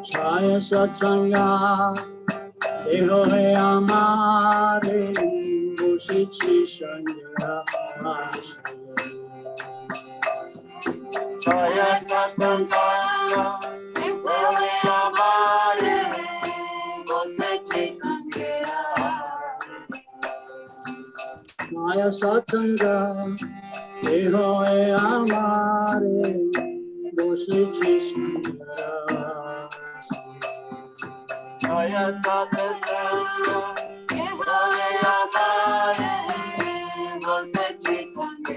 Jaya Satsanga, Deho Hai Amare, Boshichi Sangha. Jaya Satsanga, Deho Hai Amare, Boshichi Sangha. Jaya Satsanga, Deho Hai Amare, Boshichi Sangha. Jaya Satsanga, Deho Hai Amare, Boshichi Sangha.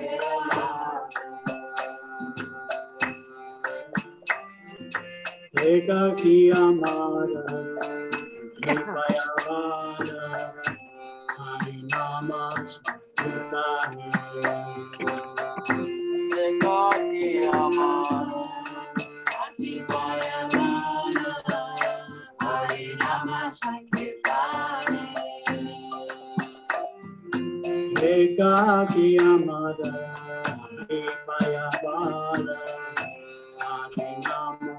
Eka ki amara, Vipayavara, Hari Nama Sankirtani. Eka ki amara, Vipayavara, Hari Nama Sankirtani. Eka ki amara, Vipayavara, Hari Nama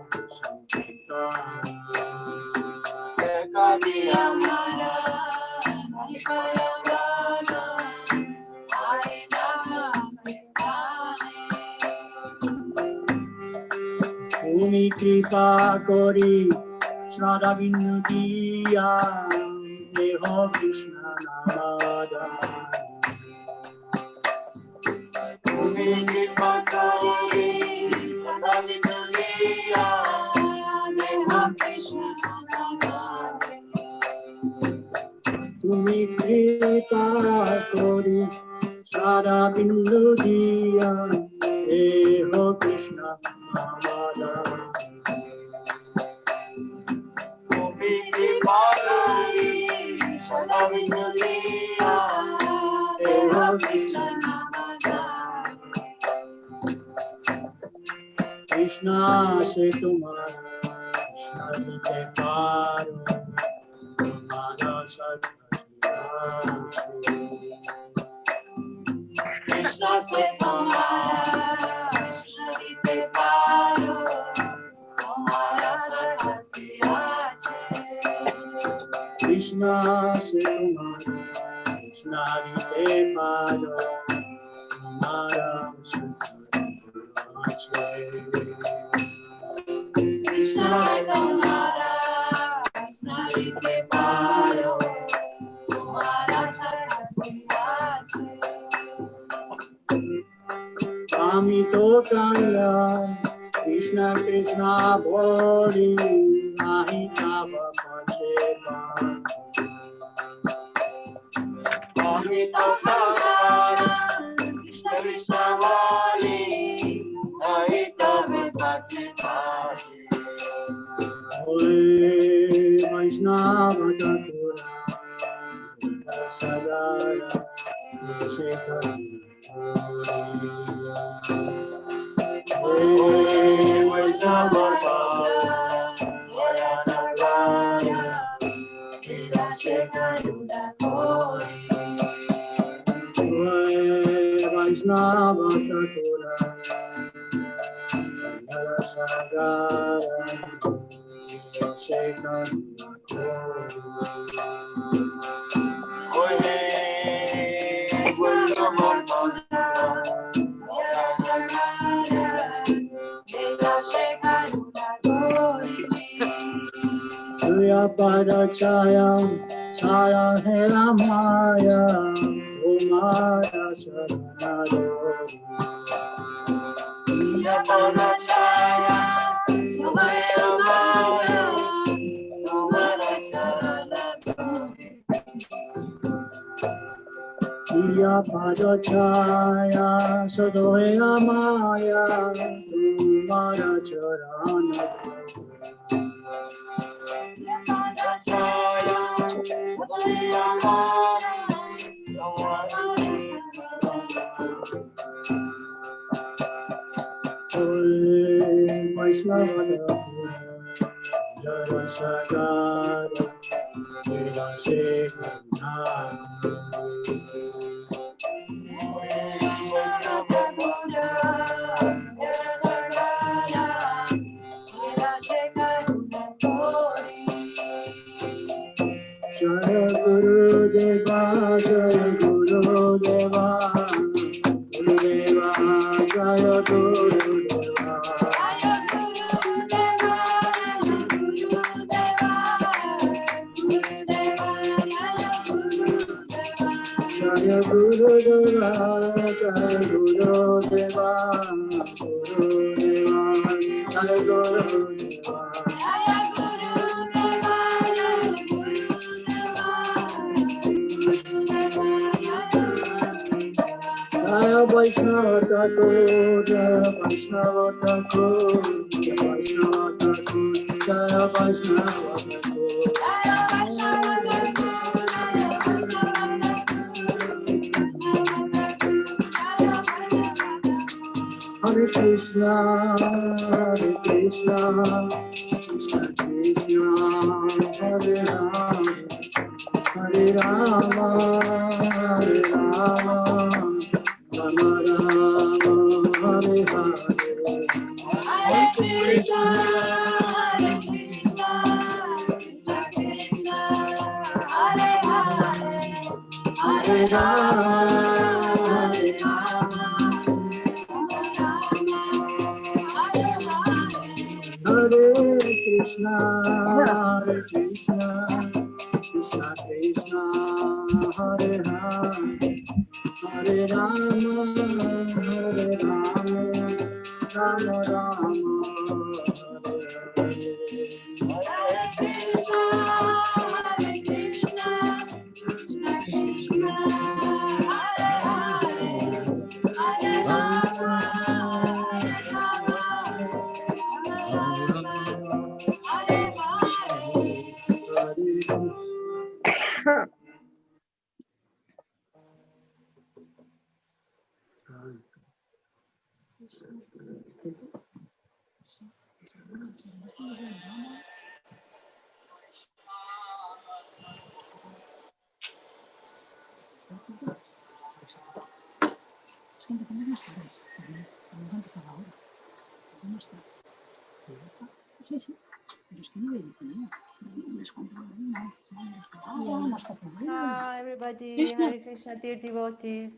Eka ki amara, Vipayavara, Hari Nama Sankirtani. Tumi kripa kori Shraddha Bindu diya, Deho Krishna namada. Tumi kripa kori Shraddha Bindu diya, Deho Krishna namada. Tumi kripa kori Shraddha Bindu diya, Deho Krishna namada. Tumi kripa kori Shraddha Bindu diya, Deho Krishna namada. Krishna se tumhara शरण के पारो तुम्हारा सत्संग। कृष्णा से तुम्हारा शरीर के पारो तुम्हारा सत्संग। कृष्णा से तुम्हारा शरीर के पारो तुम्हारा Krishna Samara, Nari ke paro, tumhara sarvati. Kami to kanya, Krishna Krishna boli, nahi tava pacheva. Kami to kanya, Krishna Krishna boli, nahi tava pacheva. Vaishnava Tatura Sadara Shekara Vaishnava Tatura Sadara Shekara Vaishnava Tatura Sadara Parachaya, Chaya Hela Maya, Tumara Saranado. Parachaya, Chaya Maya, Tumara Saranado. Iya Parachaya, Sadoya Maya, Tumara Saranado. Jaya Gurudeva, Jaya Gurudeva, Gurudeva, Jaya Gurudeva. Jaya Vaishnava Thakur, Jaya Vaishnava Thakur, Jaya Vaishnava Thakur, Jaya Vaishnava Thakur. Hare Krishna, Hare Krishna, Krishna Krishna, Hare Rama, Hare Rama, Hare Rama, Rama Rama, Hare Hare. Hare Krishna, Hare Krishna, Krishna Krishna, Hare Hare, Hare Rama, Hare Rama. Hare Krishna, Hare Krishna, Krishna Krishna, Hare Hare, Hare Rama, Hare Rama, Rama Rama, Hare Krishna, Hare Krishna, Krishna Krishna, Hare Hare, Hare Rama, Hare Hi everybody, Hare Krishna dear devotees.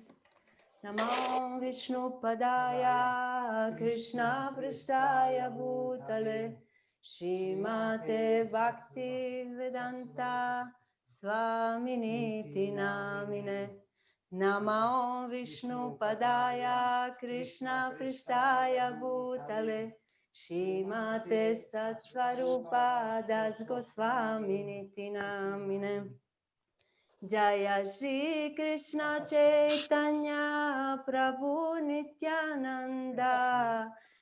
Namo Vishnu Padaya Krishna Prasthaya Bhutale Srimate Bhakti Vedanta Swaminiti Namine. Namo Vishnu Padaya Krishna Prasthaya Bhutale Srimate Satsvarupa das Goswami Namine. Jaya Shri Krishna Chaitanya Prabhu Nityananda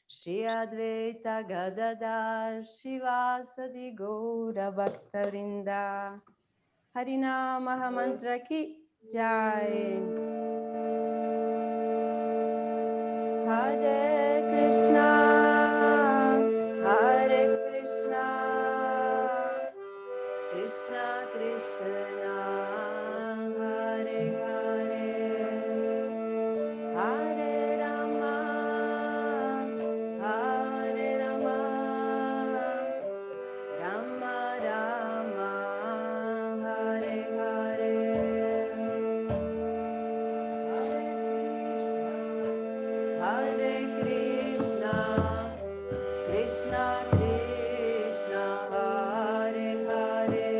Shri Advaita Gadadhar Shivasadi Gaura Bhaktarinda Harina Mahamantra Ki Jai. Hare Krishna Hare Krishna Krishna Krishna Hare Hare Hare Rama Hare Rama Rama Rama Hare Hare Hare Krishna Krishna Krishna Hare Hare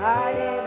Hare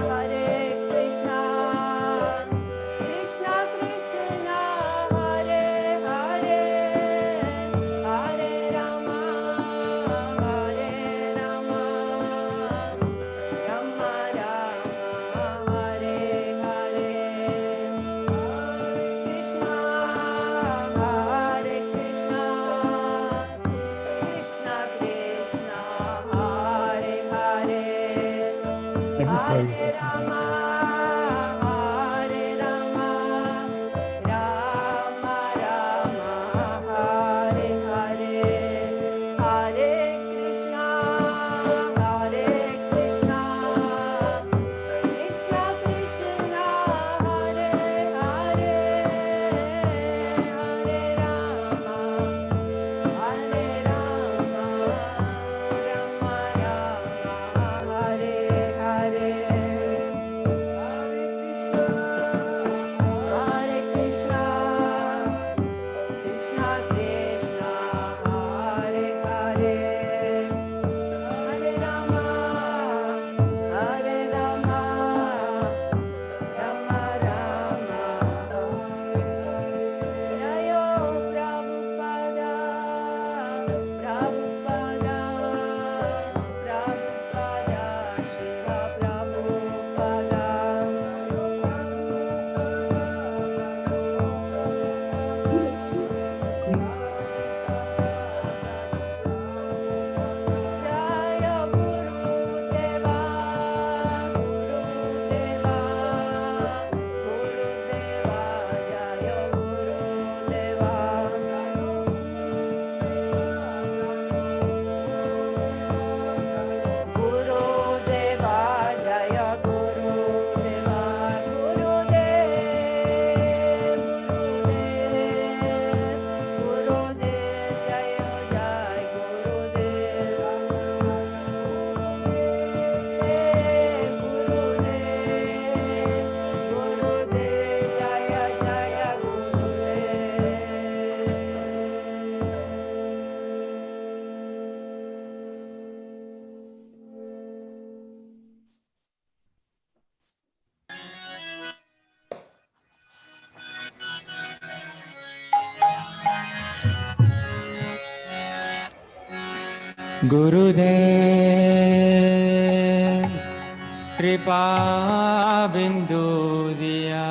Hare Krishna, Krishna Krishna, Hare Hare, Hare Rama, Hare Rama, Rama Rama, Hare Hare, Krishna, Hare Krishna, Krishna Krishna, Hare Hare, Hare Rama, Hare Rama, Rama Rama, Hare Hare, Hare Krishna, Hare Krishna, Krishna Krishna, Hare Hare, Hare Rama, Hare Rama, Rama Rama, Hare Hare, Hare Krishna, Krishna Krishna, Hare Hare, Hare Rama, Hare Rama, Rama Rama, Jayo Prabhupada, Prabhupada, Prabhupada, Srila Prabhupada, Jaya Gurudeva, Gurudeva, Gurudeva, Jaya Gurudeva, Gurudeva, Jaya Gurudeva, Gurudev, Gurudev, Gurudev, Jaya Jai Gurudev, Gurudev, Gurudev, Jaya Jaya Gurudev Kripa Bindu Diya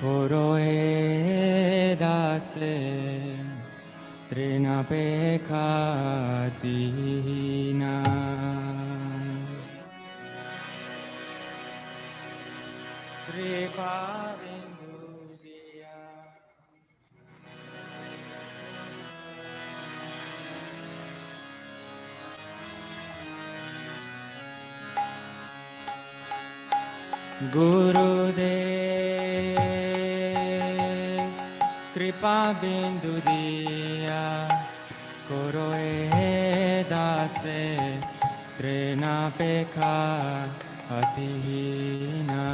Koroe Dase Trinapekatina Kripa Bindu Diya Gurudev Kripa Bindu Diya Koroe Dase Trinapeka Atihina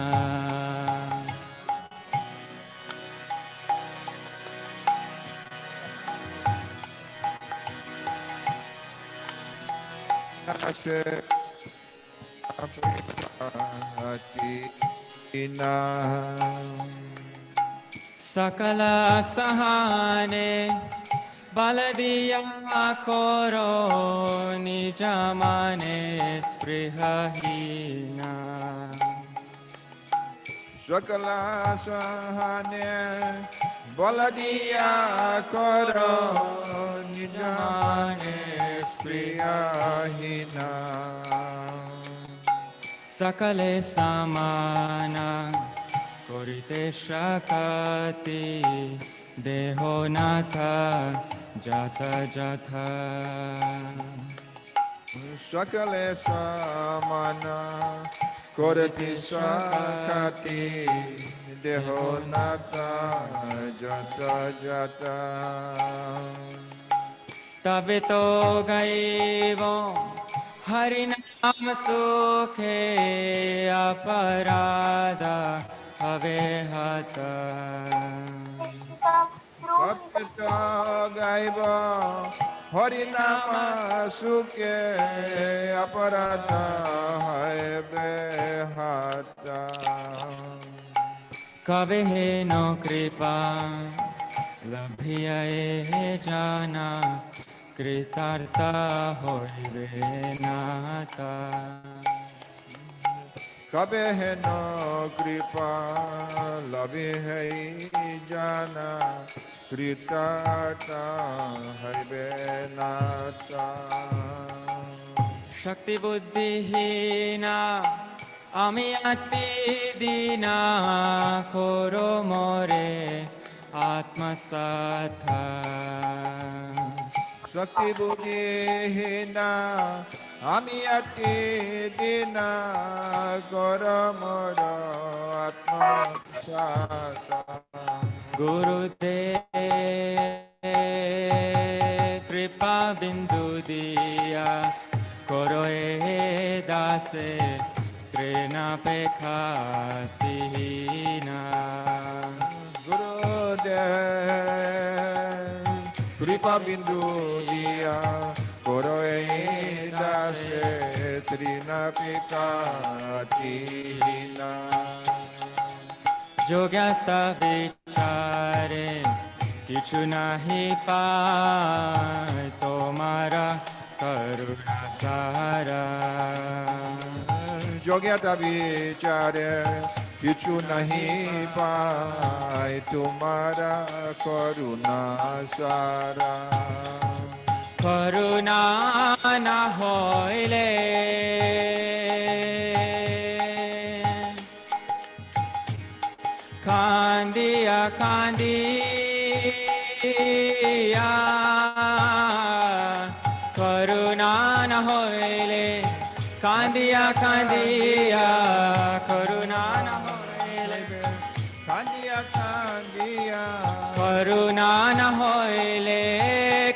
Sakala Sahane Baladiya Koro Nijamane Sprihahina Sakala Sahane Baladiya Koro Nijamane Spriyahina Sakale Samana Korite Shakati Dehonata Jata Jata Sakale Samana Korati Sakati Dehonata Jata Jata Tabito Gaivo Harinam Sukhe Aparada Avehata Sapita Gaiva Harinama Sukhe Aparata Hai behata. কবে হেন কৃপা লভিয়ায়ে জানা কৃতার্থা হইবে নাতা Kabe hai no kripa labi hai jana kritata hai benata. শক্তি বুদ্ধিহীনা আমি অতি দীনা করো মোরে আত্মসাৎ Sakti buddhi hina ami ati dina koramara atma sata. গুরুদেব কৃপা বিন্দু দিয়া করো এ দাসে তৃণাপেক্ষাতিহীনা Gurudev kripa bindu diya koro dase trinapikatina. যোগ্যতা বিচারে কিছু নাহি পায় তোমারা করুণা সারা Yogyata vichare kichu nahi pai tumara karuna sara. করুণা না হইলে কান্দিয়া কান্দিয়া করুণা না হইলে কান্দিয়া কান্দিয়া করুণা না হইলে Kandiya kandiya করুণা না হইলে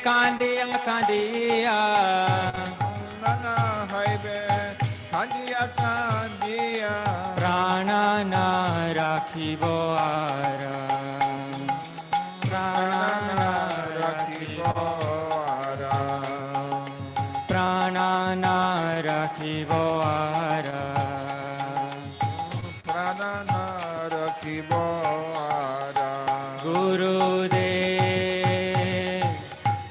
কান্দিয়া কান্দিয়া nana haibe kandiya kandiya প্রাণ না রাখিব আর প্রাণ না রাখিব rakibara. প্রাণ না রাখিব আর Pranana rakibara. গুরুদেব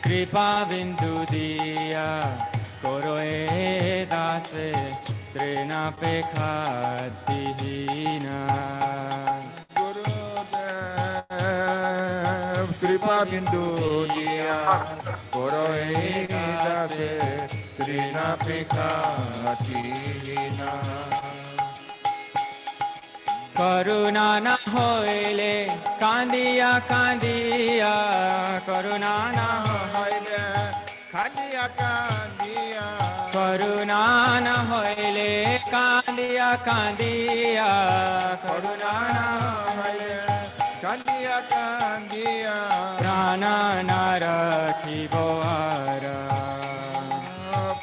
কৃপা বিন্দু দিয়া করো এ দাসে তৃণাপেক্ষাতিহীনা Gurudev kripa bindu diya koro dase trinapikatina. করুণা না হইলে কান্দিয়া কান্দিয়া করুণা না Haibe kandiya kandiya করুণা না হইলে কান্দিয়া কান্দিয়া করুণা না হইলে kandiya kandiya প্রাণ না রাখিব আর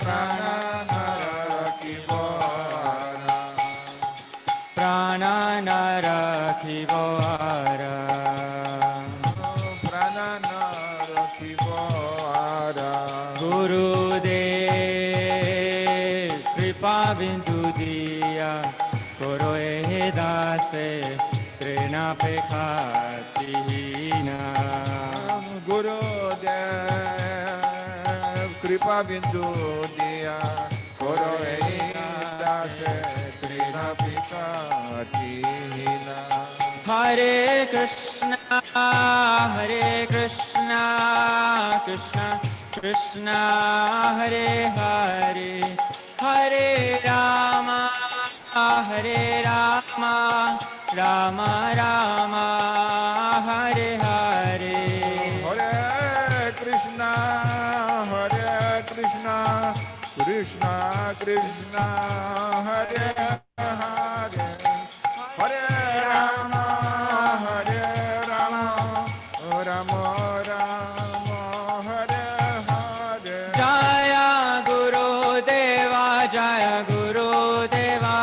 pranana rakibara. প্রাণ না রাখিব আর Pranana rakibara. গুরুদেব কৃপা বিন্দু দিয়া করো এ দাসে তৃণাপেক্ষাতিহীনা Gurudev kripa bindu diya koro dase trinapikatina. Hare Krishna Krishna Krishna Hare Hare Hare Ram Ram Ram Hare Hare Hare Krishna Krishna Krishna Hare Hare Hare Rama Rama Rama Hare Hare. Joy গুরুদেবা Joy গুরুদেবা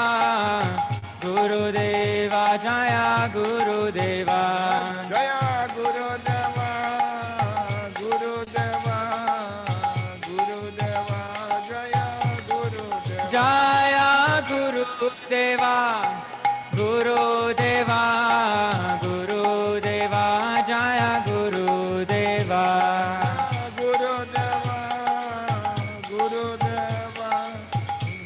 গুরুদেবা Joy গুরুদেবা Jaya Gurudeva Gurudeva Gurudeva Jaya Gurudeva. Joy Guru Deva, Guru Deva, Guru Deva, Jaya Guru Deva. Gurudeva, Gurudeva,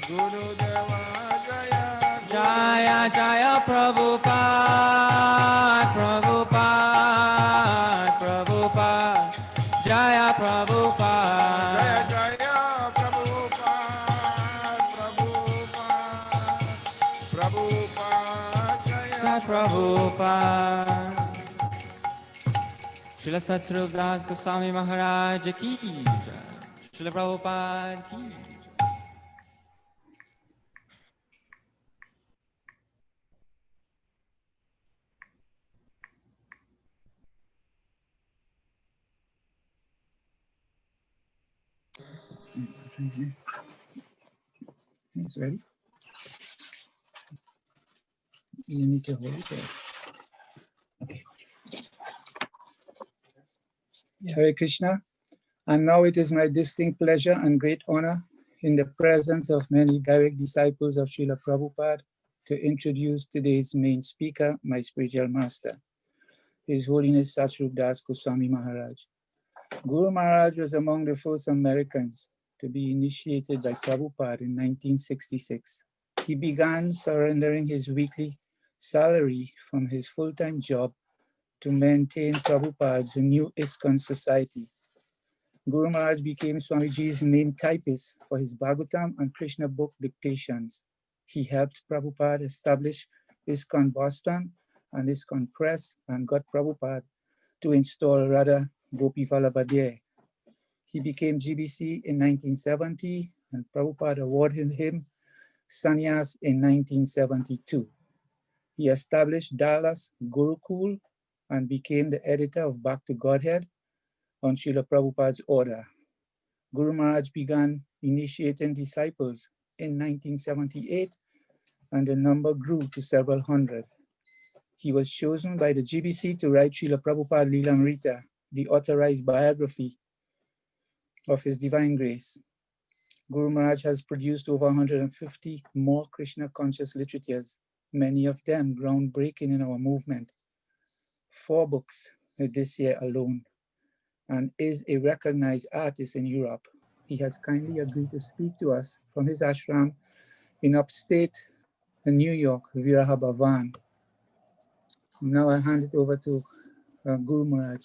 Gurudeva, Jaya Jaya Jaya Prabhupada, Prabhupada, Prabhupada, Jaya Prabhupada. Jaya Jaya Prabhupada, Prabhupada, Prabhupada, Jaya Prabhupada. Srila Satsvarupa das Goswami Maharaja ki jai. Srila Prabhupada ki jai. It's ready. You need to hold it there. Okay. Hare Krishna. And now it is my distinct pleasure and great honor in the presence of many direct disciples of Srila Prabhupada to introduce today's main speaker, my spiritual master, His Holiness Satsvarupa das Goswami Maharaja. Guru Maharaj was among the first Americans to be initiated by Prabhupada in 1966. He began surrendering his weekly salary from his full-time job to maintain Prabhupada's new ISKCON society. Guru Maharaj became Swamiji's main typist for his Bhagavatam and Krishna book dictations. He helped Prabhupada establish ISKCON Boston and ISKCON Press and got Prabhupada to install Radha Gopi Vallabha. He became GBC in 1970 and Prabhupada awarded him sannyas in 1972. He established Dallas Gurukul and became the editor of Back to Godhead on Srila Prabhupada's order. Guru Maharaj began initiating disciples in 1978 and the number grew to several hundred. He was chosen by the GBC to write Srila Prabhupada Lilamrita, the authorized biography of His Divine Grace. Guru Maharaj has produced over 150 more Krishna conscious literatures, many of them groundbreaking in our movement. 4 books this year alone, and is a recognized artist in Europe. He has kindly agreed to speak to us from his ashram in upstate New York, Viraha Bhavan. Now I hand it over to Guru Maharaj.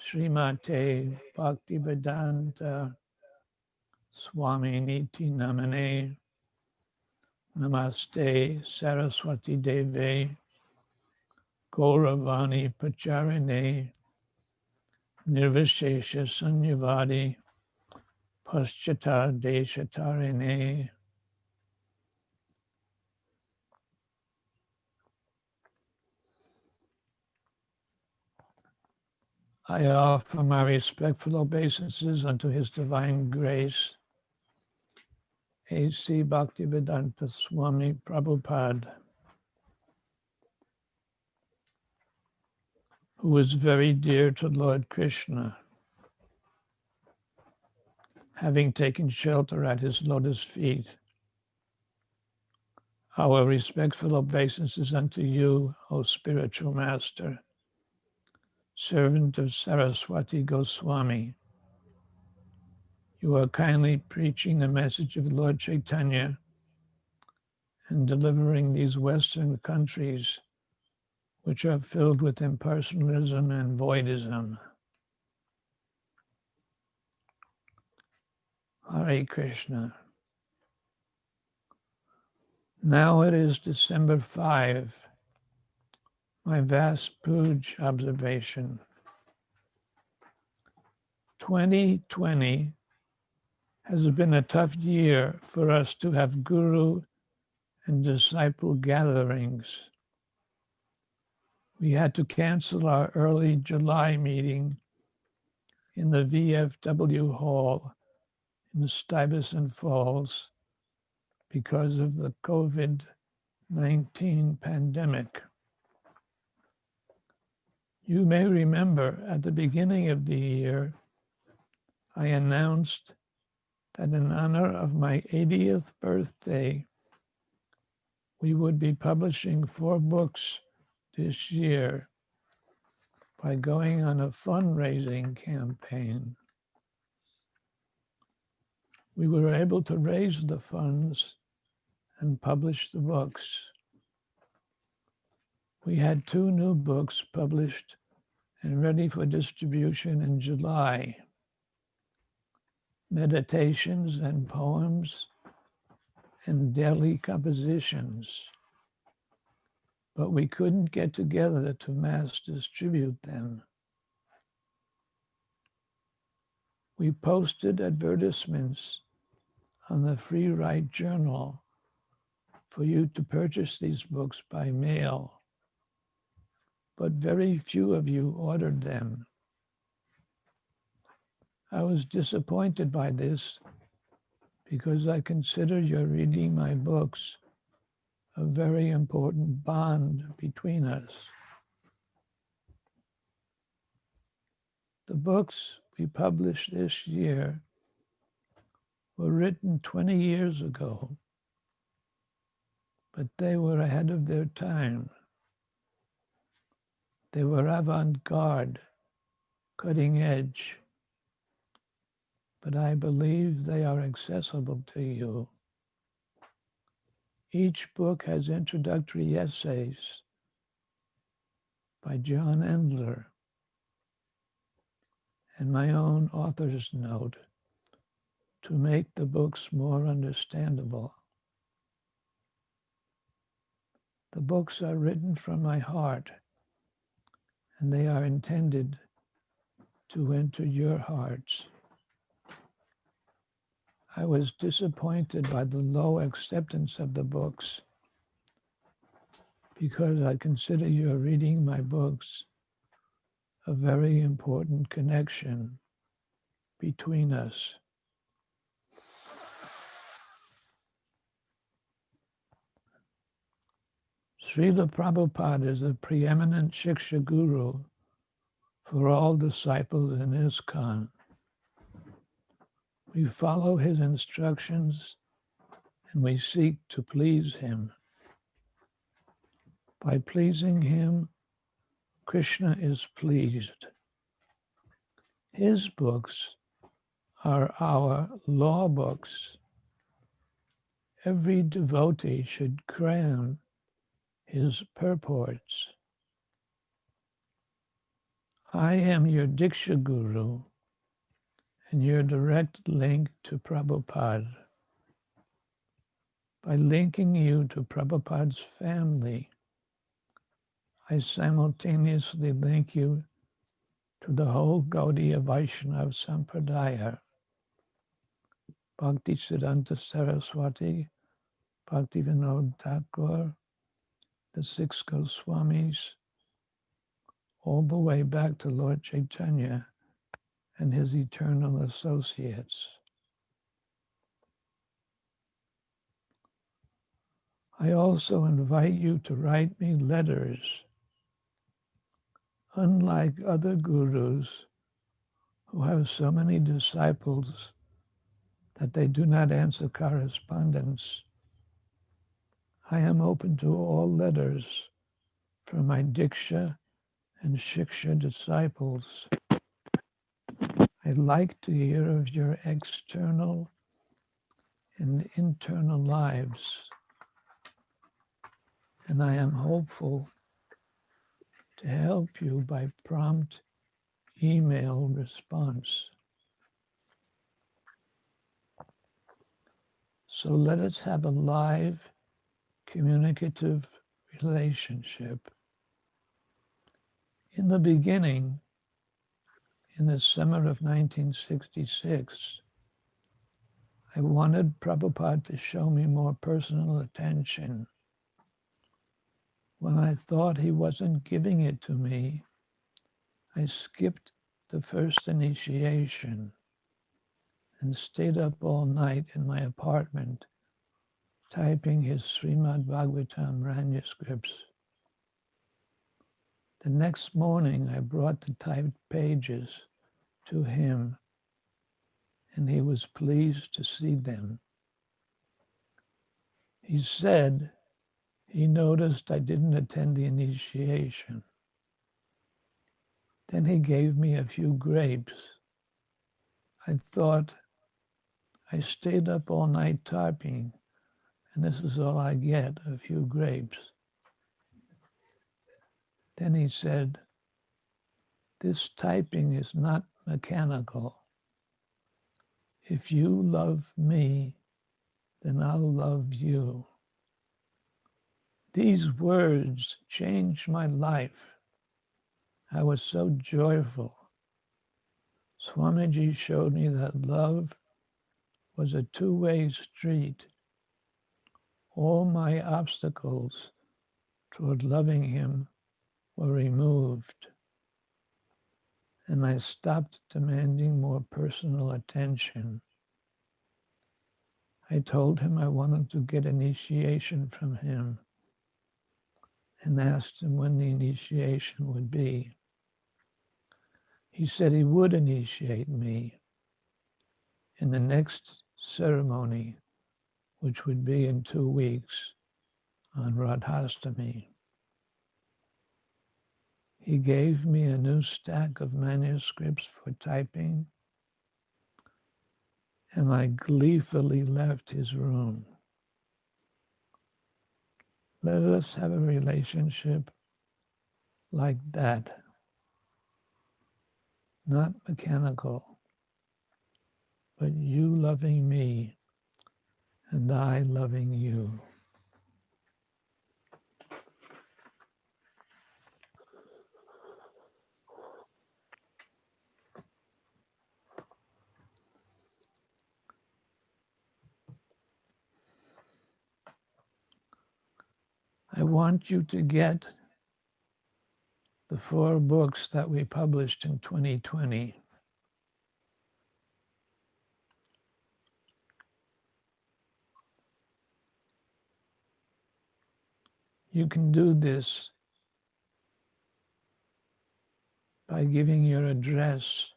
Srimate Bhaktivedanta Swami Niti Namane Namaste Saraswati Deve Gauravani Pacharine Nirvishesha Sunyavadi Paschata Deshatarine. I offer my respectful obeisances unto His Divine Grace, A.C. Bhaktivedanta Swami Prabhupada, who is very dear to Lord Krishna, having taken shelter at his lotus feet. Our respectful obeisances unto you, O spiritual master, servant of Saraswati Goswami. You are kindly preaching the message of Lord Chaitanya and delivering these Western countries which are filled with impersonalism and voidism. Hare Krishna. Now it is December 5, my Vyasa Puja observation. 2020 has been a tough year for us to have guru and disciple gatherings. We had to cancel our early July meeting in the VFW Hall in Stuyvesant Falls because of the COVID-19 pandemic. You may remember at the beginning of the year, I announced that in honor of my 80th birthday, we would be publishing 4 books this year by going on a fundraising campaign. We were able to raise the funds and publish the books. We had 2 new books published and ready for distribution in July. Meditations and poems and daily compositions. But we couldn't get together to mass distribute them. We posted advertisements on the Free Write Journal for you to purchase these books by mail, but very few of you ordered them. I was disappointed by this because I consider your reading my books a very important bond between us. The books we published this year were written 20 years ago, but they were ahead of their time. They were avant-garde, cutting edge, but I believe they are accessible to you. Each book has introductory essays by John Endler and my own author's note to make the books more understandable. The books are written from my heart, and they are intended to enter your hearts. I was disappointed by the low acceptance of the books because I consider your reading my books a very important connection between us. Srila Prabhupada is a preeminent Shiksha Guru for all disciples in ISKCON. We follow his instructions and we seek to please him. By pleasing him, Krishna is pleased. His books are our law books. Every devotee should cram his purports. I am your Diksha Guru and your direct link to Prabhupada. By linking you to Prabhupada's family, I simultaneously link you to the whole Gaudiya Vaishnava Sampradaya, Bhaktisiddhanta Saraswati, Bhaktivinoda Thakur, the 6 Goswamis, all the way back to Lord Chaitanya and his eternal associates. I also invite you to write me letters. Unlike other gurus who have so many disciples that they do not answer correspondence, I am open to all letters from my Diksha and Shiksha disciples. I'd like to hear of your external and internal lives, and I am hopeful to help you by prompt email response. So let us have a live, communicative relationship. In the beginning, in the summer of 1966, I wanted Prabhupada to show me more personal attention. When I thought he wasn't giving it to me, I skipped the first initiation and stayed up all night in my apartment typing his Srimad Bhagavatam manuscripts. The next morning, I brought the typed pages to him, and he was pleased to see them. He said he noticed I didn't attend the initiation. Then he gave me a few grapes. I thought, I stayed up all night typing, and this is all I get, a few grapes. Then he said, this typing is not mechanical. If you love me, then I'll love you. These words changed my life. I was so joyful. Swamiji showed me that love was a two-way street. All my obstacles toward loving him were removed, and I stopped demanding more personal attention. I told him I wanted to get initiation from him and asked him when the initiation would be. He said he would initiate me in the next ceremony, which would be in 2 weeks on Radhastami. He gave me a new stack of manuscripts for typing, and I gleefully left his room. Let us have a relationship like that, not mechanical, but you loving me and I loving you. I want you to get the 4 books that we published in 2020. You can do this by giving your address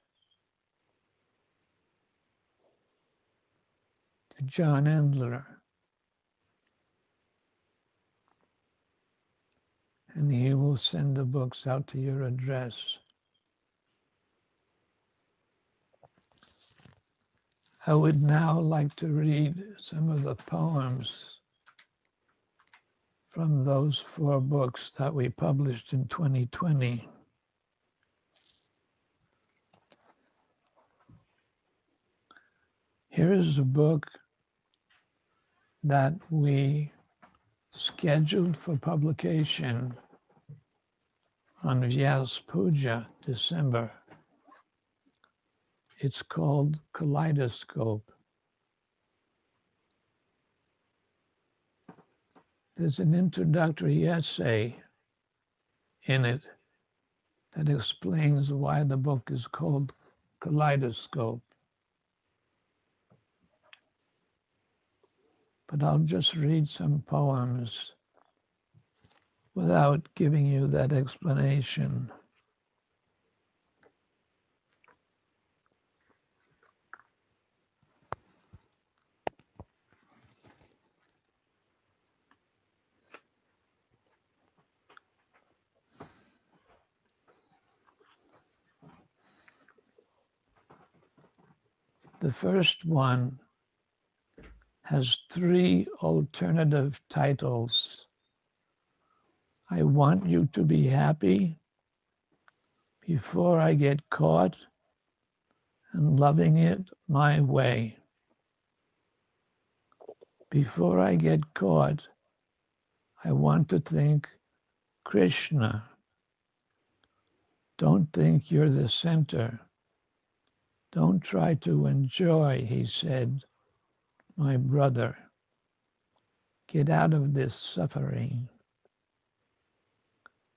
to John Endler, and he will send the books out to your address. I would now like to read some of the poems from those 4 books that we published in 2020. Here is a book that we scheduled for publication on Vyasa Puja, December. It's called Kaleidoscope. There's an introductory essay in it that explains why the book is called Kaleidoscope. But I'll just read some poems without giving you that explanation. The first one has 3 alternative titles. I want you to be happy, before I get caught, and loving it my way. Before I get caught, I want to think Krishna. Don't think you're the center. Don't try to enjoy, he said, my brother. Get out of this suffering.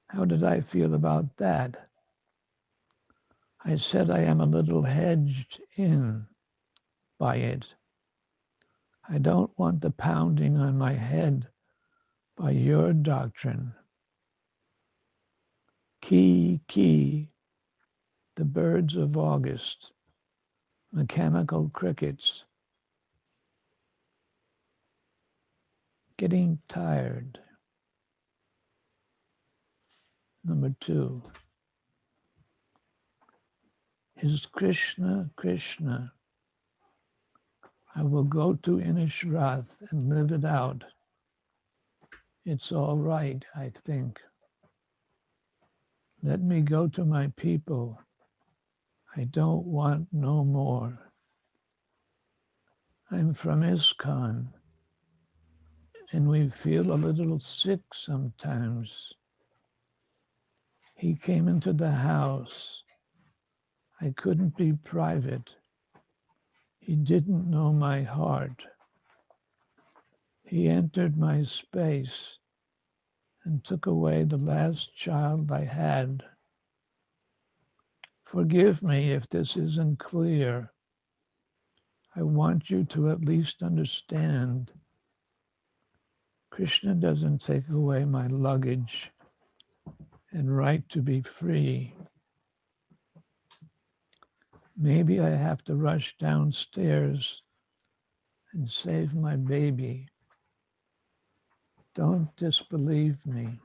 How did I feel about that? I said I am a little hedged in by it. I don't want the pounding on my head by your doctrine. Key, the birds of August, mechanical crickets, getting tired. Number 2, is Krishna, Krishna. I will go to Inishrath and live it out. It's all right, I think. Let me go to my people. I don't want no more. I'm from ISKCON, and we feel a little sick sometimes. He came into the house. I couldn't be private. He didn't know my heart. He entered my space and took away the last child I had. Forgive me if this isn't clear. I want you to at least understand. Krishna doesn't take away my luggage and right to be free. Maybe I have to rush downstairs and save my baby. Don't disbelieve me.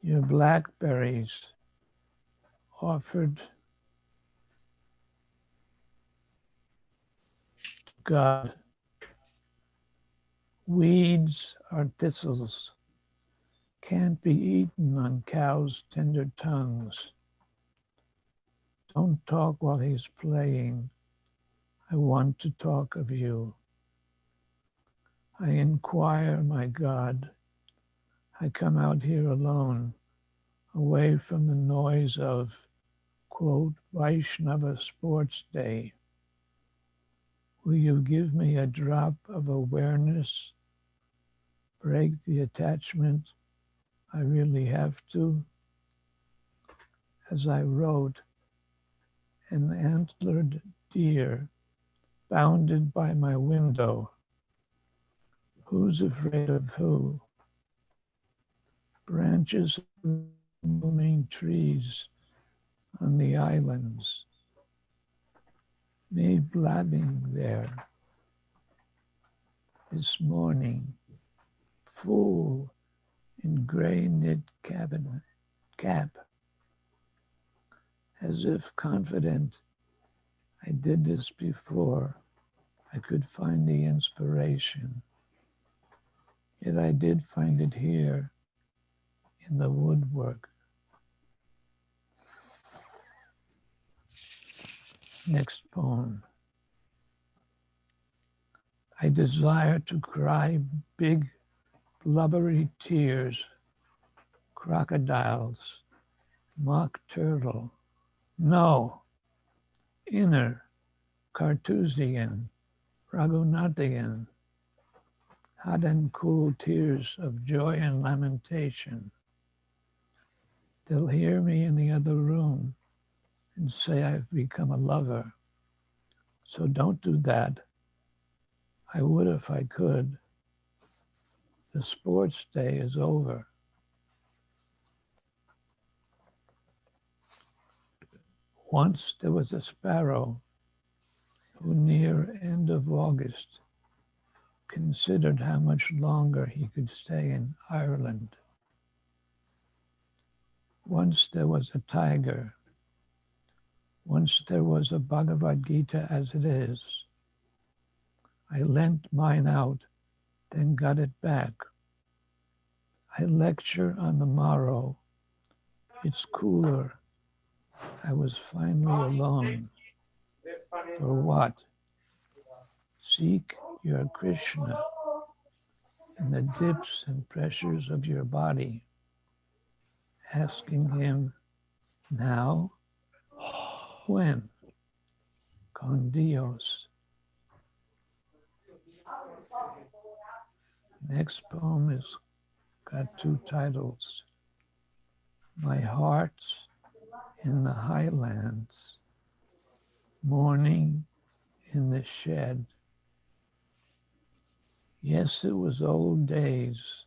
Your blackberries offered God. Weeds are thistles, can't be eaten on cows' tender tongues. Don't talk while he's playing. I want to talk of you. I inquire, my God. I come out here alone, away from the noise of, quote, Vaishnava Sports Day. Will you give me a drop of awareness? Break the attachment I really have to? As I wrote, an antlered deer bounded by my window. Who's afraid of who? Branches of blooming trees on the islands, me blabbing there this morning, fool in gray knit cap, as if confident I did this before I could find the inspiration. Yet I did find it here in the woodwork. Next poem. I desire to cry big, blubbery tears, crocodiles, mock turtle. No, inner, Carthusian, Raghunathian, hot and cool tears of joy and lamentation. They'll hear me in the other room and say I've become a lover. So don't do that. I would if I could. The sports day is over. Once there was a sparrow who near end of August considered how much longer he could stay in Ireland. Once there was a tiger. Once there was a Bhagavad Gita as it is. I lent mine out, then got it back. I lecture on the morrow. It's cooler. I was finally alone. For what? Seek your Krishna in the dips and pressures of your body, asking him, now? When? Con Dios. Next poem is got two titles. My heart's in the highlands, morning in the shed. Yes, it was old days.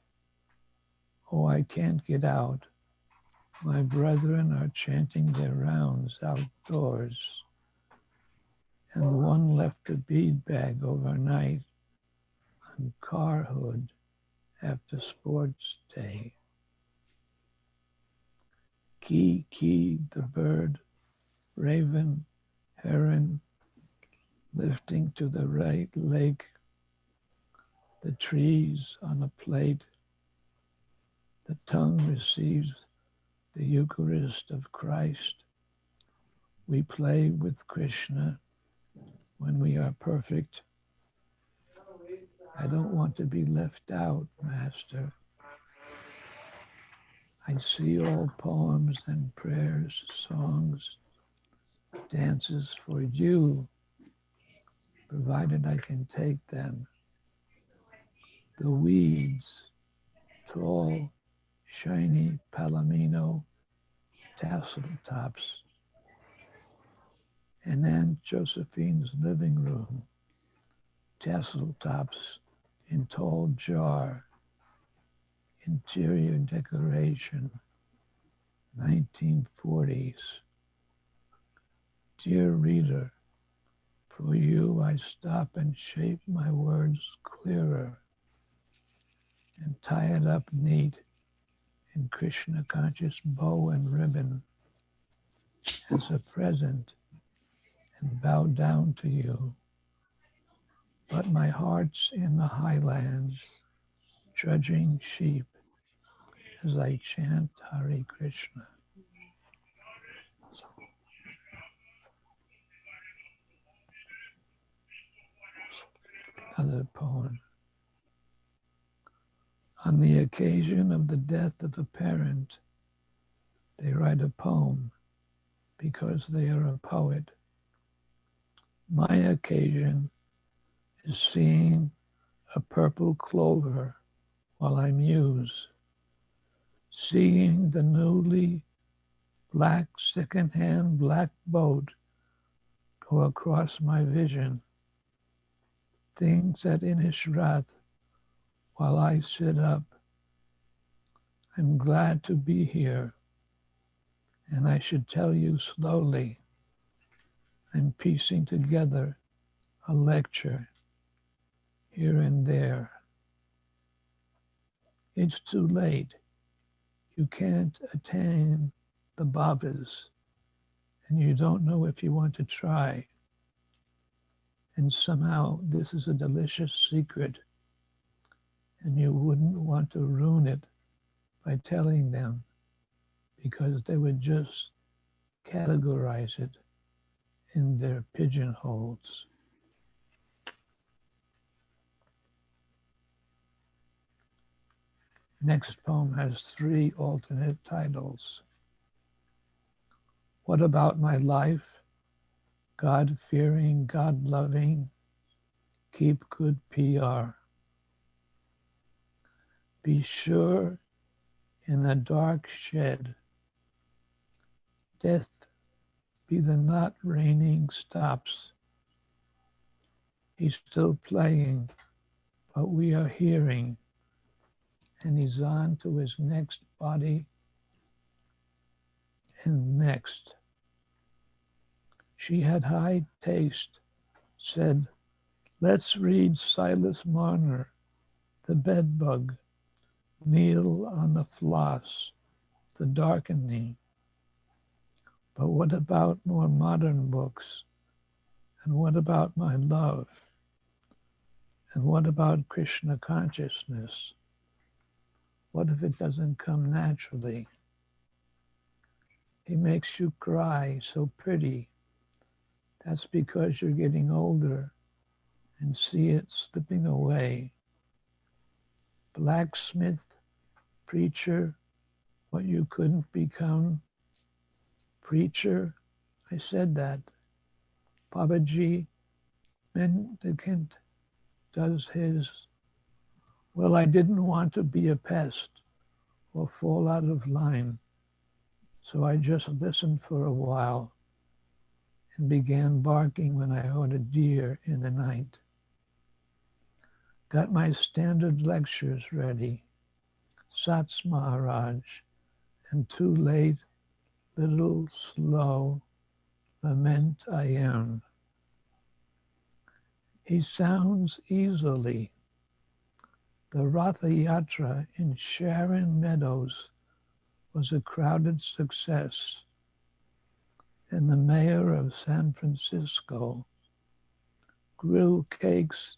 Oh, I can't get out. My brethren are chanting their rounds outdoors, and one left a bead bag overnight on car hood after sports day. Key, the bird, raven, heron, lifting to the right lake, the trees on a plate, the tongue receives the Eucharist of Christ. We play with Krishna when we are perfect. I don't want to be left out, Master. I see all poems and prayers, songs, dances for you, provided I can take them. The weeds, tall, shiny palomino tassel tops, and Aunt Josephine's living room, tassel tops in tall jar, interior decoration, 1940s. Dear reader, for you I stop and shape my words clearer and tie it up neat in Krishna conscious bow and ribbon as a present and bow down to you. but my heart's in the highlands, trudging sheep as I chant Hare Krishna. Another poem. On the occasion of the death of a parent, they write a poem because they are a poet. My occasion is seeing a purple clover while I muse, seeing the newly black second-hand black boat go across my vision, things at Inishrath while I sit up. I'm glad to be here, and I should tell you slowly, I'm piecing together a lecture here and there. It's too late. You can't attain the bhavas, and you don't know if you want to try. And somehow this is a delicious secret, and you wouldn't want to ruin it by telling them, because they would just categorize it in their pigeonholes. Next poem has 3 alternate titles. What about my life? God-fearing, God-loving, keep good PR. Be sure in a dark shed, death be the not raining stops. He's still playing, but we are hearing, and he's on to his next body and next. She had high taste, said, let's read Silas Marner, the bedbug, kneel on the floss, the darkening. But what about more modern books? And what about my love? And what about Krishna consciousness? What if it doesn't come naturally? He makes you cry so pretty. That's because you're getting older and see it slipping away. Blacksmith, preacher, what you couldn't become. Preacher, I said that. Babaji, mendicant, does his. Well, I didn't want to be a pest or fall out of line, so I just listened for a while and began barking when I heard a deer in the night. Got my standard lectures ready, Sats Maharaj, and too late, little slow, lament I am. He sounds easily. The Ratha Yatra in Sharon Meadows was a crowded success, and the mayor of San Francisco, grill cakes,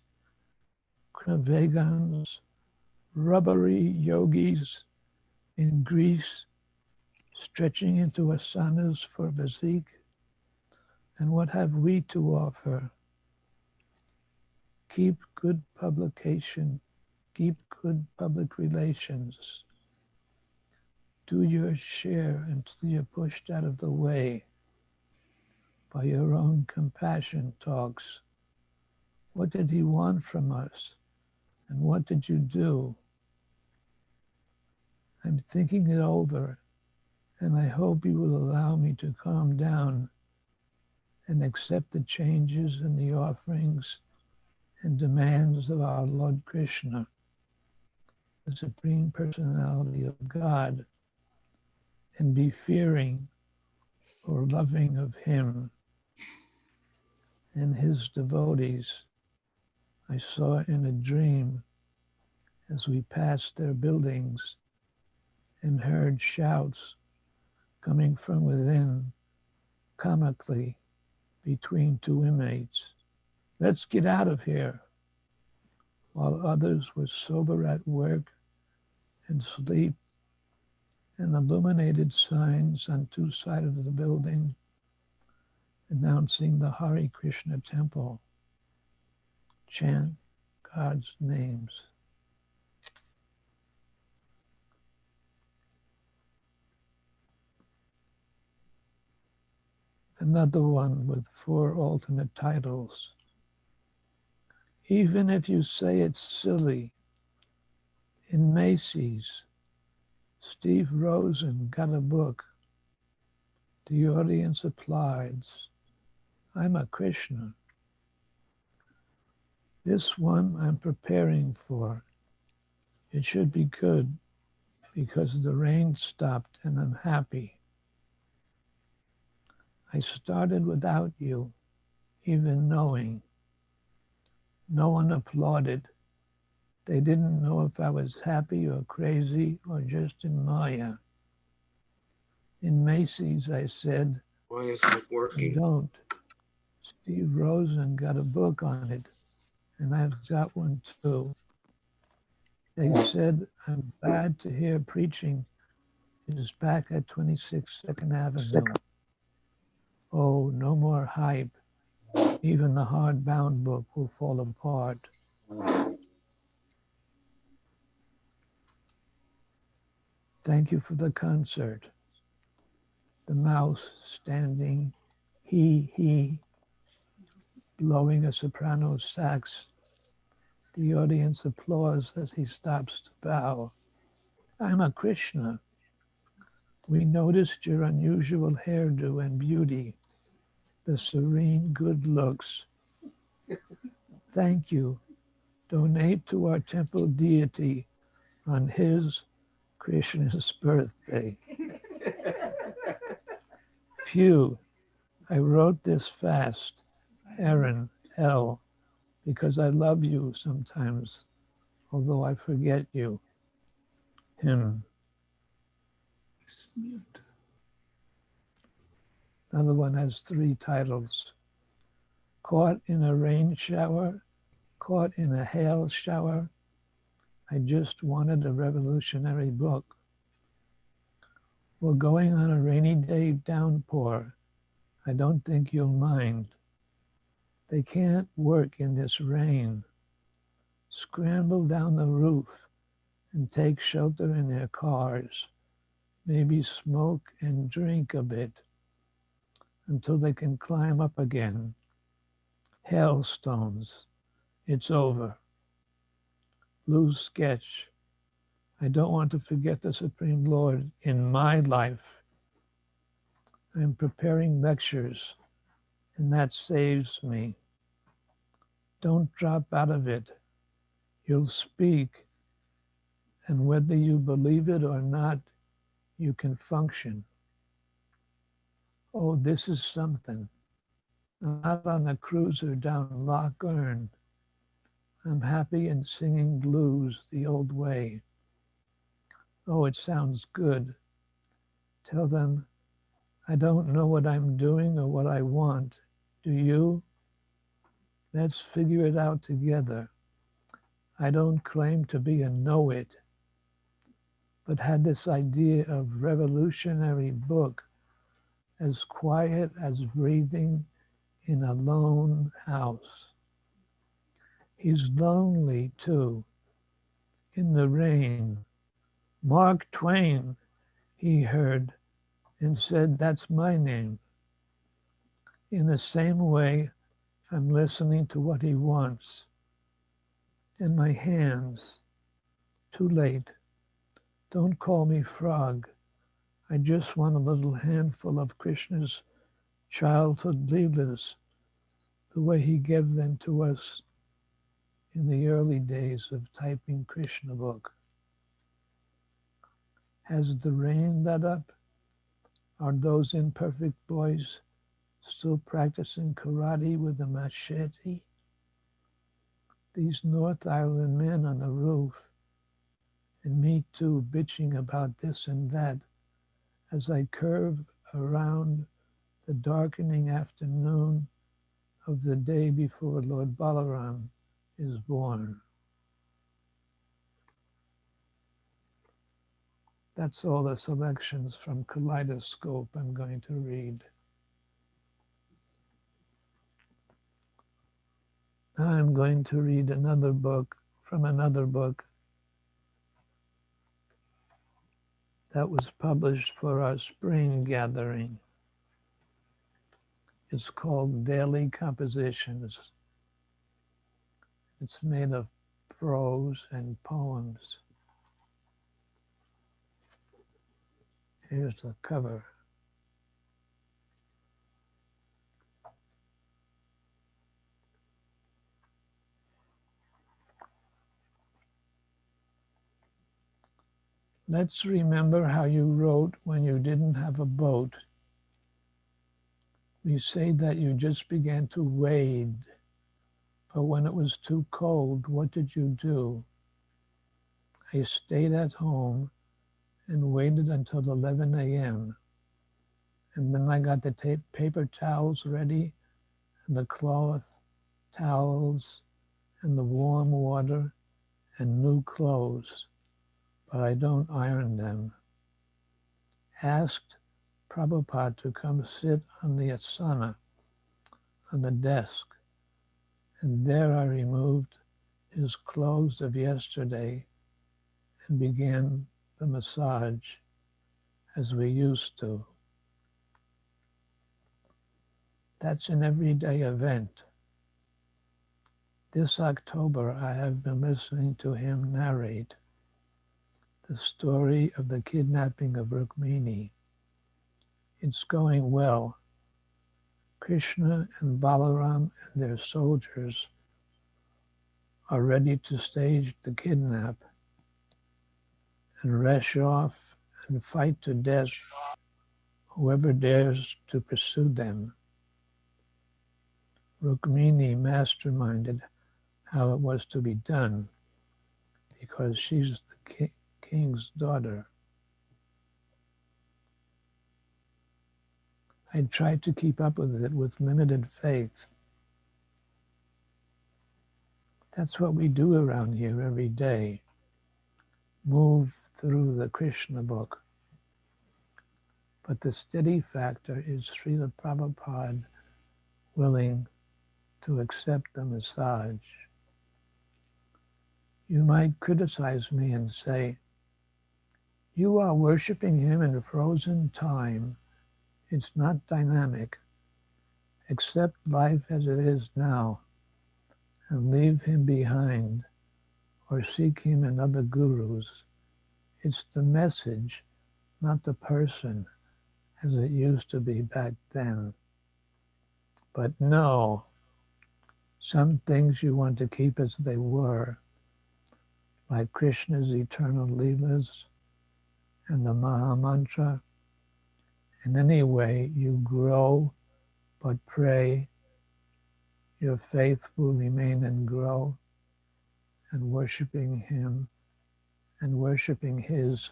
kravagans, rubbery yogis in Greece, stretching into asanas for physique. And what have we to offer? Keep good publication, keep good public relations. Do your share until you're pushed out of the way by your own compassion talks. What did he want from us? And what did you do? I'm thinking it over, and I hope you will allow me to calm down and accept the changes in the offerings and demands of our Lord Krishna, the Supreme Personality of God, and be fearing or loving of him and his devotees. I saw in a dream as we passed their buildings and heard shouts coming from within, comically, between 2 inmates. Let's get out of here. while others were sober at work and sleep, and illuminated signs on two sides of the building announcing the Hare Krishna temple. Chant God's names. Another one with 4 alternate titles. Even if you say it's silly, in Macy's, Steve Rosen got a book. The audience applauds. I'm a Krishna. This one I'm preparing for. It should be good because the rain stopped and I'm happy. I started without you, even knowing. No one applauded. They didn't know if I was happy or crazy or just in Maya. In Macy's, I said, Why isn't it I working? don't. Steve Rosen got a book on it, and I've got one too. They said, I'm glad to hear preaching is back at 26 2nd Avenue. Oh, no more hype. Even the hardbound book will fall apart. Thank you for the concert. The mouse standing, he, blowing a soprano sax. The audience applauds as he stops to bow. I'm a Krishna. We noticed your unusual hairdo and beauty, the serene good looks. Thank you. Donate to our temple deity on his, Krishna's, birthday. Phew, I wrote this fast, Aaron L., because I love you sometimes, although I forget you. Him. Another one has 3 titles. Caught in a rain shower, caught in a hail shower. I just wanted a revolutionary book. We're going on a rainy day downpour. I don't think you'll mind. They can't work in this rain. Scramble down the roof and take shelter in their cars. Maybe smoke and drink a bit until they can climb up again. Hailstones. It's over. Loose sketch. I don't want to forget the Supreme Lord in my life. I'm preparing lectures, and that saves me. Don't drop out of it. You'll speak, and whether you believe it or not, you can function. Oh, this is something. I'm not on a cruiser down Loch Earn. I'm happy and singing blues the old way. Oh, it sounds good. Tell them, I don't know what I'm doing or what I want. Do you? Let's figure it out together. I don't claim to be a know-it, but had this idea of revolutionary book as quiet as breathing in a lone house. He's lonely too, in the rain. Mark Twain, he heard, and said, that's my name. In the same way, I'm listening to what he wants. And my hands, too late. Don't call me frog. I just want a little handful of Krishna's childhood leelas, the way he gave them to us in the early days of typing Krishna book. Has the rain let up? Are those imperfect boys still practicing karate with a machete? These North Island men on the roof, and me too, bitching about this and that as I curve around the darkening afternoon of the day before Lord Balaram is born. That's all the selections from Kaleidoscope I'm going to read. Now I'm going to read another book from another book that was published for our spring gathering. It's called Daily Compositions. It's made of prose and poems. Here's the cover. Let's remember how you wrote when you didn't have a boat. We say that you just began to wade, but when it was too cold, what did you do? I stayed at home and waited until 11 a.m. And then I got the paper towels ready and the cloth towels and the warm water and new clothes, but I don't iron them. Asked Prabhupada to come sit on the asana on the desk, and there I removed his clothes of yesterday and began the massage as we used to. That's an everyday event. This October, I have been listening to him narrate the story of the kidnapping of Rukmini. It's going well. Krishna and Balaram and their soldiers are ready to stage the kidnap and rush off and fight to death whoever dares to pursue them. Rukmini masterminded how it was to be done because she's the king's daughter. I tried to keep up with it with limited faith. That's what we do around here every day. Move through the Krishna book. But the steady factor is Srila Prabhupada willing to accept the massage. You might criticize me and say, you are worshiping him in frozen time. It's not dynamic. Accept life as it is now and leave him behind or seek him in other gurus. It's the message, not the person, as it used to be back then. But no, some things you want to keep as they were, like Krishna's eternal leelas and the Maha Mantra. In any way you grow, but pray, your faith will remain and grow, and worshiping him and worshiping his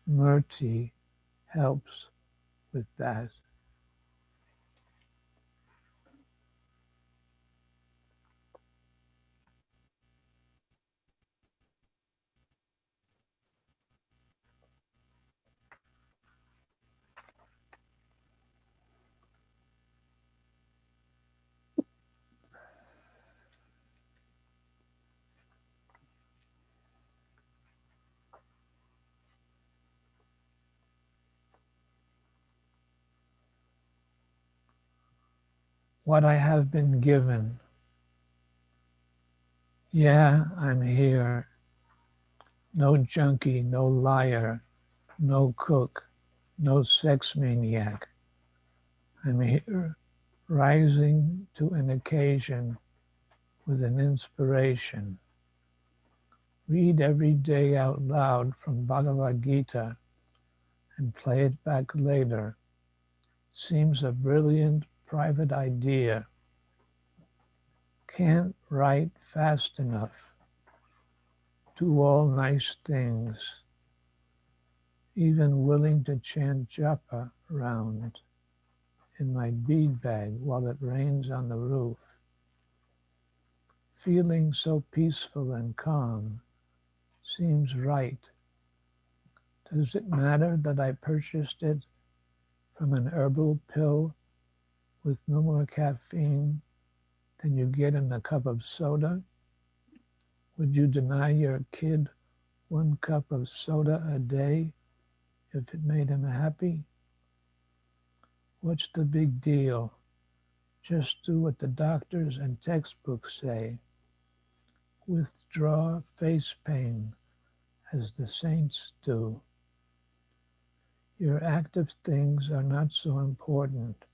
murti helps with that. What I have been given. Yeah, I'm here. No junkie, no liar, no cook, no sex maniac. I'm here, rising to an occasion with an inspiration. Read every day out loud from Bhagavad Gita and play it back later. Seems a brilliant private idea. Can't write fast enough. Do all nice things. Even willing to chant japa round in my bead bag while it rains on the roof. Feeling so peaceful and calm seems right Does it matter that I purchased it from an herbal pill with no more caffeine than you get in a cup of soda? Would you deny your kid 1 cup of soda a day if it made him happy? What's the big deal? Just do what the doctors and textbooks say. Withdraw face pain, as the saints do. Your active things are not so important.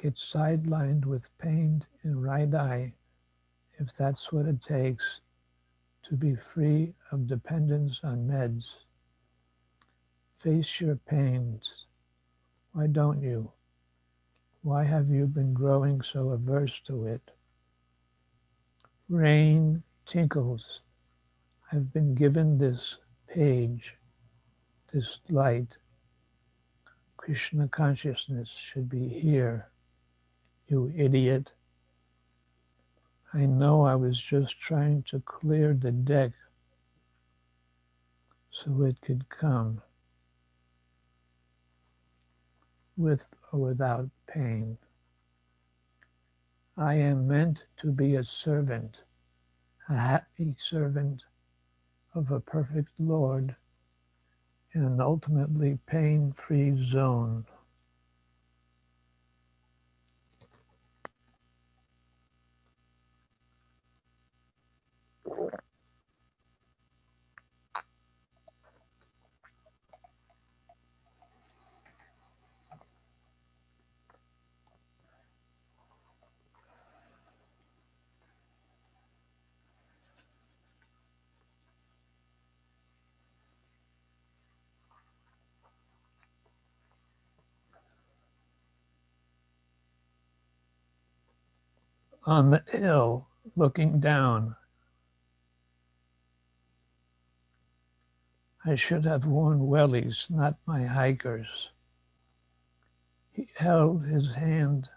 Get sidelined with pain in right eye if that's what it takes to be free of dependence on meds. Face your pains. Why don't you? Why have you been growing so averse to it? Rain tinkles. I've been given this page, this light. Krishna consciousness should be here, you idiot. I know I was just trying to clear the deck so it could come with or without pain. I am meant to be a servant, a happy servant of a perfect Lord in an ultimately pain-free zone. On the hill, looking down, I should have worn wellies, not my hikers. He held his hand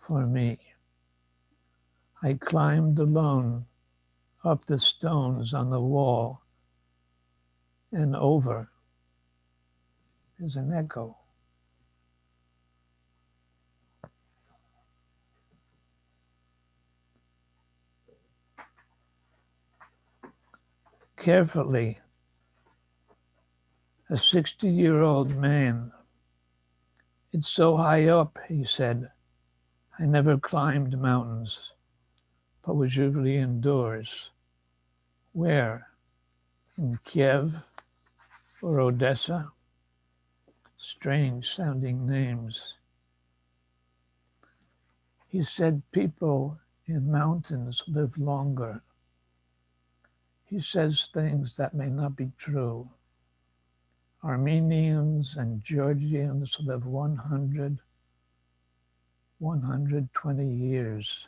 for me. I climbed alone up the stones on the wall and over. There's an echo. Carefully, a 60-year-old man. It's so high up, he said. I never climbed mountains, but was usually indoors. Where? In Kiev or Odessa? Strange sounding names. He said people in mountains live longer. He says things that may not be true. Armenians and Georgians live 100, 120 years.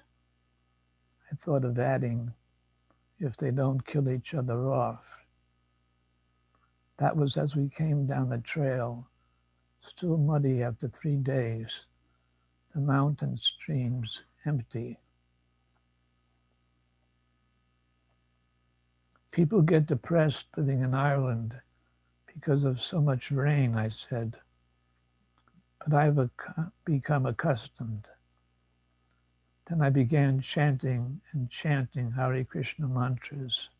I thought of adding, if they don't kill each other off. That was as we came down the trail, still muddy after 3 days, the mountain streams empty. People get depressed living in Ireland because of so much rain, I said, but I've become accustomed. Then I began chanting Hare Krishna mantras.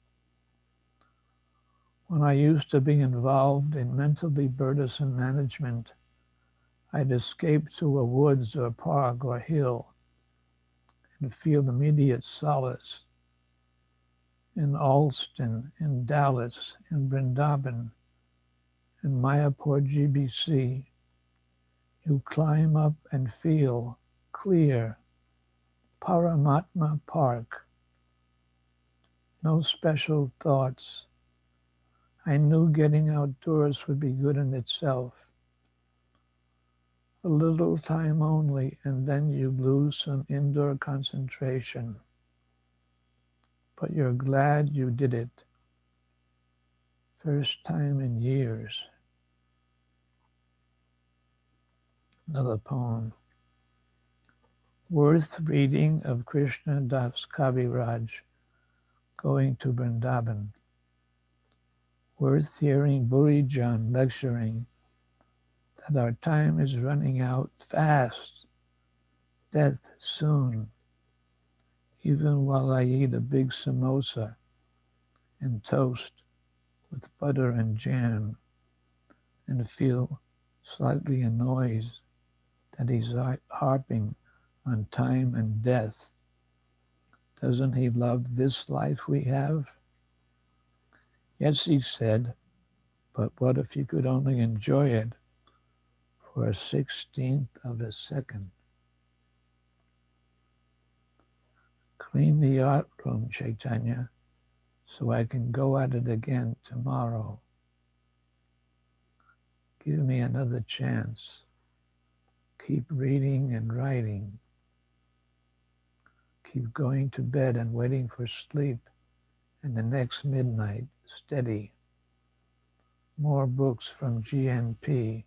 When I used to be involved in mentally burdensome management, I'd escape to a woods or park or hill and feel immediate solace. In Alston, in Dallas, in Vrindavan, in Mayapur, GBC, you climb up and feel clear. Paramatma Park. No special thoughts. I knew getting outdoors would be good in itself. A little time only, and then you lose some indoor concentration. But you're glad you did it. First time in years. Another poem. Worth reading of Krishna Das Kaviraj going to Vrindavan. worth hearing Burijan lecturing that our time is running out fast, death soon, even while I eat a big samosa and toast with butter and jam and feel slightly annoyed that he's harping on time and death. Doesn't he love this life we have? Yes, he said, but what if you could only enjoy it for a 16th of a second? Clean the art room, Chaitanya, so I can go at it again tomorrow. Give me another chance. Keep reading and writing. Keep going to bed and waiting for sleep, and the next midnight, steady. More books from GNP.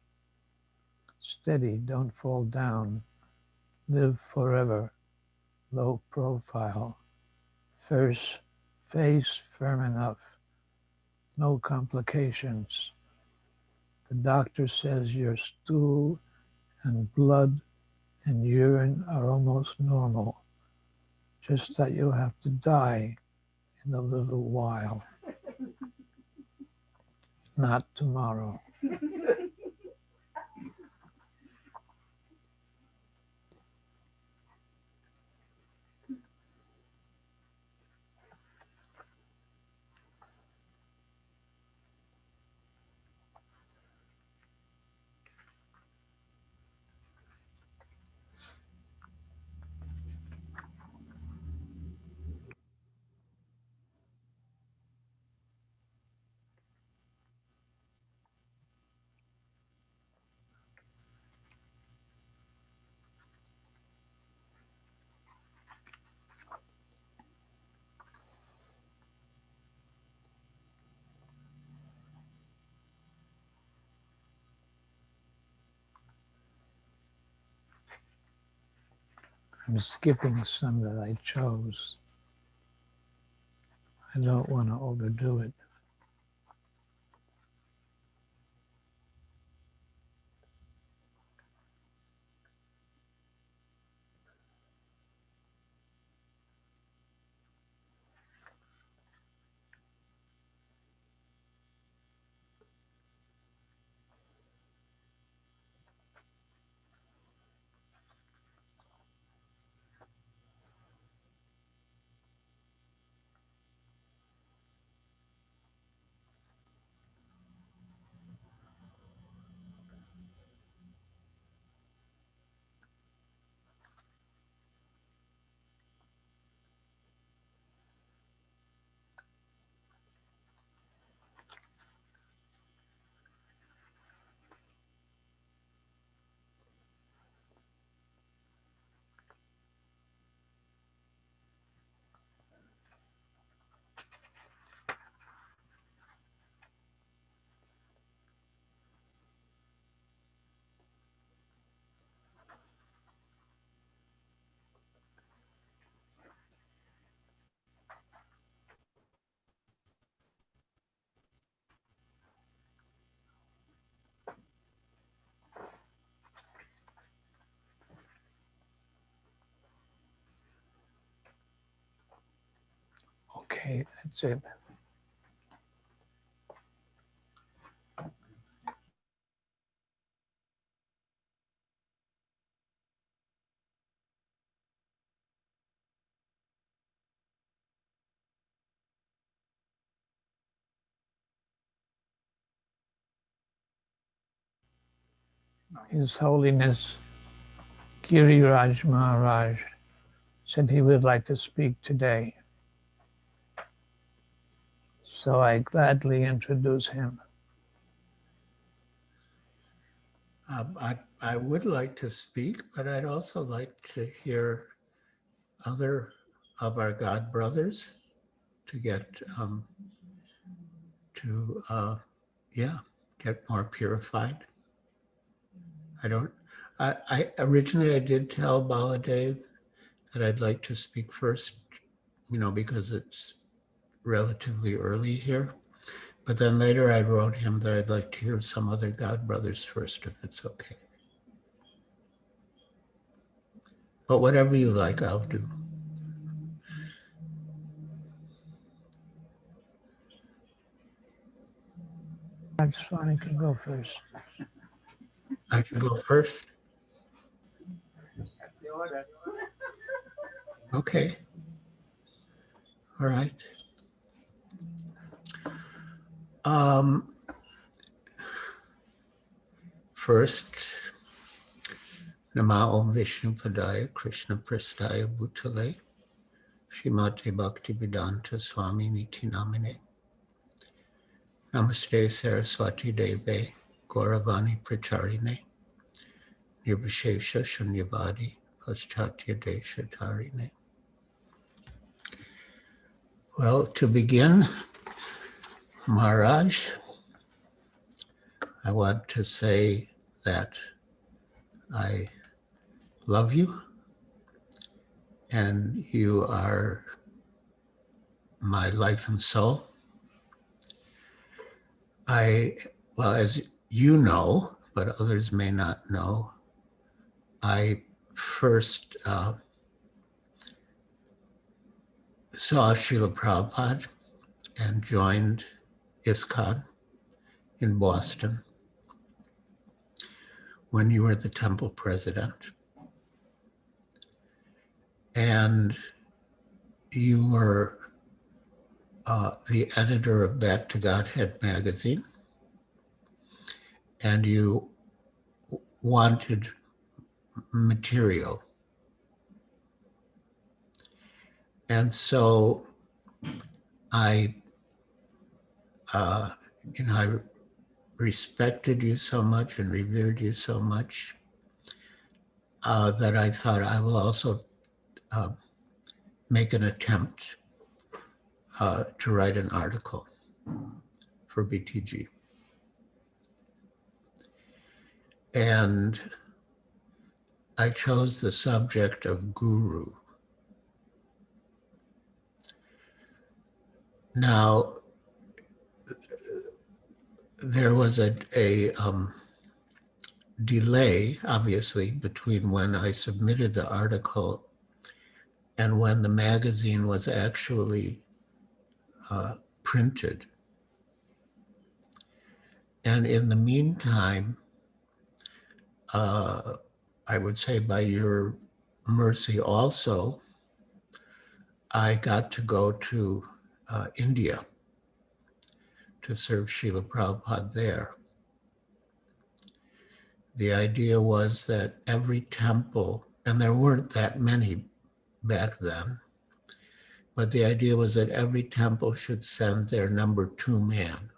Steady, don't fall down. Live forever. Low profile. Face firm enough. No complications. The doctor says your stool and blood and urine are almost normal. Just that you'll have to die in a little while. Not tomorrow. I'm skipping some that I chose. I don't want to overdo it. Okay, that's it. His Holiness Giriraja Maharaj said he would like to speak today. So I gladly introduce him. I would like to speak, but I'd also like to hear other of our God brothers to get get more purified. I originally I did tell Baladev that I'd like to speak first, because it's relatively early here. But then later I wrote him that I'd like to hear some other God brothers first, if it's okay. But whatever you like, I'll do. Swami can go first. I should go first? That's the order. Okay. All right. First, Nama Om Vishnu Padaya Krishna Prastaya Bhutale Shrimate Bhaktivedanta Swami Niti Namine Namaste Saraswati Deve Gauravani Pracharine Nirvishesha Shunyavadi Paschatya Desha Tarine. Well, to begin, Maharaj, I want to say that I love you and you are my life and soul. Well, as you know, but others may not know, I first saw Srila Prabhupada and joined ISKCON in Boston when you were the temple president. And you were the editor of Back to Godhead magazine, and you wanted material. And so I respected you so much and revered you so much that I thought I will also make an attempt to write an article for BTG. And I chose the subject of guru. Now, there was a delay, obviously, between when I submitted the article and when the magazine was actually printed. And in the meantime, I would say by your mercy also, I got to go to India to serve Srila Prabhupada there. The idea was that every temple, and there weren't that many back then, but the idea was that every temple should send their number 2 man.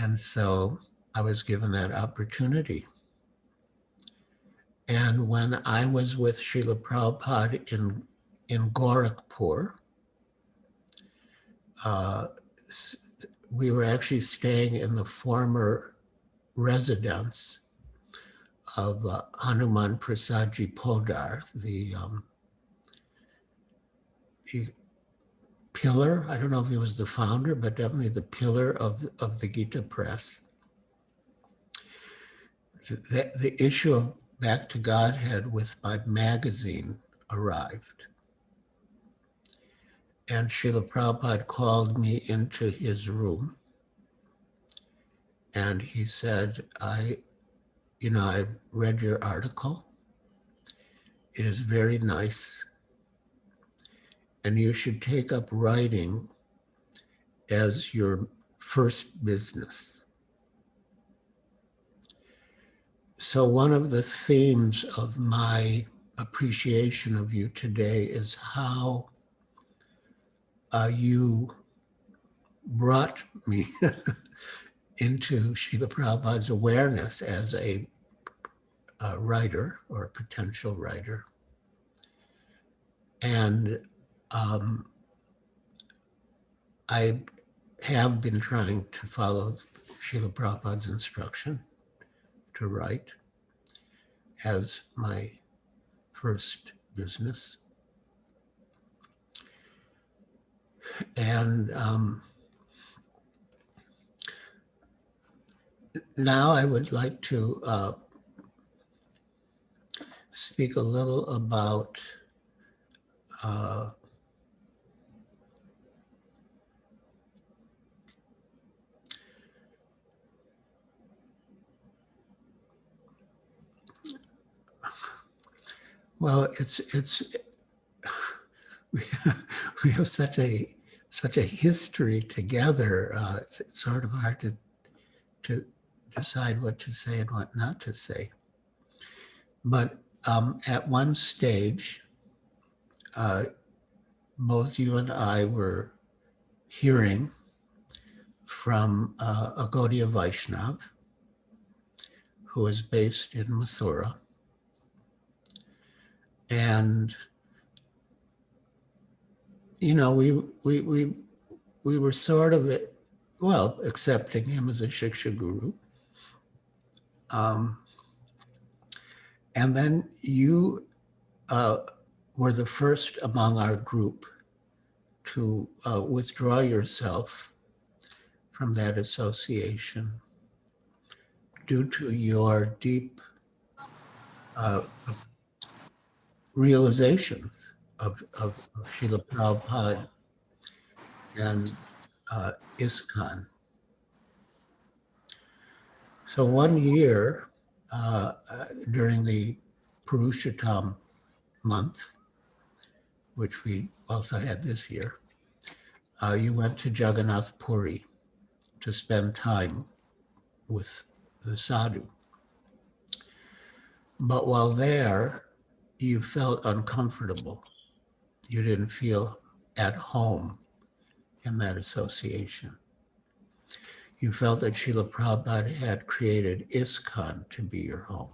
And so I was given that opportunity. And when I was with Srila Prabhupada in Gorakhpur, we were actually staying in the former residence of Hanuman Prasadji Podar, the pillar, I don't know if he was the founder, but definitely the pillar of the Gita Press. The issue of Back to Godhead with my magazine arrived. And Srila Prabhupada called me into his room. And he said, I read your article. It is very nice. And you should take up writing as your first business. So one of the themes of my appreciation of you today is how you brought me into Srila Prabhupada's awareness as a writer or a potential writer. And I have been trying to follow Srila Prabhupada's instruction to write as my first business. And now I would like to speak a little about well, it's we have such a history together. It's sort of hard to decide what to say and what not to say. But at one stage, both you and I were hearing from a Gaudiya Vaishnav who is based in Mathura. And, you know, we were sort of, well, accepting him as a Shiksha Guru. And then you were the first among our group to withdraw yourself from that association due to your deep realization of Srila Prabhupada and ISKCON. So one year during the Purushottam month, which we also had this year, you went to Jagannath Puri to spend time with the sadhu. But while there, you felt uncomfortable. You didn't feel at home in that association. You felt that Srila Prabhupada had created ISKCON to be your home,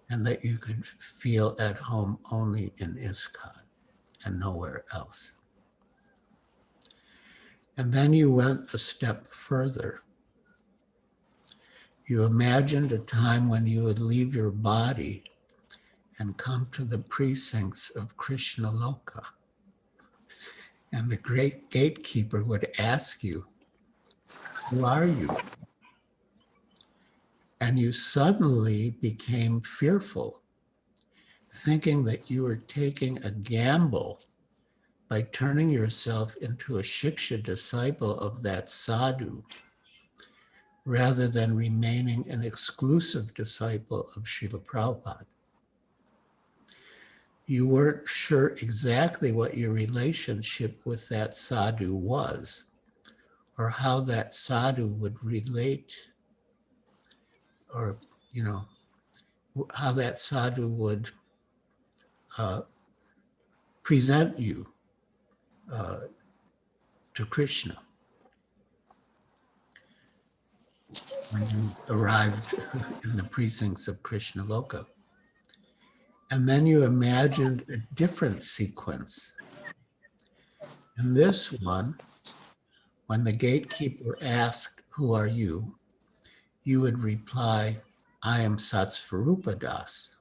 and that you could feel at home only in ISKCON and nowhere else. And then you went a step further. You imagined a time when you would leave your body and come to the precincts of Krishna Loka. And the great gatekeeper would ask you, "Who are you?" And you suddenly became fearful, thinking that you were taking a gamble by turning yourself into a Shiksha disciple of that sadhu, rather than remaining an exclusive disciple of Srila Prabhupada. You weren't sure exactly what your relationship with that sadhu was, or how that sadhu would relate, or, you know, how that sadhu would present you to Krishna when you arrived in the precincts of Krishna Loka. And then you imagined a different sequence. In this one, when the gatekeeper asked, "Who are you?" you would reply, "I am Satsvarupa Das,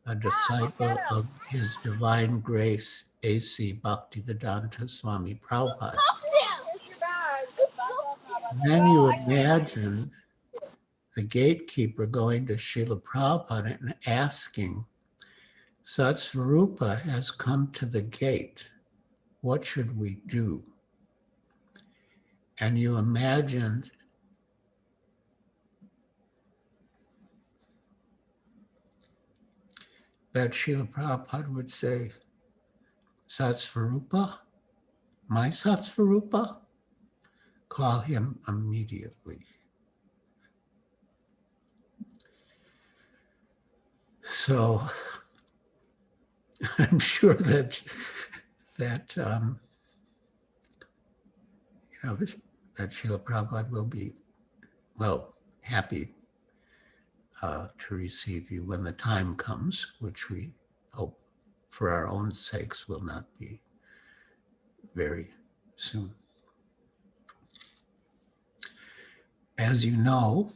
a disciple of His Divine Grace, A.C. Bhaktivedanta Swami Prabhupada." Then you imagined the gatekeeper going to Srila Prabhupada and asking, "Satsvarupa has come to the gate. What should we do?" And you imagined that Srila Prabhupada would say, "Satsvarupa, my Satsvarupa, call him immediately." So I'm sure that Srila Prabhupada will be, well, happy to receive you when the time comes, which we hope for our own sakes will not be very soon. As you know,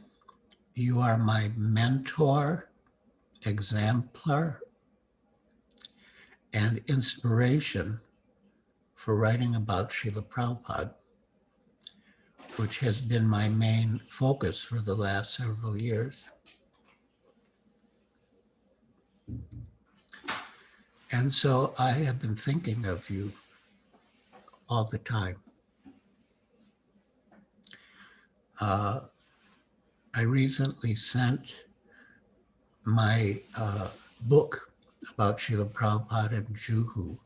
you are my mentor, exemplar, and inspiration for writing about Srila Prabhupada, which has been my main focus for the last several years. And so I have been thinking of you all the time. I recently sent my book about Srila Prabhupada and Juhu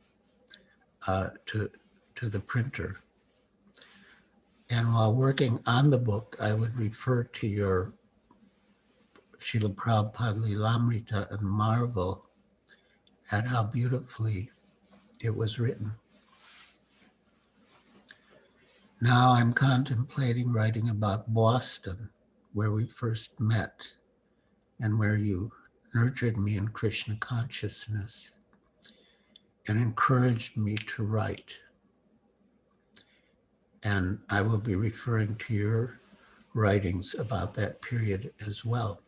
to the printer. And while working on the book, I would refer to your Srila Prabhupada Lilamrita and marvel at how beautifully it was written. Now I'm contemplating writing about Boston, where we first met and where you nurtured me in Krishna consciousness and encouraged me to write. And I will be referring to your writings about that period as well.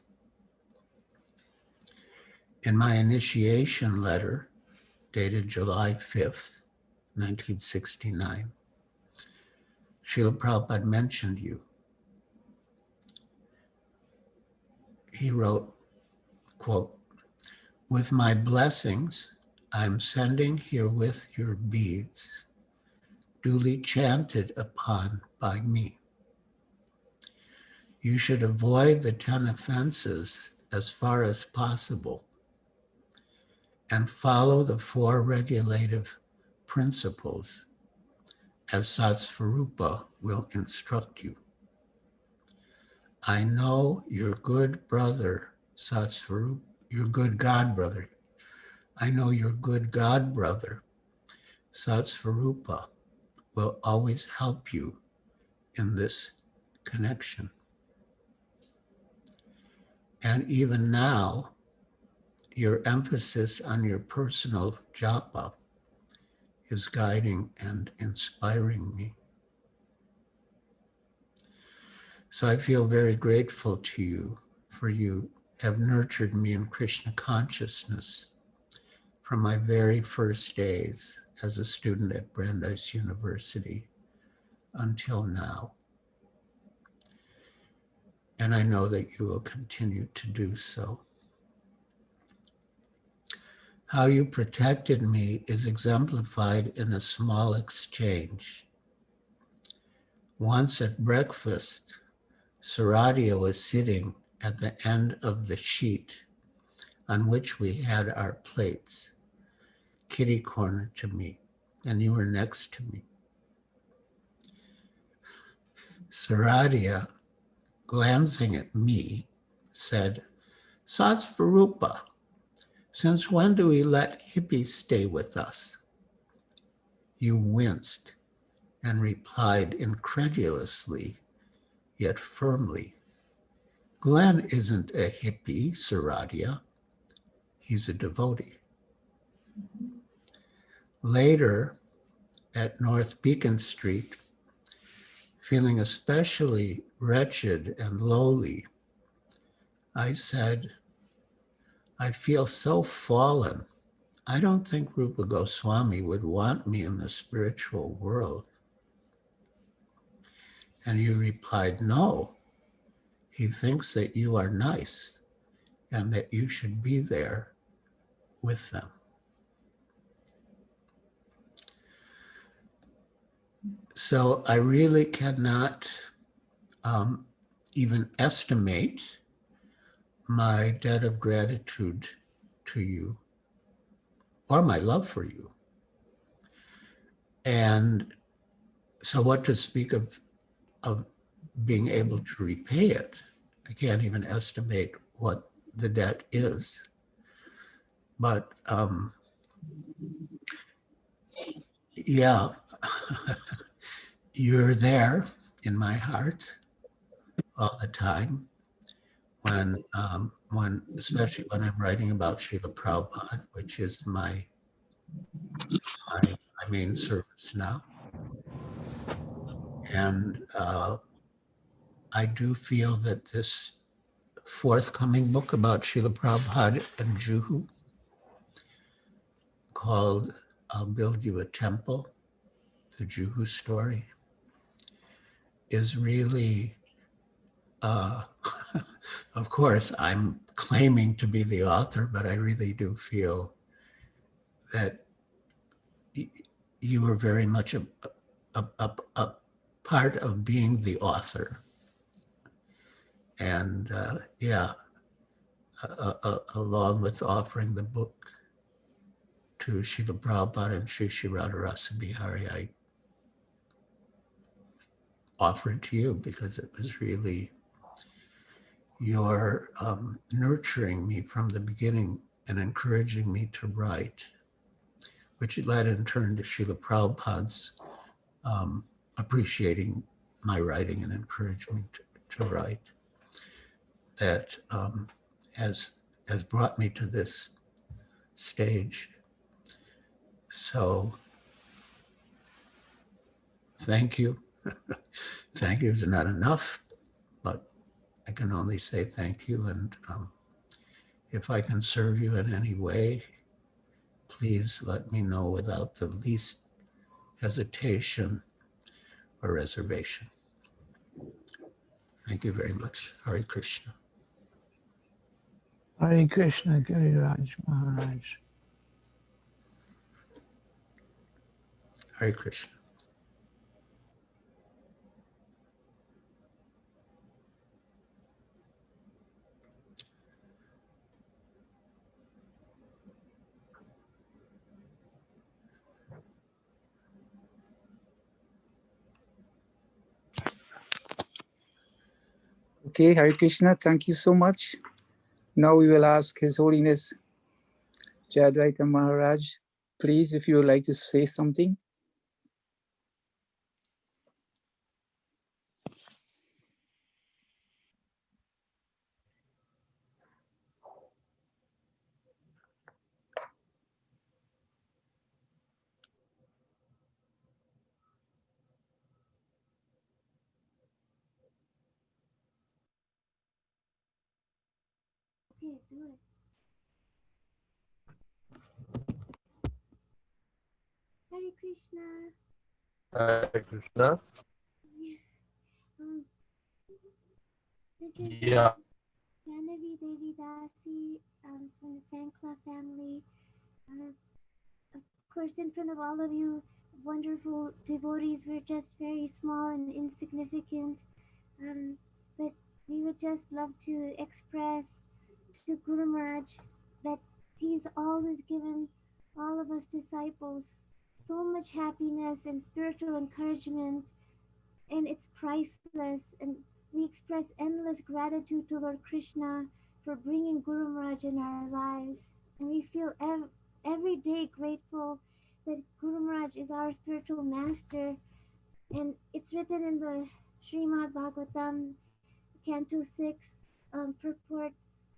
In my initiation letter, dated July 5th, 1969, Srila Prabhupada mentioned you. He wrote, quote, "With my blessings, I'm sending herewith your beads, duly chanted upon by me. You should avoid the 10 offenses as far as possible and follow the 4 regulative principles as Satsvarupa will instruct you. I know your good brother, Satsvarupa, your good God brother. I know your good God brother, Satsvarupa, will always help you in this connection. And even now, your emphasis on your personal japa is guiding and inspiring me. So I feel very grateful to you, for you have nurtured me in Krishna consciousness from my very first days as a student at Brandeis University until now. And I know that you will continue to do so. How you protected me is exemplified in a small exchange. Once at breakfast, Saradia was sitting at the end of the sheet on which we had our plates, kitty corner to me, and you were next to me. Saradia, glancing at me, said, "Satsvarupa, since when do we let hippies stay with us?" You winced and replied incredulously, yet firmly, "Glenn isn't a hippie, Saradia. He's a devotee." Later, at North Beacon Street, feeling especially wretched and lowly, I said, "I feel so fallen. I don't think Rupa Goswami would want me in the spiritual world." And you replied, "No, he thinks that you are nice and that you should be there with them." So I really cannot even estimate my debt of gratitude to you or my love for you. And so what to speak of being able to repay it? I can't even estimate what the debt is. But yeah, you're there in my heart all the time when especially when I'm writing about Srila Prabhupada, which is my main service now. And I do feel that this forthcoming book about Srila Prabhupada and Juhu, called I'll Build You a Temple, the Juhu story, is really, of course, I'm claiming to be the author, but I really do feel that you are very much a part of being the author. And yeah, along with offering the book to Srila Prabhupada and Sri Radharasa Bihari, I offer it to you because it was really your nurturing me from the beginning and encouraging me to write, which led in turn to Srila Prabhupada's appreciating my writing and encouraging me to write, that has brought me to this stage. So thank you. Thank you is not enough, but I can only say thank you. And if I can serve you in any way, please let me know without the least hesitation or reservation. Thank you very much. Hare Krishna. Hare Krishna, Giriraja Maharaj. Hare Krishna. Okay, Hare Krishna, thank you so much. Now we will ask His Holiness Jayadvaita Maharaj, please, if you would like to say something. Okay, do it. Hare Krishna. Hare Krishna. Um, this is Yeah. Janavi Devi Dasi from the Sankla family. Of course, in front of all of you, wonderful devotees, we're just very small and insignificant. But we would just love to express to Guru Maharaj that he's always given all of us disciples so much happiness and spiritual encouragement, and it's priceless. And we express endless gratitude to Lord Krishna for bringing Guru Maharaj in our lives. And we feel every day grateful that Guru Maharaj is our spiritual master. And it's written in the Srimad Bhagavatam, Canto 6, purport.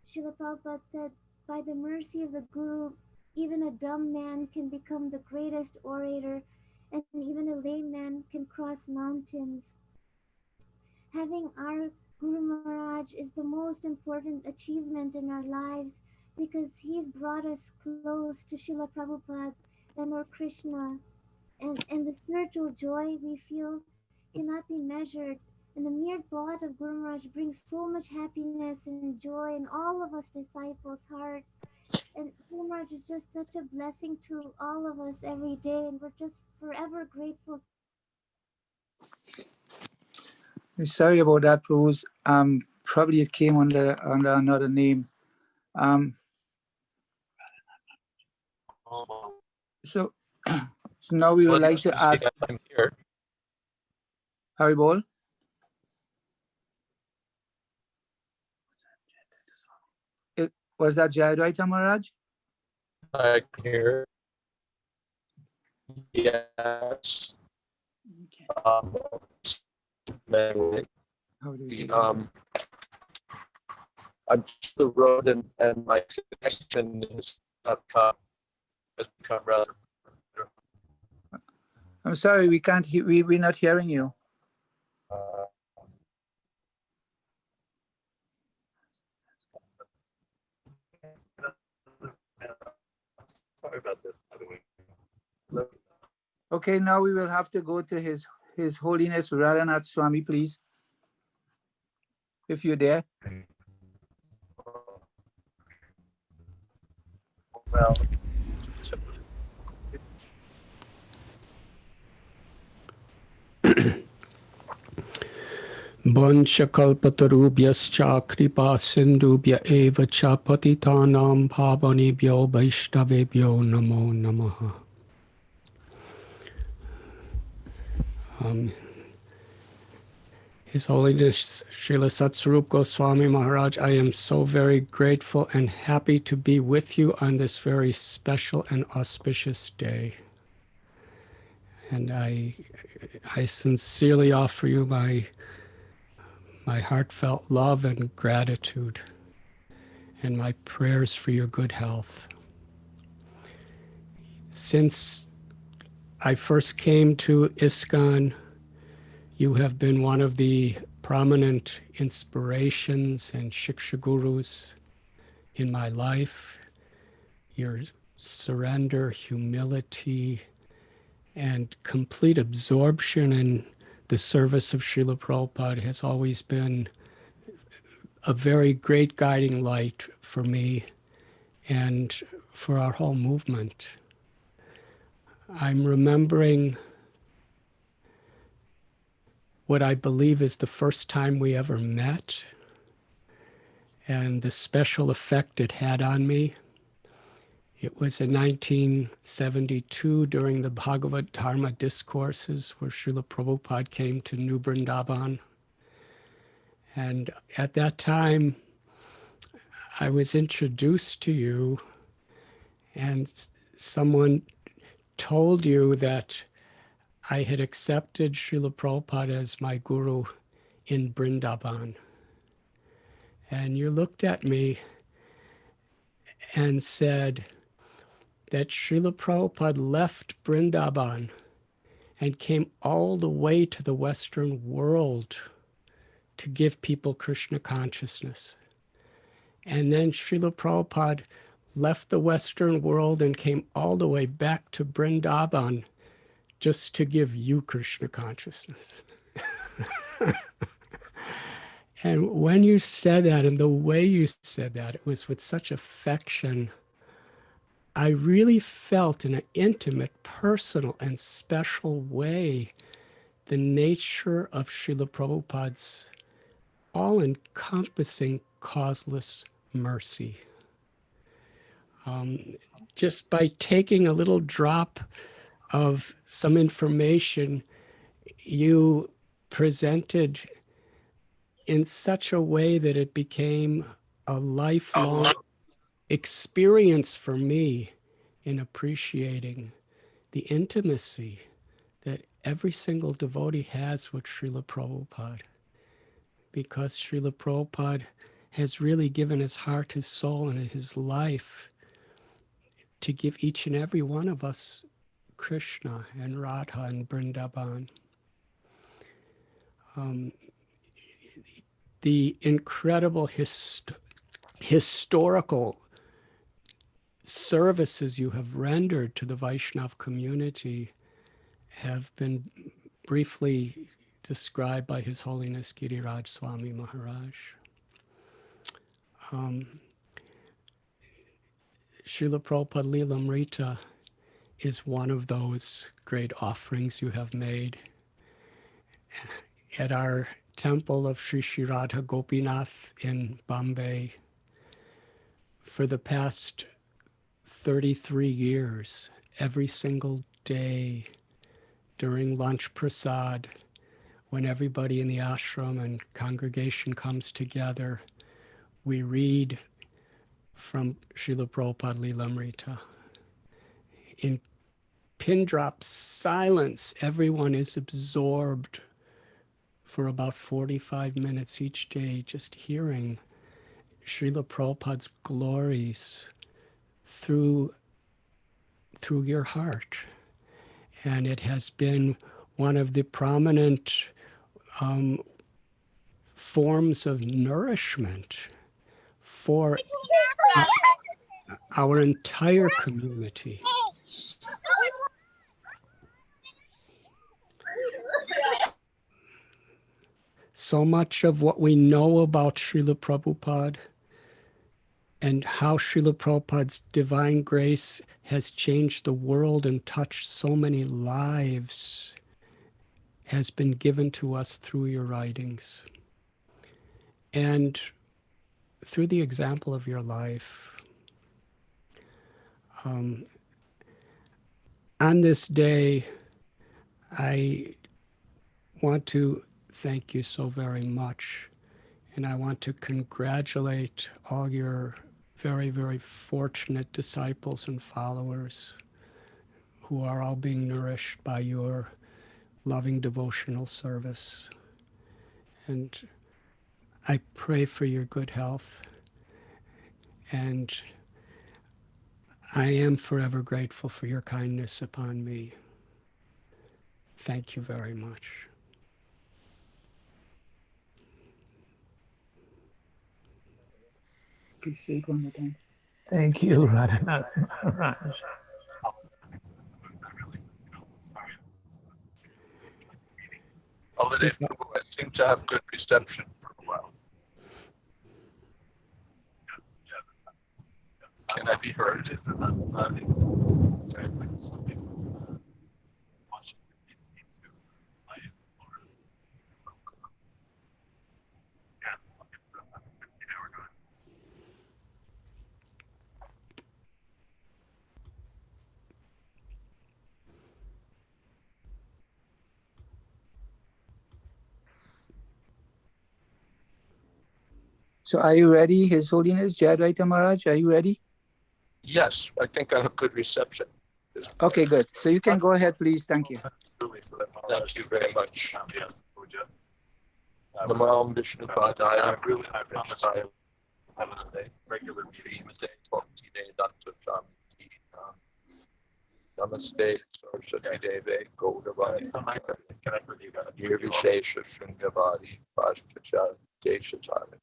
Srila Prabhupada said, by the mercy of the Guru, even a dumb man can become the greatest orator, and even a lame man can cross mountains. Having our Guru Maharaj is the most important achievement in our lives, because he's brought us close to Srila Prabhupada and Lord Krishna. And the spiritual joy we feel cannot be measured. And the mere thought of Guru Maharaj brings so much happiness and joy in all of us disciples' hearts. And Guru Maharaj is just such a blessing to all of us every day, and we're just forever grateful. Sorry about that, Prabhu. Probably it came under another name. So now we would like to ask I'm here. Haribol. Was that Jayadvaita Maharaj? I'm here. Yes. Anyway, How do we I'm just the road and my connection has become rather. I'm sorry, we can't hear. We're not hearing you. Sorry about this, by the way. Okay, now we will have to go to His His Holiness Radhanath Swami, please, if you're there. Well, Vanchakalpatarubhyascha kripa sindhubhya eva cha patitanam pavanebhyo vaishnavebhyo namo namaha. His Holiness Srila Satsvarupa Goswami Maharaja, I am so very grateful and happy to be with you on this very special and auspicious day. And I sincerely offer you my heartfelt love and gratitude and my prayers for your good health. Since I first came to ISKCON, you have been one of the prominent inspirations and Shiksha Gurus in my life. Your surrender, humility, and complete absorption in the service of Srila Prabhupada has always been a very great guiding light for me and for our whole movement. I'm remembering what I believe is the first time we ever met and the special effect it had on me. It was in 1972 during the Bhagavad Dharma discourses where Srila Prabhupada came to New Vrindavan. And at that time, I was introduced to you and someone told you that I had accepted Srila Prabhupada as my guru in Vrindavan. And you looked at me and said that Srila Prabhupada left Vrindavan and came all the way to the Western world to give people Krishna consciousness. And then Srila Prabhupada left the Western world and came all the way back to Vrindavan just to give you Krishna consciousness. And when you said that and the way you said that, it was with such affection. I really felt in an intimate, personal, and special way the nature of Srila Prabhupada's all-encompassing causeless mercy. Just by taking a little drop of some information you presented in such a way that it became a lifelong experience for me in appreciating the intimacy that every single devotee has with Srila Prabhupada. Because Srila Prabhupada has really given his heart, his soul, and his life to give each and every one of us Krishna and Radha and Vrindavan. The incredible historical services you have rendered to the Vaishnava community have been briefly described by His Holiness Giriraja Swami Maharaj. Srila Prabhupada Lilamrita is one of those great offerings you have made. At our temple of Sri Sri Radha Gopinath in Bombay, for the past 33 years, every single day during lunch prasad, when everybody in the ashram and congregation comes together, we read from Srila Prabhupada Lilamrita. In pin drop silence, everyone is absorbed for about 45 minutes each day, just hearing Srila Prabhupada's glories through your heart. And it has been one of the prominent forms of nourishment for our entire community. so much of what we know about Srila Prabhupada and how Srila Prabhupada's divine grace has changed the world and touched so many lives has been given to us through your writings. And through the example of your life. On this day, I want to thank you so very much. And I want to congratulate all your very, very fortunate disciples and followers who are all being nourished by your loving devotional service. And I pray for your good health. And I am forever grateful for your kindness upon me. Thank you very much. Please say it one more time. Thank you, Radhanath Maharaj. Holiday Prabhu, I seem to have good reception for a while. Can I be heard? So are you ready, His Holiness Jayadvaita Maharaj? Are you ready? Yes, I think I have good reception. Okay, good. So you can go ahead, please. Thank you. Thank you very much. Namo Vishnu Padaya, Vishnu regular tree, Bhakti Danta Swami, Namaste, Saraswati Deve, Gaudavai, Nirvishesha Shringavadi, Pashtacha, Deshatari,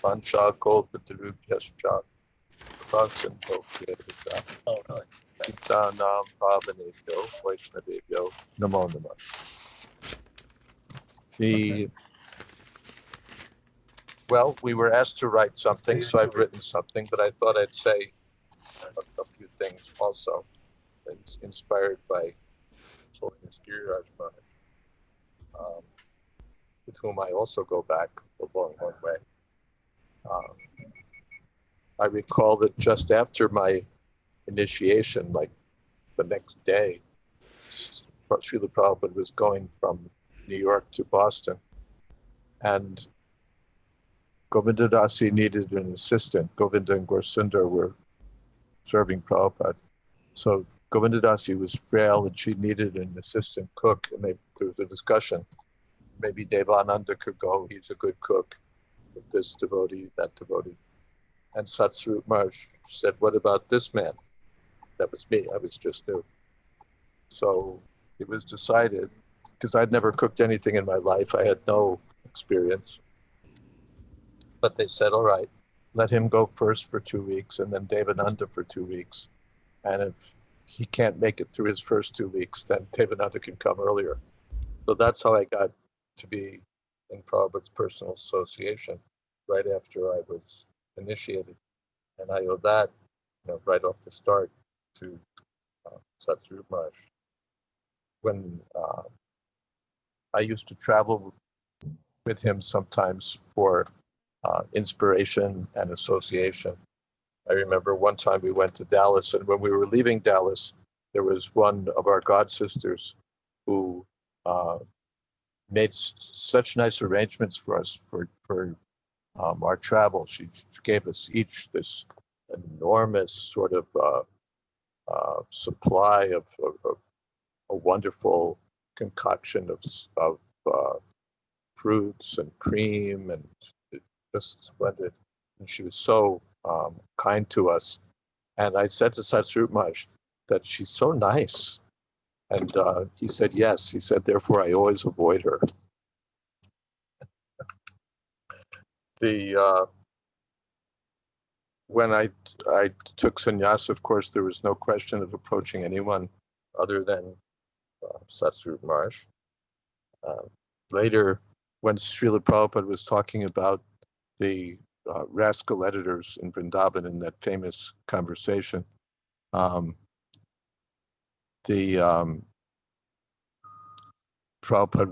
Pansha Kolpatarubhyascha, Bhaktan Bhokyacha, Kirtanam Bhavanebhyo, Vaishnavebhyo, Namo Namah. Well, we were asked to write something, so I've written something, but I thought I'd say a few things also, inspired by His Holiness Giriraja, with whom I also go back a long, long way. I recall that just after my initiation, like the next day, Srila Prabhupada was going from New York to Boston, and Govinda Dasi needed an assistant. Govinda and Gorsundar were serving Prabhupada. So Govinda Dasi was frail and she needed an assistant cook, and there was a discussion. Maybe Devananda could go, he's a good cook, with this devotee, that devotee. And Satsvarupa Maharaj said, what about this man? That was me, I was just new. So it was decided, because I'd never cooked anything in my life, I had no experience. But they said, all right, let him go first for 2 weeks and then Devananda for 2 weeks. And if he can't make it through his first 2 weeks, then Devananda can come earlier. So that's how I got to be in Prabhupada's personal association right after I was initiated. And I owe that, right off the start to Satsvarupa Maharaj. When I used to travel with him sometimes for inspiration and association. I remember one time we went to Dallas, and when we were leaving Dallas, there was one of our god sisters who made such nice arrangements for us for our travel. She gave us each this enormous sort of supply of a wonderful concoction of fruits and cream, and just splendid. And she was so kind to us. And I said to Satsvarupa Maharaj that she's so nice. And he said, yes. He said, therefore, I always avoid her. When I took sannyas, of course, there was no question of approaching anyone other than Satsvarupa Maharaj. Later, when Srila Prabhupada was talking about the rascal editors in Vrindavan in that famous conversation, Prabhupada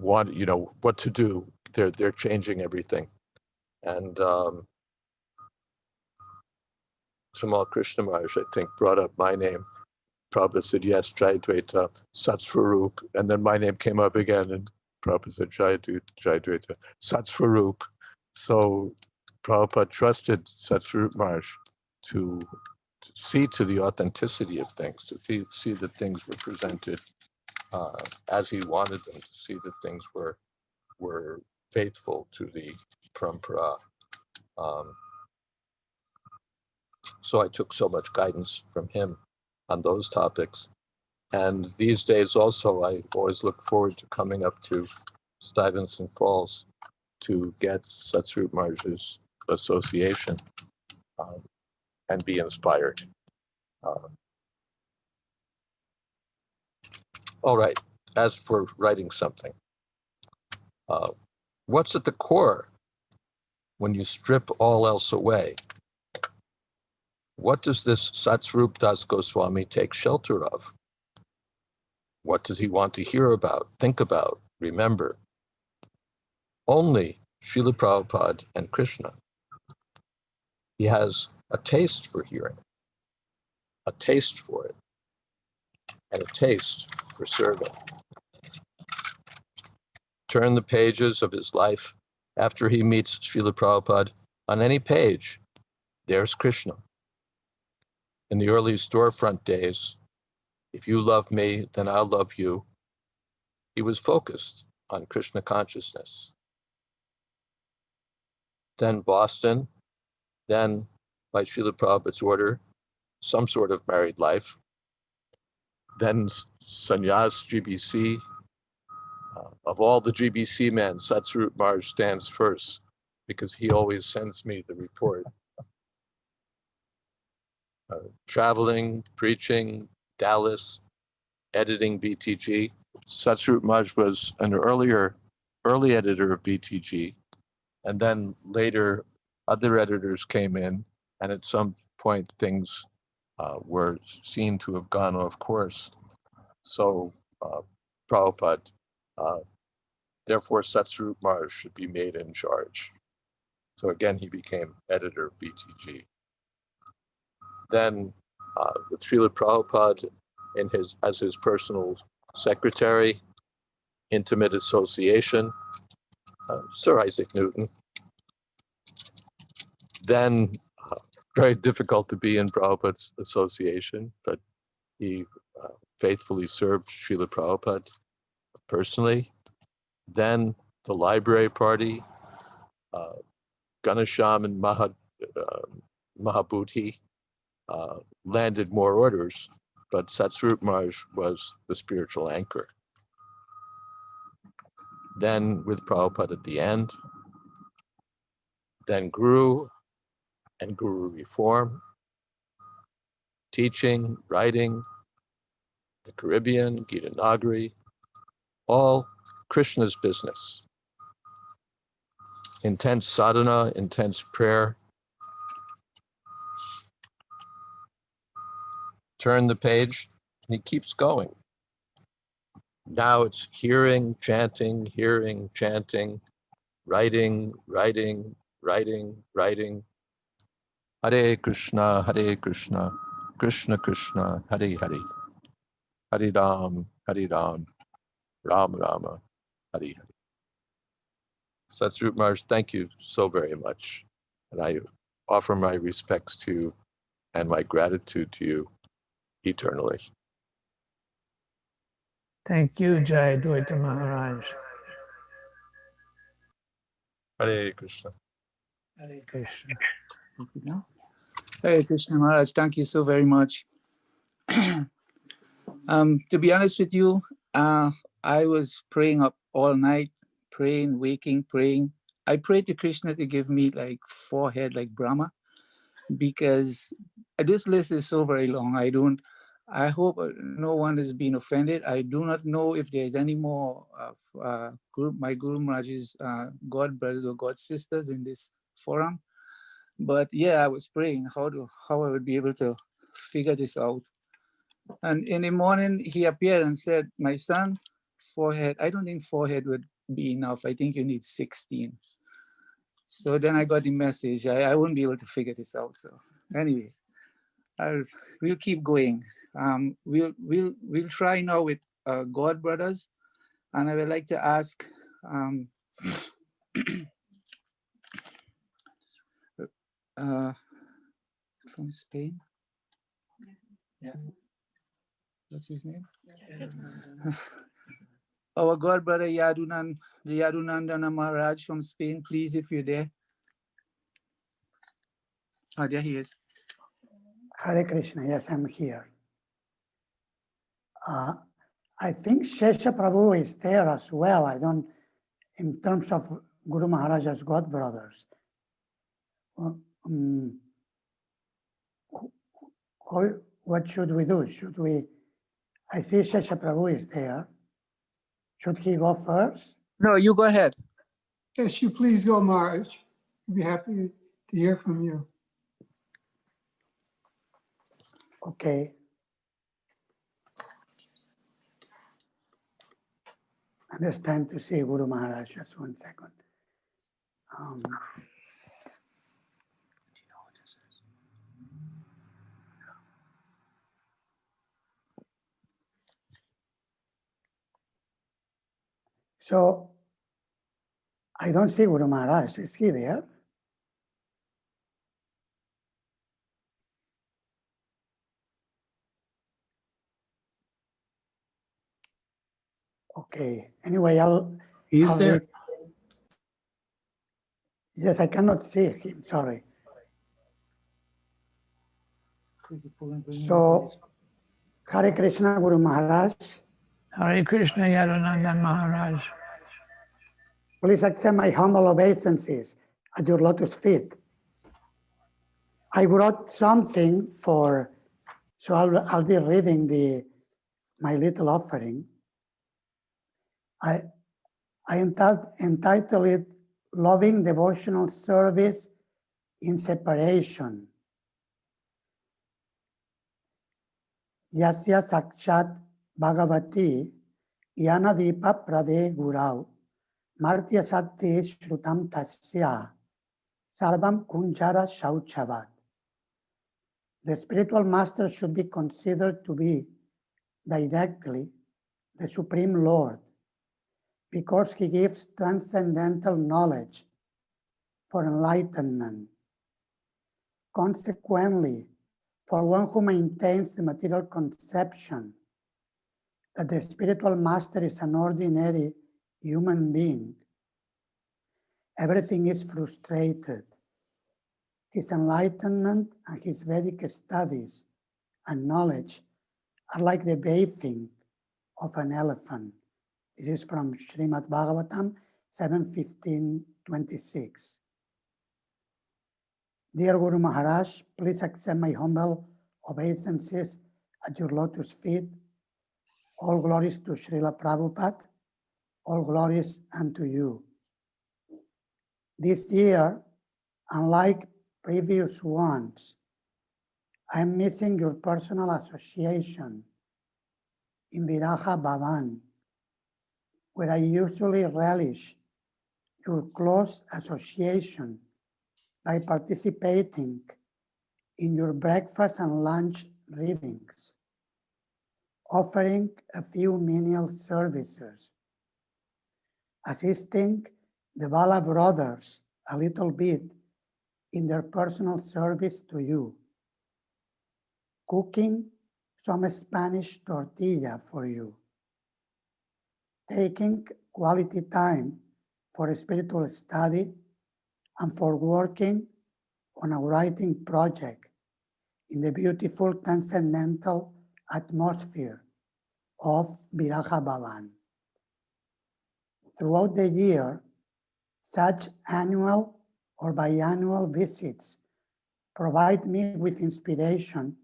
wanted, what to do. They're changing everything. And Tamal Krishna Maharaj, I think, brought up my name. Prabhupada said, yes, Jayadvaita, Satsvarupa. And then my name came up again, and Prabhupada said, Jayadvaita, Satsvarupa. So Prabhupada trusted Satsvarupa Maharaj to see to the authenticity of things, to see that things were presented as he wanted them, to see that things were faithful to the parampara. So I took so much guidance from him on those topics. And these days also, I always look forward to coming up to Stuyvesant Falls to get Satsvarupa Maharaj's association and be inspired. All right, as for writing something, what's at the core when you strip all else away? What does this Satsvarupa das Goswami take shelter of? What does he want to hear about, think about, remember? Only Srila Prabhupada and Krishna. He has a taste for hearing, a taste for it, and a taste for serving. Turn the pages of his life after he meets Srila Prabhupada. On any page, there's Krishna. In the early storefront days, if you love me, then I'll love you. He was focused on Krishna consciousness. Then Boston, then, by Srila Prabhupada's order, some sort of married life. Then Sannyas GBC. Of all the GBC men, Satsvarupa Maharaj stands first because he always sends me the report. Traveling, preaching, Dallas, editing BTG. Satsvarupa Maharaj was an early editor of BTG, and then later other editors came in, and at some point things were seen to have gone off course. So Prabhupada, therefore Satsvarupa Maharaj should be made in charge. So again, he became editor of BTG. Then with Srila Prabhupada as his personal secretary, intimate association, Sir Isaac Newton. Then very difficult to be in Prabhupada's association, but he faithfully served Srila Prabhupada personally. Then the library party, Ganesham and Mahabhuti landed more orders, but Satsvarupa Maharaj was the spiritual anchor. Then with Prabhupada at the end, then Guru and Guru reform, teaching, writing, the Caribbean, Gita Nagari, all Krishna's business. Intense sadhana, intense prayer. Turn the page, and he keeps going. Now it's hearing, chanting, writing, writing. Hare Krishna, Krishna Krishna, Hare Hare. Hare Ram, Ram Rama, Hare Hare. Satsvarupa Maharaj, thank you so very much. And I offer my respects to you and my gratitude to you eternally. Thank you, Jayadvaita Maharaj. Hare Krishna. Hare Krishna. Hare Krishna Maharaj, thank you so very much. To be honest with you, I was praying up all night, praying, waking, praying. I prayed to Krishna to give me like forehead like Brahma, because this list is so very long. I hope no one has been offended. I do not know if there's any more of my Guru Maharaj's God brothers or God sisters in this forum. But yeah, I was praying how I would be able to figure this out. And in the morning, he appeared and said, my son, forehead, I don't think forehead would be enough. I think you need 16. So then I got the message. I wouldn't be able to figure this out. So anyways, we'll keep going. We'll try now with God brothers. And I would like to ask from Spain. Yeah. What's his name? Our God brother Yadunandana Maharaj from Spain, please, if you're there. Oh, there he is. Hare Krishna, yes, I'm here. I think Shesha Prabhu is there as well. I don't, in terms of Guru Maharaja's God brothers. What should we do? Should we, I see Shesha Prabhu is there. Should he go first? No, you go ahead. Yes, you please go, Maharaj. I'd be happy to hear from you. Okay. And it's time to see Guru Maharaj, just 1 second. So, I don't see Guru Maharaj. Is he there? Okay. Anyway, He's there. read. Yes, I cannot see him. Sorry. So, Hare Krishna, Guru Maharaj. Hare Krishna, Yadunandan Maharaj. Please accept my humble obeisances at your lotus feet. I brought something for, so I'll be reading my little offering. I entitled it Loving Devotional Service in Separation. Yasya Sakshat Bhagavati Yanadipa Prade Gurau Martya Satti Shrutam Tasya Sarvam Kunjara Shauchavat. The spiritual master should be considered to be directly the Supreme Lord because he gives transcendental knowledge for enlightenment. Consequently, for one who maintains the material conception that the spiritual master is an ordinary human being, everything is frustrated. His enlightenment and his Vedic studies and knowledge are like the bathing of an elephant. This is from Srimad Bhagavatam 7:15-26. Dear Guru Maharaj, please accept my humble obeisances at your lotus feet. All glories to Srila Prabhupada, all glories unto you. This year, unlike previous ones, I am missing your personal association in Viraha Bhavan, where I usually relish your close association by participating in your breakfast and lunch readings, offering a few menial services, assisting the Bala brothers a little bit in their personal service to you, cooking some Spanish tortilla for you, taking quality time for spiritual study and for working on a writing project in the beautiful transcendental atmosphere of Viraha Bhavan. Throughout the year, such annual or biannual visits provide me with inspiration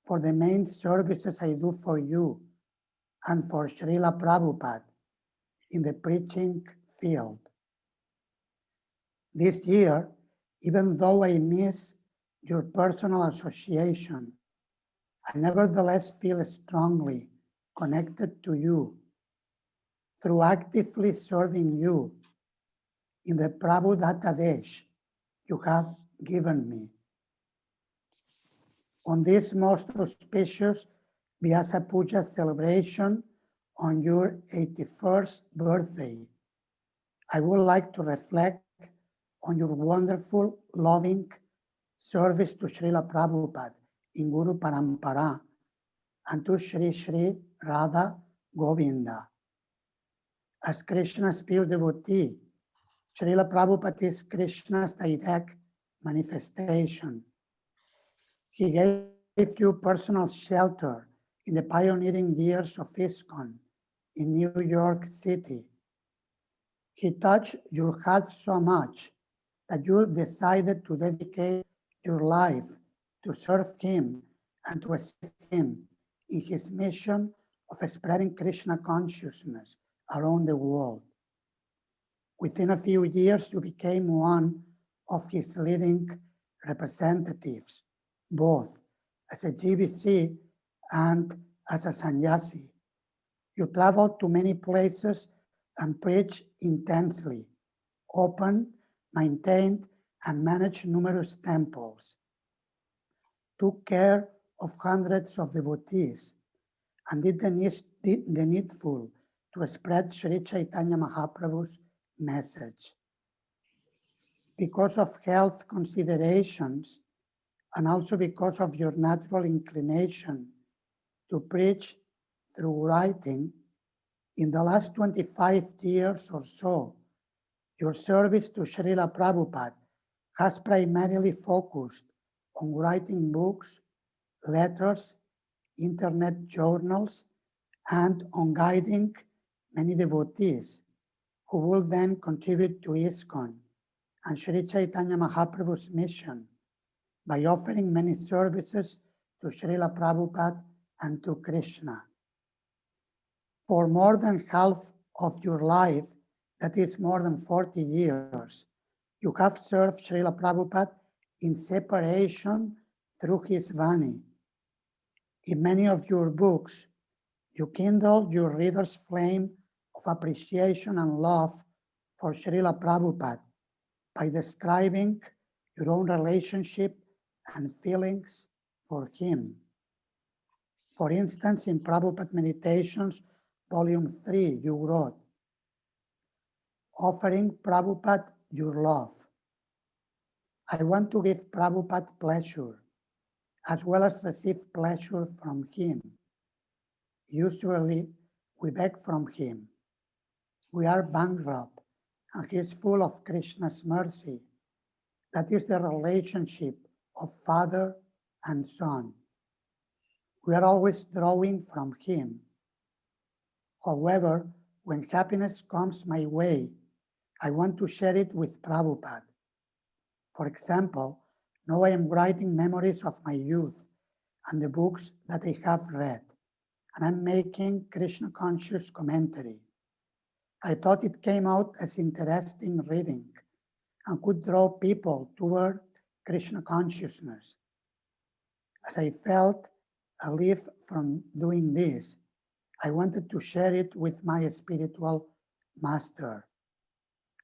for the main services I do for you and for Srila Prabhupada in the preaching field. This year, even though I miss your personal association, I nevertheless feel strongly connected to you through actively serving you in the Prabhu Datta Desh you have given me. On this most auspicious Vyasa Puja celebration on your 81st birthday, I would like to reflect on your wonderful, loving service to Srila Prabhupada in Guru Parampara and to Sri Sri Radha Govinda. As Krishna's pure devotee, Srila Prabhupada is Krishna's direct manifestation. He gave you personal shelter in the pioneering years of ISKCON in New York City. He touched your heart so much that you decided to dedicate your life to serve him and to assist him in his mission of spreading Krishna consciousness around the world. Within a few years, you became one of his leading representatives, both as a GBC and as a sannyasi. You traveled to many places and preached intensely, opened, maintained, and managed numerous temples, took care of hundreds of devotees, and did the needful to spread Sri Chaitanya Mahaprabhu's message. Because of health considerations, and also because of your natural inclination to preach through writing, in the last 25 years or so, your service to Srila Prabhupada has primarily focused on writing books, letters, internet journals, and on guiding many devotees who will then contribute to ISKCON and Sri Chaitanya Mahaprabhu's mission by offering many services to Srila Prabhupada and to Krishna. For more than half of your life, that is more than 40 years, you have served Srila Prabhupada in separation through his Vani. In many of your books, you kindle your readers' flame of appreciation and love for Srila Prabhupada by describing your own relationship and feelings for him. For instance, in Prabhupada Meditations, Volume 3, you wrote, offering Prabhupada your love. I want to give Prabhupada pleasure, as well as receive pleasure from him. Usually, we beg from him. We are bankrupt, and he is full of Krishna's mercy. That is the relationship of father and son. We are always drawing from him. However, when happiness comes my way, I want to share it with Prabhupada. For example, now I am writing memories of my youth and the books that I have read, and I'm making Krishna conscious commentary. I thought it came out as interesting reading and could draw people toward Krishna consciousness. As I felt a relief from doing this, I wanted to share it with my spiritual master.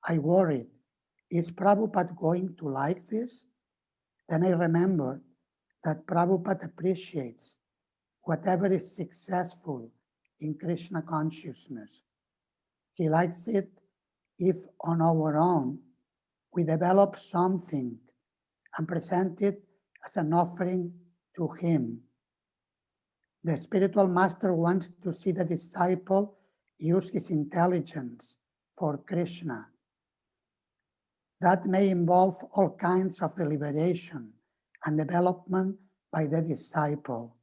I worried, is Prabhupada going to like this? Then I remembered that Prabhupada appreciates whatever is successful in Krishna consciousness. He likes it if on our own we develop something and present it as an offering to him. The spiritual master wants to see the disciple use his intelligence for Krishna. That may involve all kinds of deliberation and development by the disciple.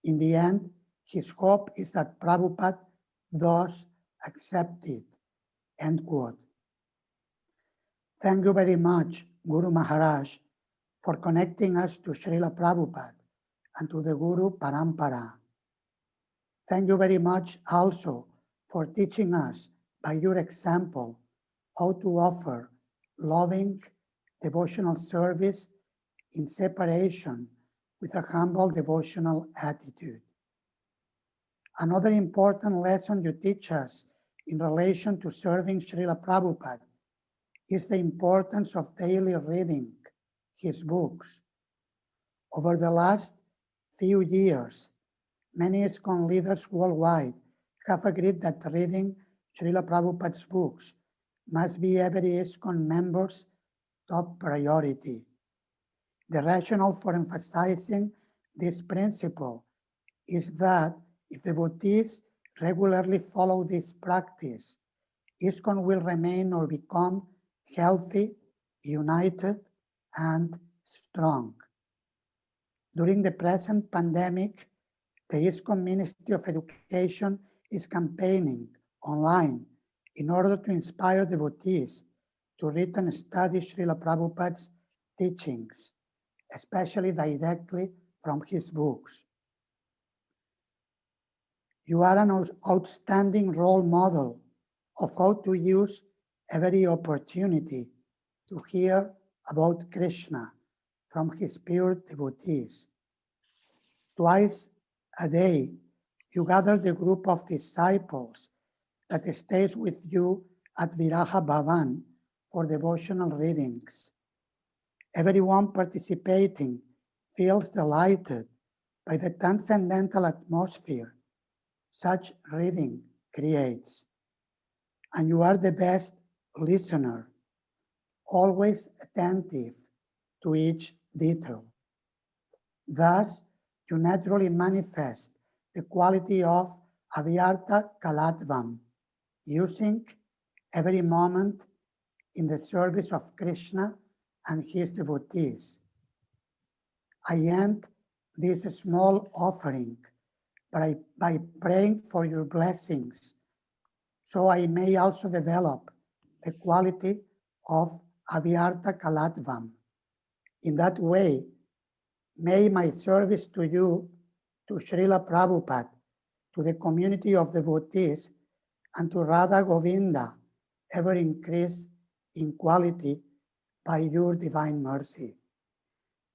In the end, his hope is that Prabhupada does accept it. End quote. Thank you very much, Guru Maharaj, for connecting us to Srila Prabhupada and to the Guru Parampara. Thank you very much also for teaching us by your example how to offer loving devotional service in separation with a humble devotional attitude. Another important lesson you teach us in relation to serving Srila Prabhupada is the importance of daily reading his books. Over the last few years, many ISKCON leaders worldwide have agreed that reading Srila Prabhupada's books must be every ISKCON member's top priority. The rationale for emphasizing this principle is that if devotees regularly follow this practice, ISKCON will remain or become healthy, united, and strong. During the present pandemic, the ISKCON Ministry of Education is campaigning online in order to inspire devotees to read and study Srila Prabhupada's teachings, especially directly from his books. You are an outstanding role model of how to use every opportunity to hear about Krishna from his pure devotees. Twice a day, you gather the group of disciples that stays with you at Viraha Bhavan for devotional readings. Everyone participating feels delighted by the transcendental atmosphere such reading creates. And you are the best listener, always attentive to each detail. Thus, you naturally manifest the quality of avyarta kalatvam, using every moment in the service of Krishna and his devotees. I end this small offering by praying for your blessings, so I may also develop the quality of avyarta kalatvam. In that way, may my service to you, to Srila Prabhupada, to the community of devotees, and to Radha Govinda ever increase in quality by your divine mercy.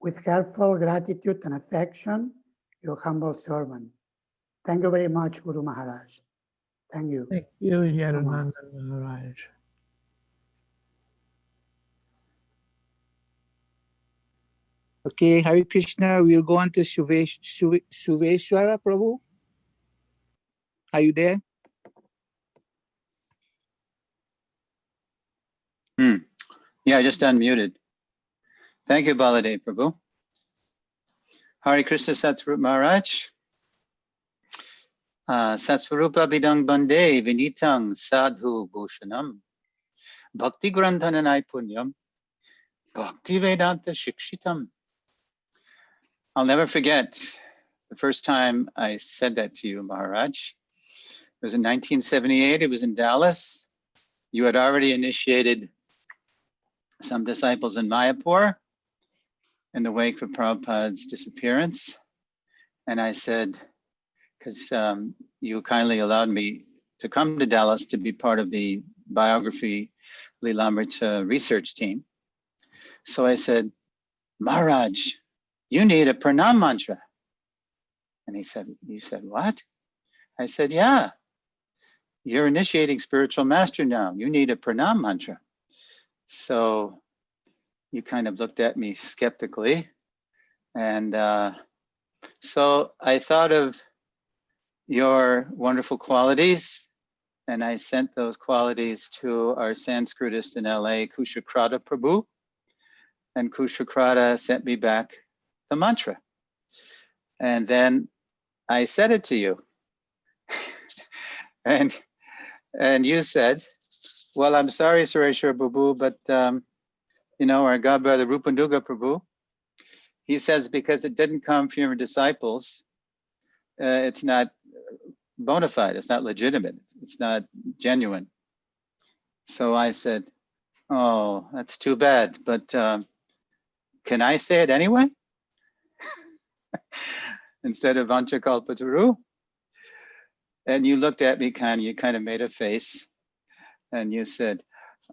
With heartfelt gratitude and affection, your humble servant. Thank you very much, Guru Maharaj. Thank you. Thank you, Jayadvaita Maharaj. Okay, Hare Krishna. We'll go on to Shuveshwara Prabhu. Are you there? Yeah, I just unmuted. Thank you, Baladev Prabhu. Hare Krishna Satsvarupa Maharaj. Satsvarupa Bidang Bande Vinitang Sadhu Bhushanam Bhakti Granthananai Punyam Bhakti Vedanta Shikshitam. I'll never forget the first time I said that to you, Maharaj. It was in 1978. It was in Dallas. You had already initiated some disciples in Mayapur in the wake of Prabhupada's disappearance. And I said, because you kindly allowed me to come to Dallas to be part of the biography Lilamrita research team. So I said, Maharaj, you need a Pranam mantra. And he said, you said, what? I said, yeah, you're initiating spiritual master now. You need a Pranam mantra. So you kind of looked at me skeptically. And so I thought of your wonderful qualities, and I sent those qualities to our Sanskritist in LA, Kushakrata Prabhu, and Kushakrata sent me back the mantra. And then I said it to you. and you said, well, I'm sorry, Sureshwar Prabhu, but you know, our godbrother Rupanduga Prabhu, he says because it didn't come from your disciples, it's not bona fide, it's not legitimate, it's not genuine. So I said, oh, that's too bad, but can I say it anyway? instead of Vanchakalpataru. And you looked at me you kind of made a face and you said,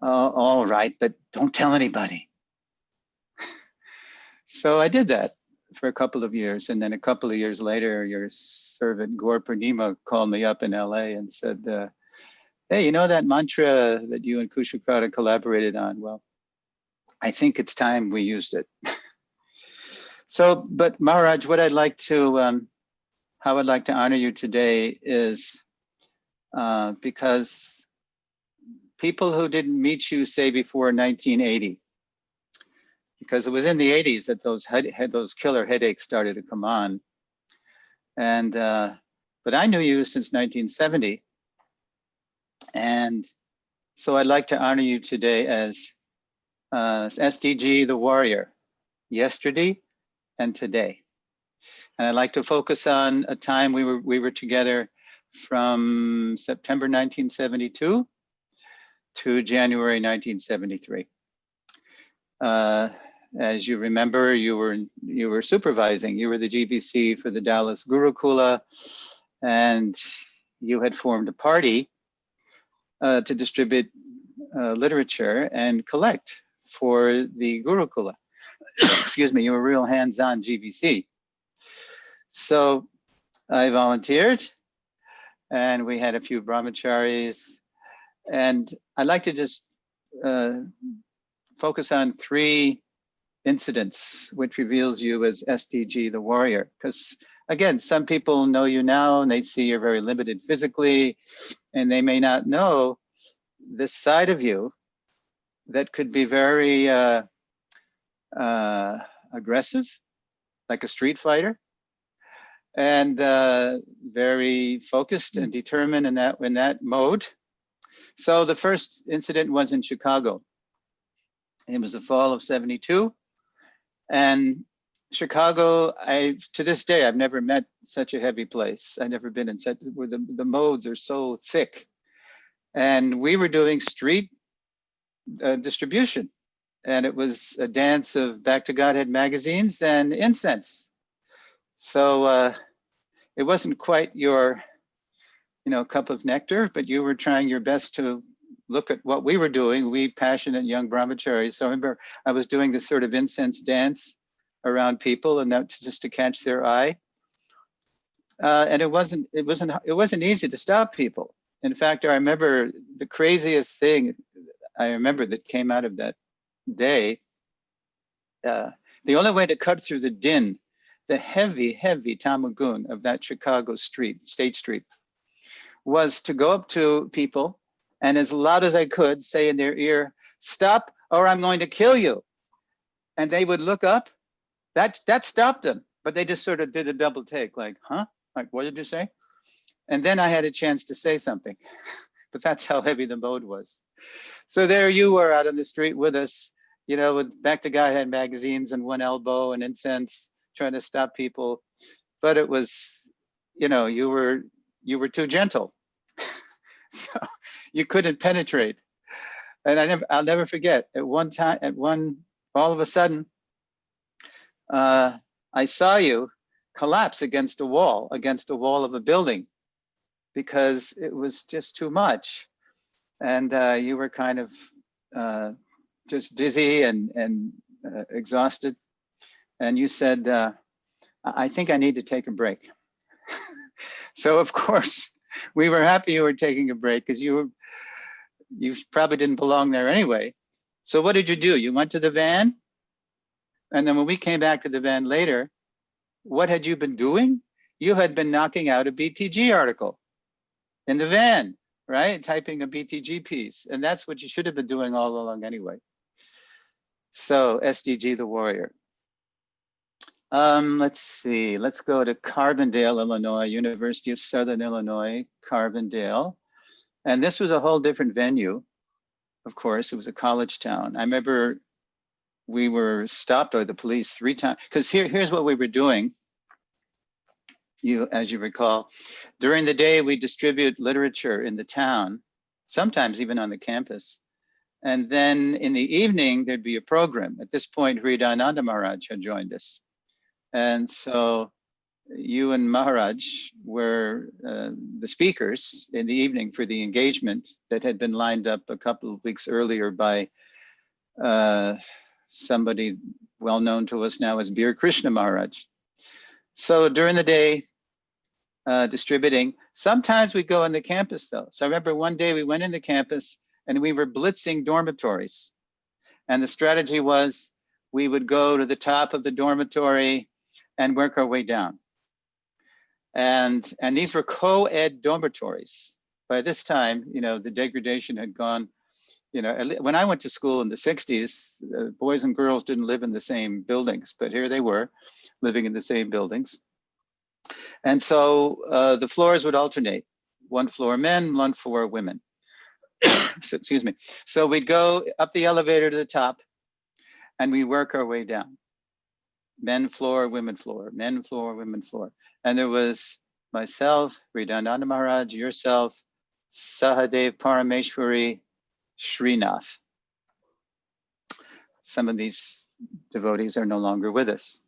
oh, all right, but don't tell anybody. So I did that for a couple of years. And then a couple of years later, your servant Gaur Purnima called me up in LA and said, hey, you know that mantra that you and Kushakrata collaborated on? Well, I think it's time we used it. So, but Maharaj, what I'd like to, how I'd like to honor you today is because people who didn't meet you, say, before 1980, because it was in the 80s that those killer headaches started to come on. And, but I knew you since 1970. And so I'd like to honor you today as SDG, the warrior, yesterday and today. And I'd like to focus on a time we were together from September 1972 to January 1973. As you remember, you were supervising. You were the GBC for the Dallas Gurukula, and you had formed a party to distribute literature and collect for the Gurukula. Excuse me, you were real hands-on GBC. So I volunteered, and we had a few brahmacharis, and I'd like to just focus on 3 incidents which reveals you as SDG, the warrior. Because again, some people know you now and they see you're very limited physically, and they may not know this side of you that could be very aggressive, like a street fighter, and very focused and determined in that mode. So the first incident was in Chicago. It was the fall of '72. And Chicago, to this day, I've never met such a heavy place. I've never been in such, where the modes are so thick. And we were doing street distribution. And it was a dance of Back to Godhead magazines and incense. So it wasn't quite your, cup of nectar, but you were trying your best to look at what we were doing, we passionate young brahmacharis. So I remember I was doing this sort of incense dance around people, and that just to catch their eye. And it wasn't easy to stop people. In fact, I remember the craziest thing that came out of that day. The only way to cut through the din, the heavy, heavy tamagun of that Chicago street, State Street, was to go up to people and as loud as I could say in their ear, "Stop or I'm going to kill you." And they would look up. That stopped them, but they just sort of did a double take, like, huh? Like, what did you say? And then I had a chance to say something, but that's how heavy the mode was. So there you were out on the street with us, with Back to Godhead magazines and one elbow and incense, trying to stop people. But it was, you were too gentle. So you couldn't penetrate. And I'll never forget, all of a sudden, I saw you collapse against a wall of a building, because it was just too much. And you were kind of just dizzy and exhausted. And you said, I think I need to take a break. So of course, we were happy you were taking a break, because you probably didn't belong there anyway. So what did you do? You went to the van? And then when we came back to the van later, what had you been doing? You had been knocking out a BTG article in the van, right? Typing a BTG piece. And that's what you should have been doing all along anyway. So SDG, the warrior. Let's see, let's go to Carbondale, Illinois, University of Southern Illinois, Carbondale. And this was a whole different venue. Of course, it was a college town. I remember we were stopped by the police 3 times, because here's what we were doing. As you recall, during the day, we distribute literature in the town, sometimes even on the campus. And then in the evening, there'd be a program. At this point, Radhanath Maharaj had joined us. And so you and Maharaj were the speakers in the evening for the engagement that had been lined up a couple of weeks earlier by somebody well known to us now as Bir Krishna Maharaj. So during the day, distributing, sometimes we go on the campus though. So I remember one day we went in the campus and we were blitzing dormitories. And the strategy was we would go to the top of the dormitory and work our way down. And these were co-ed dormitories. By this time, you know, the degradation had gone, you know, when I went to school in the 60s, boys and girls didn't live in the same buildings, but here they were living in the same buildings. And so the floors would alternate, one floor men, one floor women. So, excuse me. So we'd go up the elevator to the top and we work our way down. Men floor, women floor, men floor, women floor. And there was myself, Radhanath Maharaj, yourself, Sahadev Parameshwari, Srinath. Some of these devotees are no longer with us.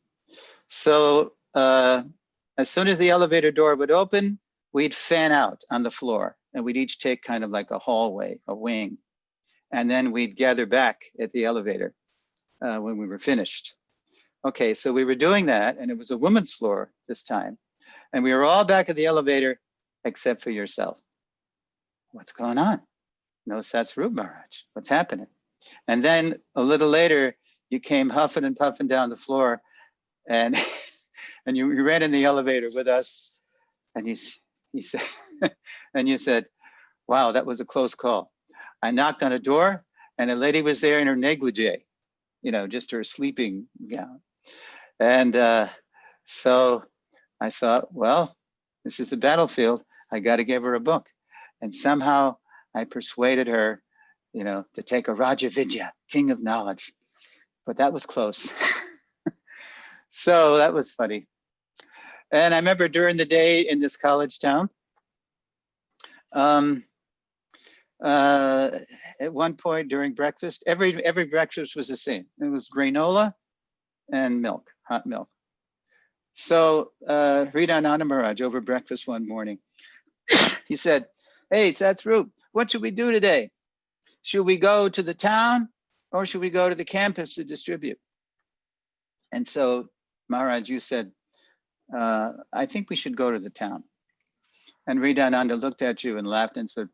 So as soon as the elevator door would open, we'd fan out on the floor and we'd each take kind of like a hallway, a wing. And then we'd gather back at the elevator when we were finished. Okay, so we were doing that and it was a women's floor this time. And we were all back at the elevator except for yourself. What's going on? No Satsvarupa Maharaj, what's happening? And then a little later, you came huffing and puffing down the floor and and you ran in the elevator with us. And he said, and you said, wow, that was a close call. I knocked on a door and a lady was there in her negligee, you know, just her sleeping gown. And so I thought, well, this is the battlefield. I got to give her a book. And somehow I persuaded her, you know, to take a Raja Vidya, king of knowledge. But that was close. So that was funny. And I remember during the day in this college town, at one point during breakfast, every breakfast was the same. It was granola and milk, hot milk. So Radhanath Maharaj over breakfast one morning, he said, hey, Satsvarupa, what should we do today? Should we go to the town or should we go to the campus to distribute? And so Maharaj, you said, I think we should go to the town. And Radhananda looked at you and laughed and said,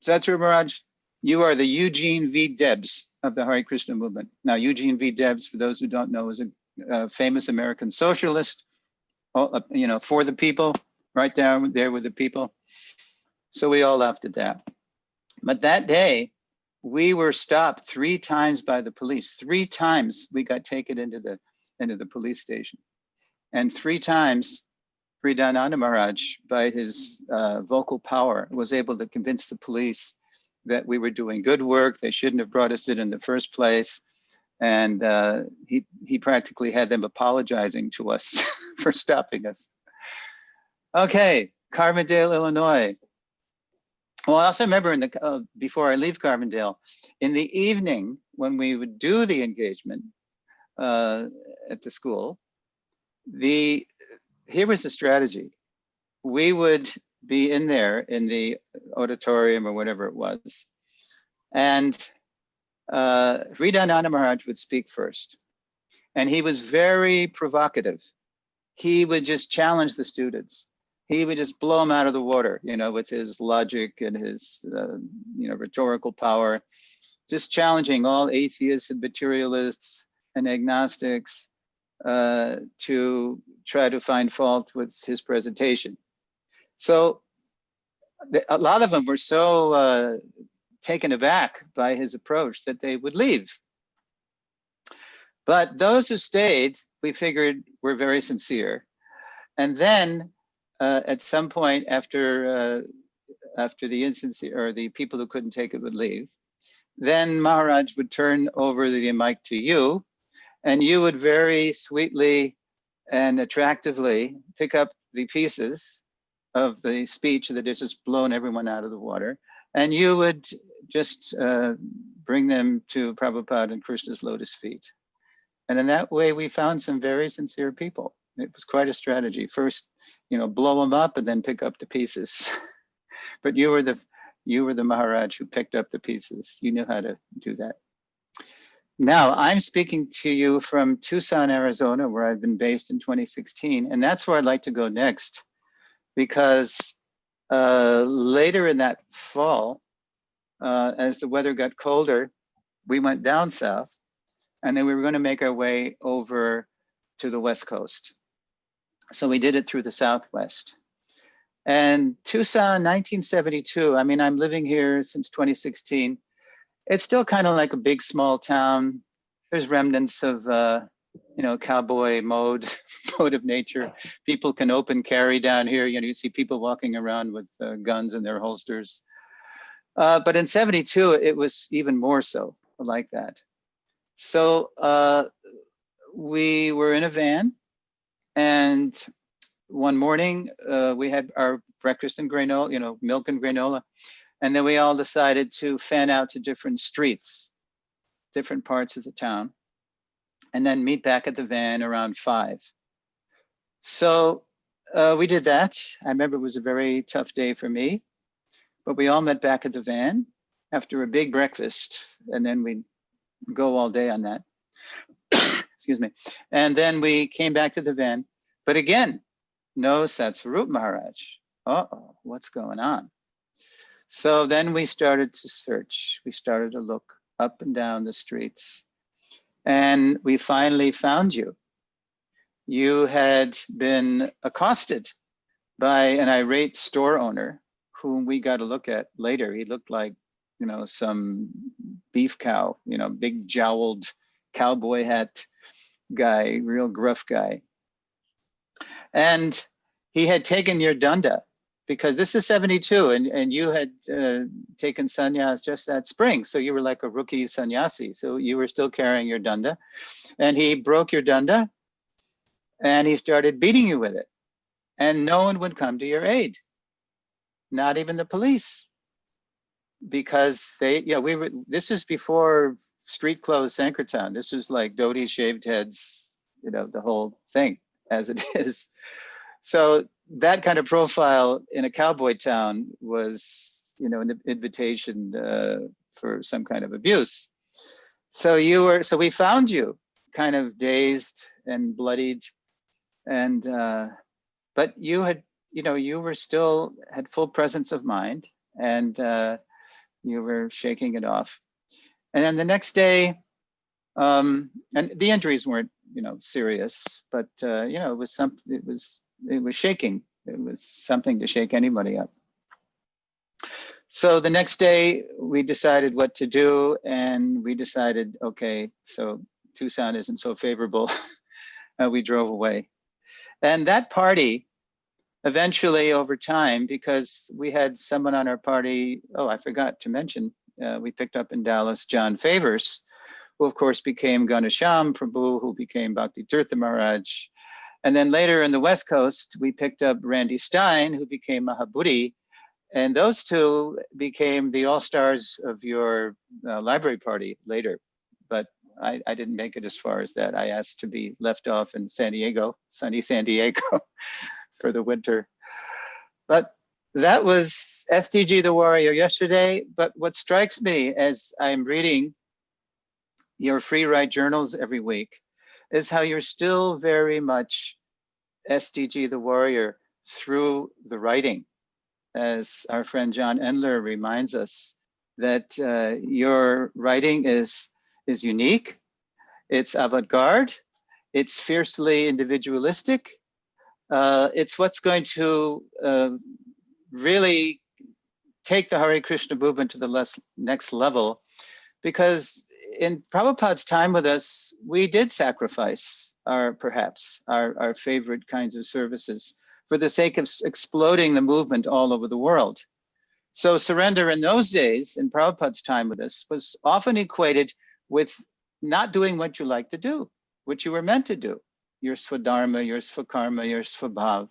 Satsvarupa Maharaj, you are the Eugene V. Debs of the Hare Krishna movement. Now, Eugene V. Debs, for those who don't know, is a famous American socialist, you know, for the people, right down there with the people. So we all laughed at that. But that day, we were stopped 3 times by the police. 3 times we got taken into the police station. And 3 times, Radhananda Maharaj, by his vocal power, was able to convince the police that we were doing good work. They shouldn't have brought us in the first place. And he practically had them apologizing to us for stopping us. Okay, Carbondale, Illinois. Well, I also remember in the before I leave Carbondale, in the evening when we would do the engagement at the school, here was the strategy. We would be in there in the auditorium or whatever it was, and Radhananda Maharaj would speak first. And he was very provocative. He would just challenge the students. He would just blow them out of the water, you know, with his logic and his, you know, rhetorical power, just challenging all atheists and materialists and agnostics to try to find fault with his presentation. So a lot of them were so taken aback by his approach that they would leave. But those who stayed, we figured were very sincere. And then at some point after the insincere, or the people who couldn't take it would leave, then Maharaj would turn over the mic to you, and you would very sweetly and attractively pick up the pieces of the speech that has just blown everyone out of the water, and you would just bring them to Prabhupada and Krishna's lotus feet. And in that way, we found some very sincere people, It was quite a strategy. First, blow them up and then pick up the pieces. But you were the Maharaj who picked up the pieces. You knew how to do that. Now, I'm speaking to you from Tucson, Arizona, where I've been based in 2016. And that's where I'd like to go next, because later in that fall, as the weather got colder, we went down south, and then we were going to make our way over to the West Coast. So we did it through the Southwest. And Tucson, 1972, I mean, I'm living here since 2016. It's still kind of like a big, small town. There's remnants of, cowboy mode of nature. People can open carry down here. You see people walking around with guns in their holsters. But in 72, it was even more so like that. So we were in a van, and one morning we had our breakfast and granola, milk and granola. And then we all decided to fan out to different streets, different parts of the town, and then meet back at the van around 5. So we did that. I remember it was a very tough day for me, but we all met back at the van after a big breakfast, and then we'd go all day on that. Excuse me. And then we came back to the van, but again, no Satsvarupa Maharaj. Uh-oh, what's going on? So then we started to search. We started to look up and down the streets, and we finally found you. You had been accosted by an irate store owner whom we got to look at later. He looked like, some beef cow, big jowled cowboy hat guy, real gruff guy. And he had taken your danda, because this is 72, and you had taken sannyas just that spring. So you were like a rookie sannyasi. So you were still carrying your danda. And he broke your danda, and he started beating you with it. And no one would come to your aid, not even the police. Because this was before street clothes Sankirtan. This was like dhotis, shaved heads, the whole thing as it is. So that kind of profile in a cowboy town was, an invitation for some kind of abuse. So we found you kind of dazed and bloodied, and but you had, you were still had full presence of mind, and you were shaking it off. And then the next day, and the injuries weren't, serious, but it was something. It was shaking. It was something to shake anybody up. So the next day we decided what to do, and we decided, okay, so Tucson isn't so favorable. We drove away. And that party, eventually over time, because we had someone on our party, I forgot to mention, we picked up in Dallas, John Favors, who of course became Ganesham Prabhu, who became Bhakti Tirtha Maharaj. And then later in the West Coast, we picked up Randy Stein, who became Mahabhuti. And those two became the all-stars of your library party later. But I didn't make it as far as that. I asked to be left off in San Diego, sunny San Diego, for the winter. But that was SDG the Warrior yesterday. But what strikes me as I'm reading your free write journals every week is how you're still very much SDG the Warrior through the writing. As our friend John Endler reminds us, that your writing is unique, it's avant-garde, it's fiercely individualistic, it's what's going to really take the Hare Krishna movement to the next level, because in Prabhupada's time with us, we did sacrifice our favorite kinds of services for the sake of exploding the movement all over the world. So surrender in those days, in Prabhupada's time with us, was often equated with not doing what you like to do, what you were meant to do, your swadharma, your swakarma, your swabhav.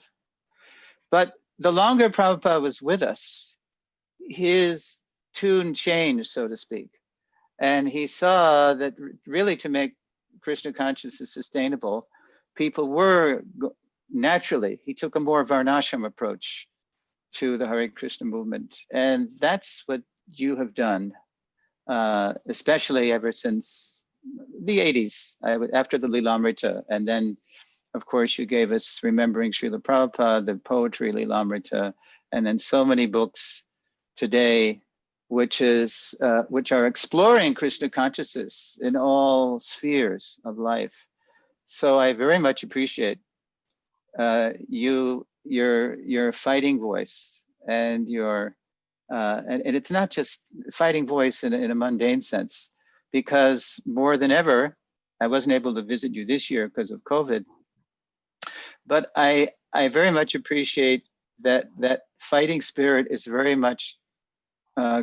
But the longer Prabhupada was with us, his tune changed, so to speak. And he saw that really to make Krishna consciousness sustainable, people were naturally, he took a more Varnashram approach to the Hare Krishna movement. And that's what you have done, especially ever since the 80s, after the Lilamrita. And then, of course, you gave us Remembering Srila Prabhupada, the poetry Lilamrita, and then so many books today, which are exploring Krishna consciousness in all spheres of life. So I very much appreciate your fighting voice and your and it's not just fighting voice in a mundane sense, because more than ever, I wasn't able to visit you this year because of COVID, but I very much appreciate that fighting spirit is very much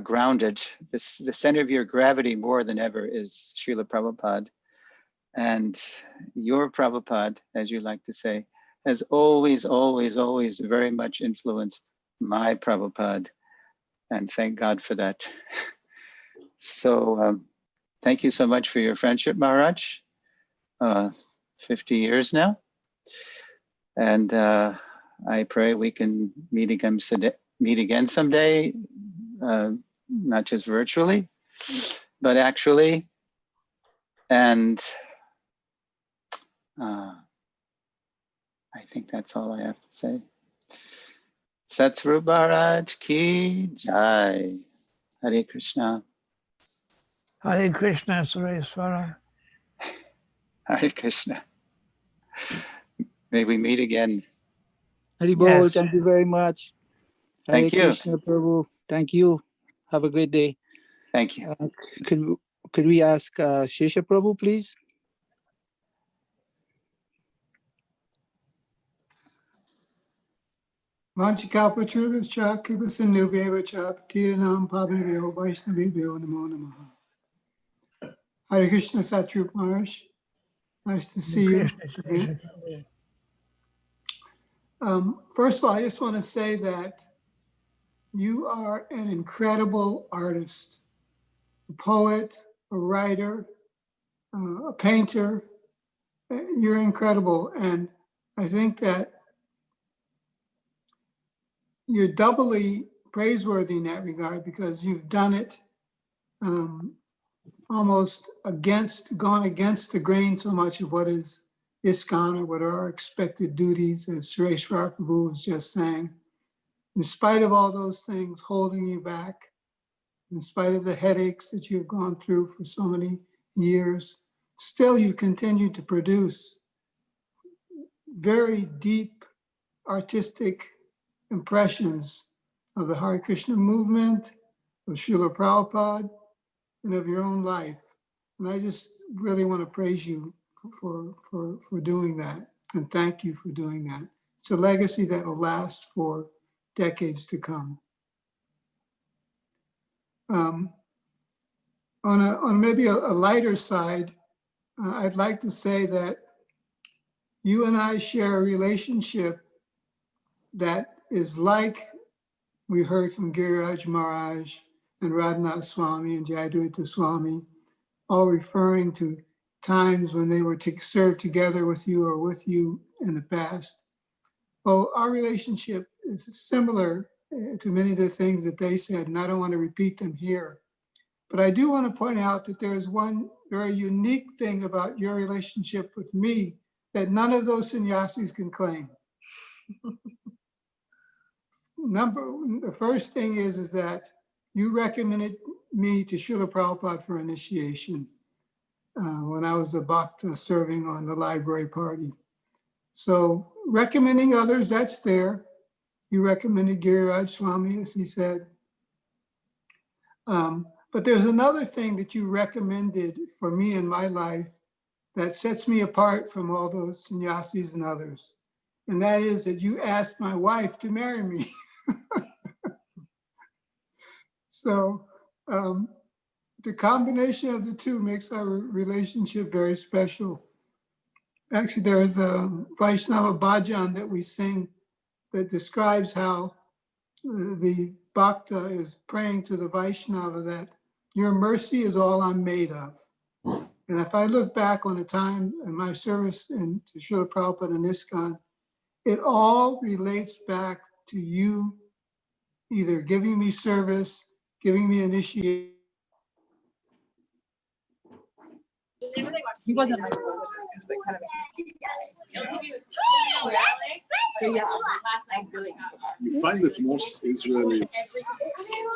grounded. The center of your gravity more than ever is Srila Prabhupada, and your Prabhupada, as you like to say, has always, always, always very much influenced my Prabhupada, and thank God for that. So thank you so much for your friendship, Maharaj. 50 years now, and I pray we can meet again someday, not just virtually, but actually. And I think that's all I have to say. Satsvarupa Maharaj ki jai. Hare Krishna. Hare Krishna, Sureshwara. Hare Krishna. May we meet again. Haribol, Yes. thank you very much. Hare Thank you. Krishna, Prabhu. Thank you. Have a great day. Thank you. Could we ask Shesha Prabhu, please? Vanchikapachuravascha kripasinubheva-cha patiranam pavanabhyo vaishnavibhyo namo namaha. Hare Krishna, Satsvarupa Maharaj. Nice to see you. First of all, I just want to say that you are an incredible artist, a poet, a writer, a painter. You're incredible. And I think that you're doubly praiseworthy in that regard, because you've done it almost gone against the grain so much of what is ISKCON, or what are our expected duties, as Srila Prabhu was just saying. In spite of all those things holding you back, in spite of the headaches that you've gone through for so many years, still you continue to produce very deep artistic impressions of the Hare Krishna movement, of Srila Prabhupada, and of your own life. And I just really want to praise you for doing that, and thank you for doing that. It's a legacy that will last for decades to come. On maybe a lighter side, I'd like to say that you and I share a relationship that is like we heard from Giriraja Maharaj and Radhanath Swami and Jayadvaita Swami, all referring to times when they were to serve together with you or with you in the past. Well, our relationship is similar to many of the things that they said, and I don't want to repeat them here. But I do want to point out that there is one very unique thing about your relationship with me that none of those sannyasis can claim. The first thing is that you recommended me to Srila Prabhupada for initiation when I was a bhakta serving on the library party. So recommending others, that's there. You recommended Giriraja Swami, as he said. But there's another thing that you recommended for me in my life that sets me apart from all those sannyasis and others. And that is that you asked my wife to marry me. So the combination of the two makes our relationship very special. Actually, there is a Vaishnava bhajan that we sing that describes how the bhakta is praying to the Vaishnava that your mercy is all I'm made of. And if I look back on the time in my service to Srila Prabhupada and ISKCON, it all relates back to you either giving me service, giving me initiation. He wasn't like, but kind of. You find that most Israelis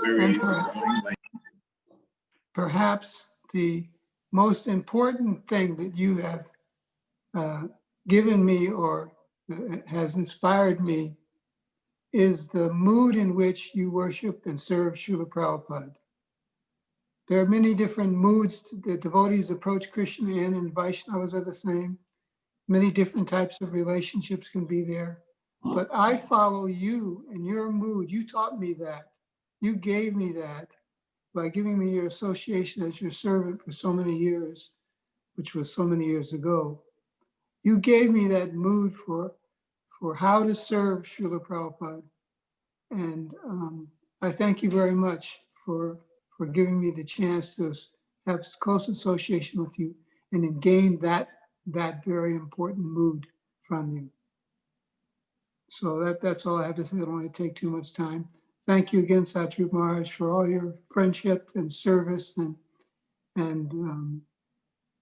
very And easygoing. perhaps the most important thing that you have given me or has inspired me is the mood in which you worship and serve Srila Prabhupada. There are many different moods that devotees approach Krishna in, and Vaishnavas are the same. Many different types of relationships can be there. But I follow you and your mood. You taught me that. You gave me that by giving me your association as your servant for so many years, which was so many years ago. You gave me that mood for how to serve Srila Prabhupada. And I thank you very much for giving me the chance to have close association with you and gain that very important mood from you. So that's all I have to say. I don't want to take too much time. Thank you again, Satsvarupa Maharaj, for all your friendship and service and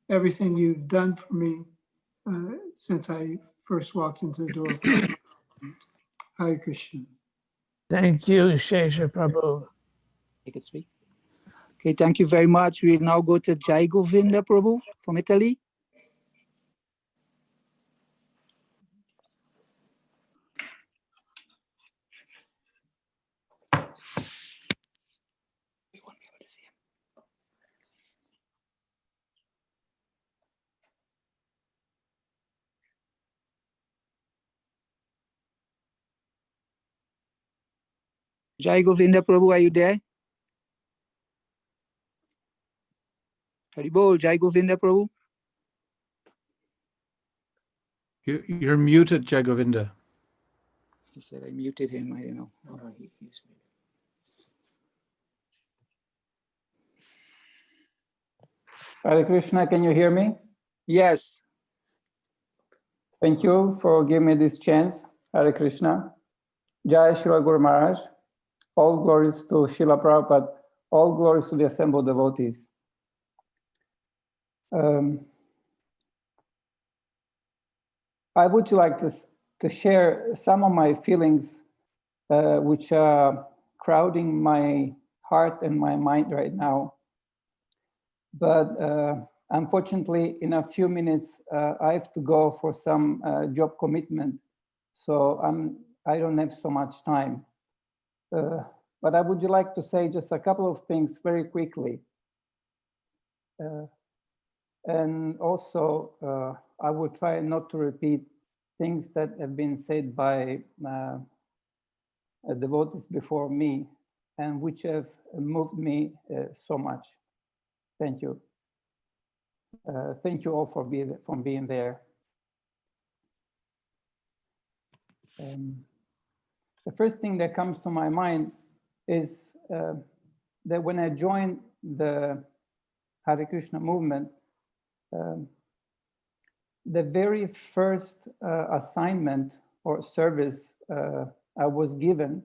everything you've done for me since I first walked into the door. Hare Krishna. Thank you, Shesha Prabhu. Take it, speak. Okay, thank you very much. We now go to Jayadvaita Prabhu from Italy. Jayadvaita Prabhu, are you there? Haribol, Jayadvaita Prabhu. You're muted, Jai Govinda. He said I muted him. I don't know. Oh, he's muted. Hare Krishna, can you hear me? Yes. Thank you for giving me this chance. Hare Krishna. Jai Srila Guru Maharaj. All glories to Srila Prabhupada. All glories to the assembled devotees. I would like to share some of my feelings which are crowding my heart and my mind right now. But unfortunately, in a few minutes, I have to go for some job commitment. So I don't have so much time. But I would like to say just a couple of things very quickly. And also, I will try not to repeat things that have been said by devotees before me and which have moved me so much. Thank you. Thank you all for being there. The first thing that comes to my mind is that when I joined the Hare Krishna movement, the very first assignment or service I was given,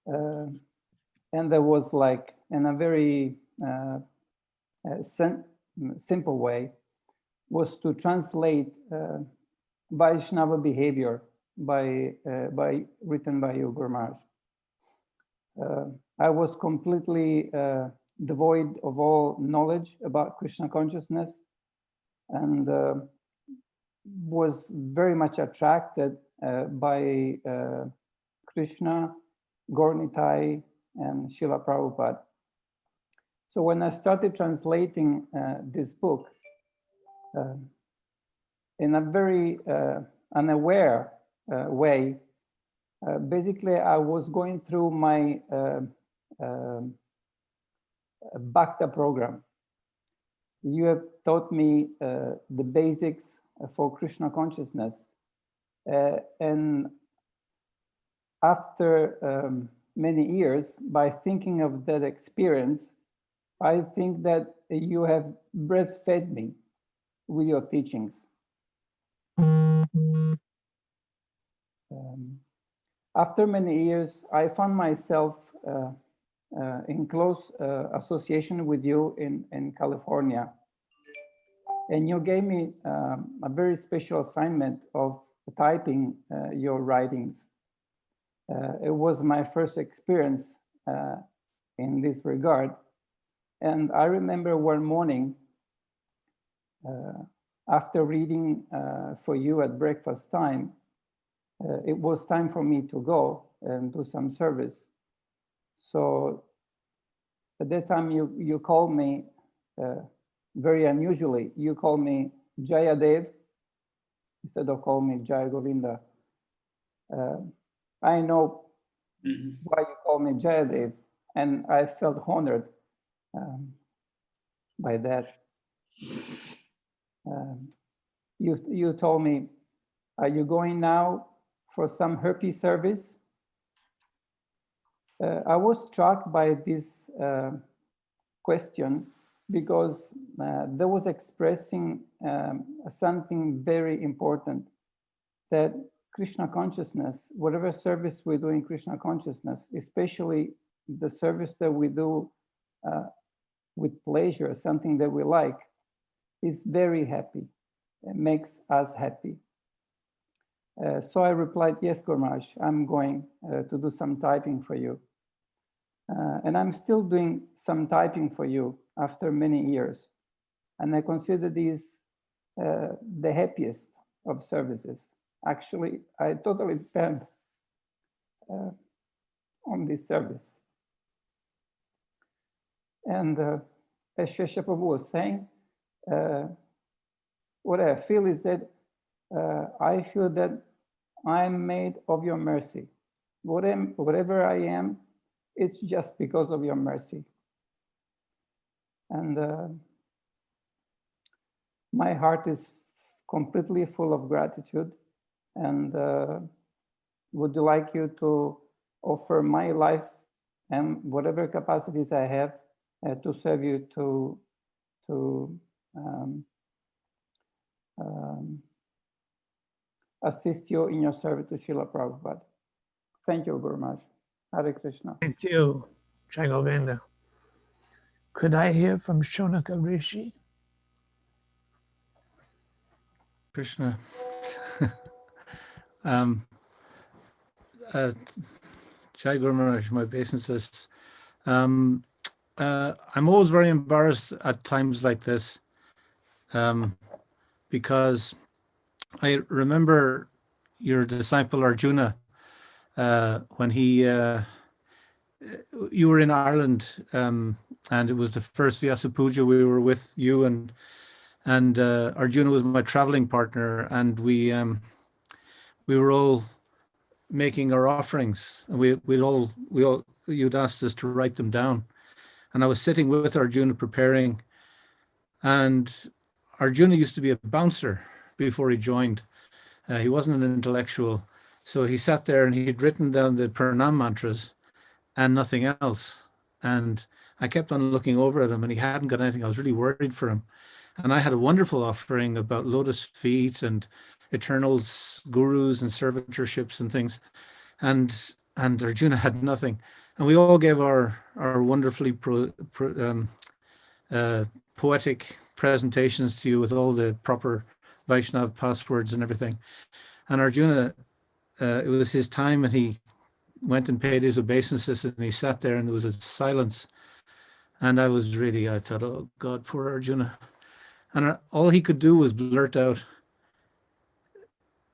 and there was like in a very simple way, was to translate Vaishnava behavior written by Guru Maharaj. I was completely devoid of all knowledge about Krishna consciousness and was very much attracted by Krishna, Gaura and Srila Prabhupada. So when I started translating this book in a very unaware way, basically I was going through my Bhakta program. You have taught me the basics for Krishna consciousness. And after many years, by thinking of that experience, I think that you have breastfed me with your teachings. After many years, I found myself in close association with you in California. And you gave me a very special assignment of typing your writings. It was my first experience in this regard. And I remember one morning, after reading for you at breakfast time, it was time for me to go and do some service. So at that time, you called me, very unusually, you called me Jayadev instead of calling me Jaya Govinda. I know why you call me Jayadev, and I felt honored by that. You told me, are you going now for some herpes service? I was struck by this question because that was expressing something very important, that Krishna consciousness, whatever service we do in Krishna consciousness, especially the service that we do with pleasure, something that we like, is very happy. It makes us happy. So I replied, yes, Guru Maharaj, I'm going to do some typing for you. And I'm still doing some typing for you after many years. And I consider these the happiest of services. Actually, I totally depend on this service. And as Srila Prabhu was saying, what I feel is that I feel that I'm made of your mercy. Whatever I am, it's just because of your mercy. And my heart is completely full of gratitude, and would like you to offer my life and whatever capacities I have to serve you, to assist you in your service to Srila Prabhupada. Thank you, Guru Maharaj. Hare Krishna. Thank you, Jai Govinda. Could I hear from Shonaka Rishi? Krishna. Jai Guru Maharaj, my obeisances. I'm always very embarrassed at times like this because I remember your disciple Arjuna when you were in Ireland and it was the first Vyasa Puja. We were with you and Arjuna was my traveling partner, and we were all making our offerings. You'd asked us to write them down, and I was sitting with Arjuna preparing, and Arjuna used to be a bouncer before he joined. He wasn't an intellectual, so he sat there and he'd written down the Pranam mantras and nothing else. And I kept on looking over at him, and he hadn't got anything. I was really worried for him. And I had a wonderful offering about lotus feet and eternal gurus and servitorships and things. And Arjuna had nothing. And we all gave our wonderfully poetic presentations to you with all the proper Vaishnav passwords and everything. And Arjuna, it was his time, and he went and paid his obeisances, and he sat there and there was a silence. And I thought, oh God, poor Arjuna. And all he could do was blurt out,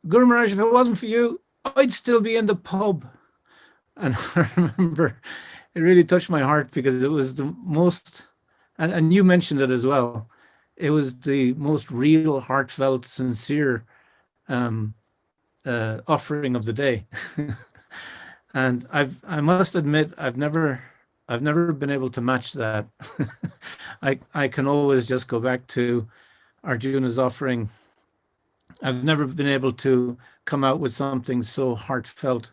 Guru Maharaj, if it wasn't for you, I'd still be in the pub. And I remember it really touched my heart because it was the most, and you mentioned it as well, it was the most real, heartfelt, sincere offering of the day. And I must admit, I've never been able to match that. I can always just go back to Arjuna's offering. I've never been able to come out with something so heartfelt,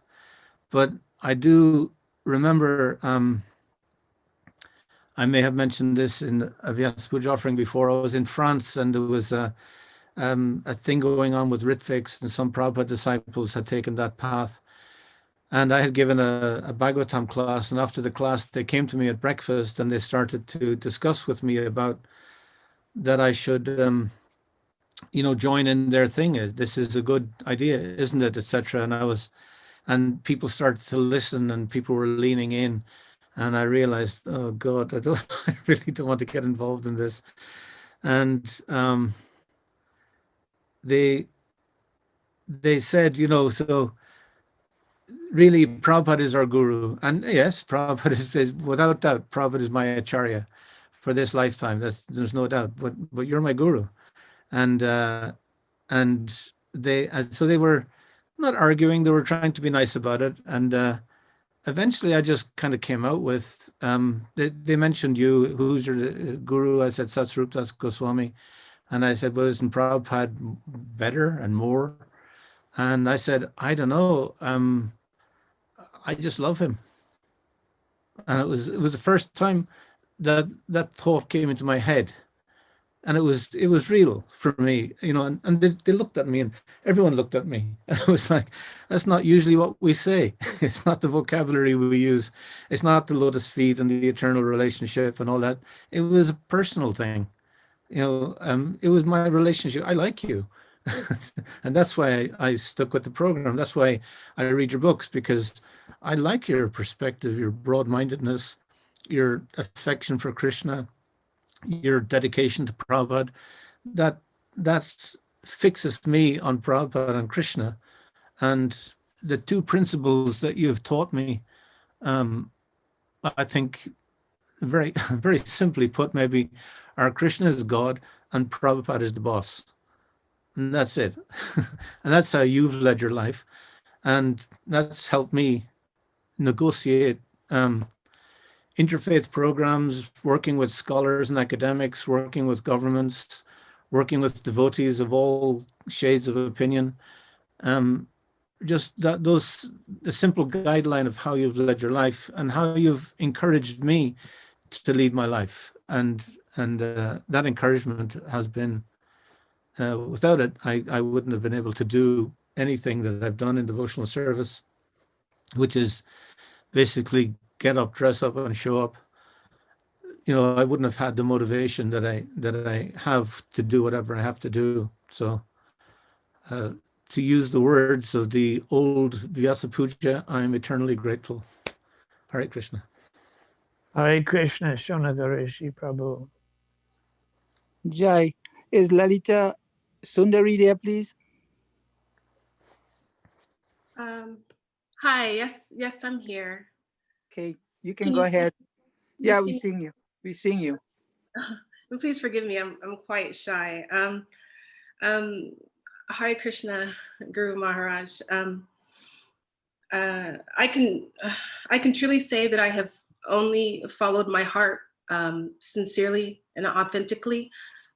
but I do remember I may have mentioned this in a Vyasa Puja offering before. I was in France, and there was a thing going on with Ritviks, and some Prabhupada disciples had taken that path. And I had given a Bhagavatam class, and after the class, they came to me at breakfast, and they started to discuss with me about that I should, join in their thing. This is a good idea, isn't it, etc. And people started to listen, and people were leaning in, and I realized, oh God, I really don't want to get involved in this. And they said, so really Prabhupada is our guru. And yes, Prabhupada is without doubt, Prabhupada is my acharya for this lifetime. There's no doubt, but you're my guru. And so they were not arguing, they were trying to be nice about it. And eventually I just kind of came out with, they mentioned you, who's your guru? I said, Satsvarupa das Goswami. And I said, well, isn't Prabhupada better and more? And I said, I don't know. I just love him. And it was the first time that thought came into my head. And it was real for me, and they looked at me, and everyone looked at me. And it was like, that's not usually what we say. It's not the vocabulary we use. It's not the lotus feet and the eternal relationship and all that. It was a personal thing. It was my relationship. I like you. And that's why I stuck with the program. That's why I read your books, because I like your perspective, your broad-mindedness, your affection for Krishna, your dedication to Prabhupada. That fixes me on Prabhupada and Krishna. And the two principles that you've taught me, I think very, very simply put, maybe, are Krishna is God and Prabhupada is the boss. And that's it. And that's how you've led your life. And that's helped me negotiate interfaith programs, working with scholars and academics, working with governments, working with devotees of all shades of opinion. Just the simple guideline of how you've led your life and how you've encouraged me to lead my life. And that encouragement has been, without it, I wouldn't have been able to do anything that I've done in devotional service, which is basically get up, dress up, and show up. I wouldn't have had the motivation that I have to do whatever I have to do. So to use the words of the old Vyasa Puja, I'm eternally grateful. Hare Krishna. Hare Krishna, Shonagarishi Prabhu. Jai. Is Lalita Sundari there, please? Hi, yes, I'm here. Okay, you can go ahead. Yeah, we sing you. We sing you. And please forgive me, I'm quite shy. Hare Krishna, Guru Maharaj. I can truly say that I have only followed my heart sincerely and authentically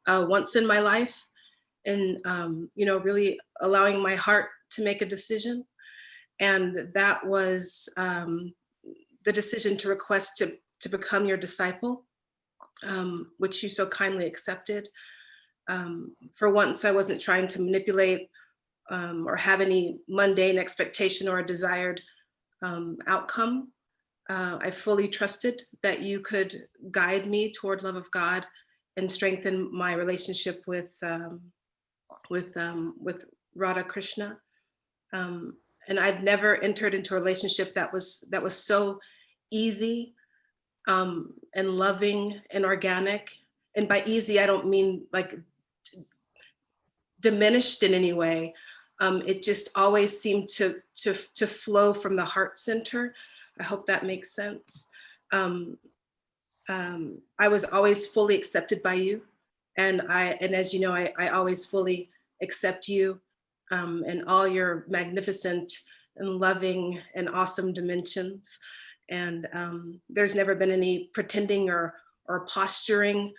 once in my life, and really allowing my heart to make a decision. And that was the decision to request to become your disciple, which you so kindly accepted. For once, I wasn't trying to manipulate or have any mundane expectation or a desired outcome. I fully trusted that you could guide me toward love of God and strengthen my relationship with Radha Krishna. And I've never entered into a relationship that was so easy and loving and organic. And by easy, I don't mean like diminished in any way. It just always seemed to flow from the heart center. I hope that makes sense. I was always fully accepted by you, and as you know, I always fully accept you and all your magnificent and loving and awesome dimensions. And there's never been any pretending or posturing.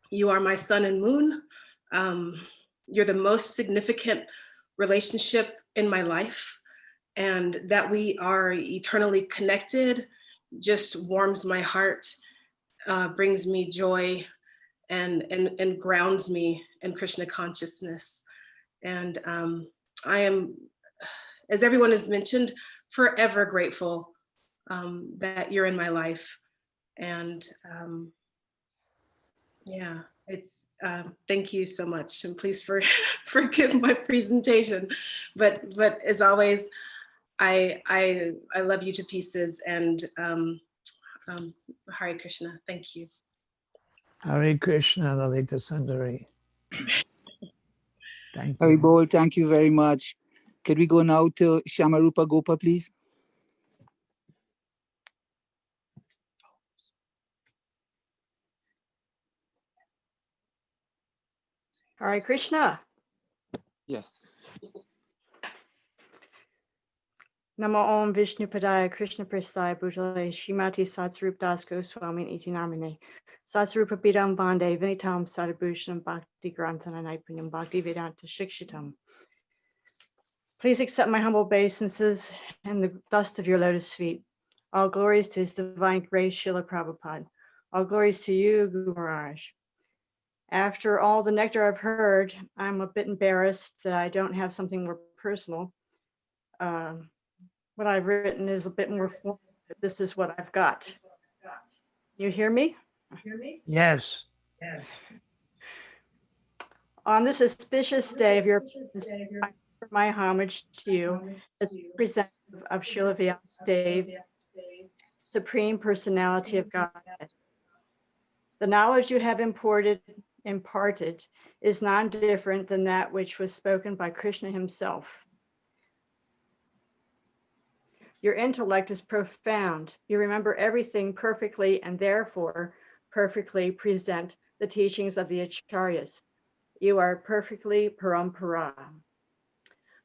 You are my sun and moon. You're the most significant relationship in my life, and that we are eternally connected just warms my heart, brings me joy, and grounds me in Krishna consciousness. And I am, as everyone has mentioned, forever grateful that you're in my life. And yeah, it's thank you so much, and please forgive my presentation, but as always, I love you to pieces, and Hare Krishna. Thank you. Hare Krishna, Lalita Sundari. Thank you. Haribol, thank you very much. Could we go now to Shamarupa Gopa, please? Hare Krishna. Yes. Namo Om Vishnu Padaya Krishna Prasthaya Bhutale Shrimati Satsvarupa das Goswami Iti Namine Satsvarupa Bidam Bande Vinitam Sadabhushanam Bhakti Granthana Naipunyam Bhakti Vedanta Shikshitam. Please accept my humble obeisances and the dust of your lotus feet. All glories to His divine grace, Srila Prabhupada. All glories to you, Guru Maharaj. After all the nectar I've heard, I'm a bit embarrassed that I don't have something more personal. What I've written is a bit more formal. This is what I've got. You hear me? Yes. On this auspicious day of your presence, I offer my homage to you as representative of Srila Vyasa, Supreme Personality of Godhead. The knowledge you have imparted is non-different than that which was spoken by Krishna himself. Your intellect is profound. You remember everything perfectly and therefore perfectly present the teachings of the acharyas. You are perfectly parampara.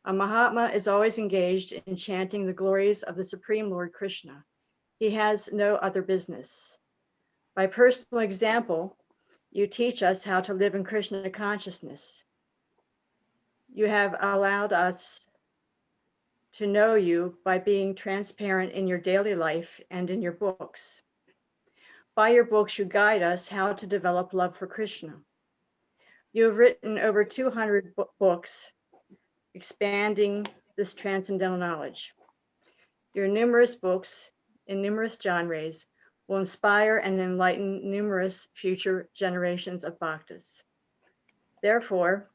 A Mahatma is always engaged in chanting the glories of the Supreme Lord Krishna. He has no other business. By personal example, you teach us how to live in Krishna consciousness. You have allowed us to know you by being transparent in your daily life and in your books. By your books, you guide us how to develop love for Krishna. You have written over 200 books expanding this transcendental knowledge. Your numerous books in numerous genres will inspire and enlighten numerous future generations of bhaktas. Therefore,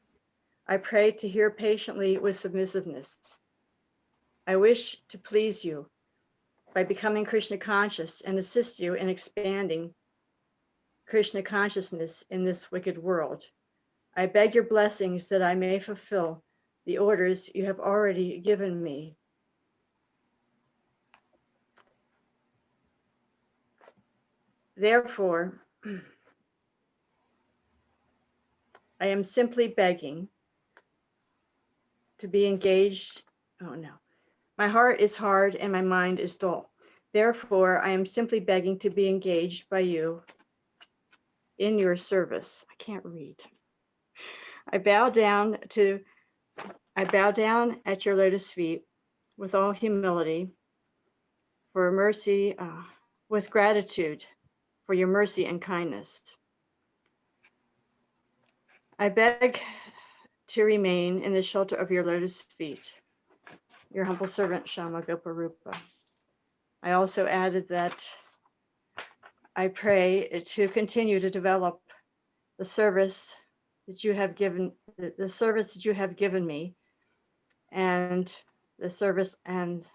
I pray to hear patiently with submissiveness. I wish to please you by becoming Krishna conscious and assist you in expanding Krishna consciousness in this wicked world. I beg your blessings that I may fulfill the orders you have already given me. Therefore, I am simply begging to be engaged. Oh no, my heart is hard and my mind is dull. Therefore, I am simply begging to be engaged by you in your service. I can't read. I bow down at your lotus feet with all humility for mercy, with gratitude for your mercy and kindness. I beg to remain in the shelter of your lotus feet. Your humble servant, Shama Goparupa. I also added that I pray to continue to develop the service that you have given, the service that you have given me, and the service that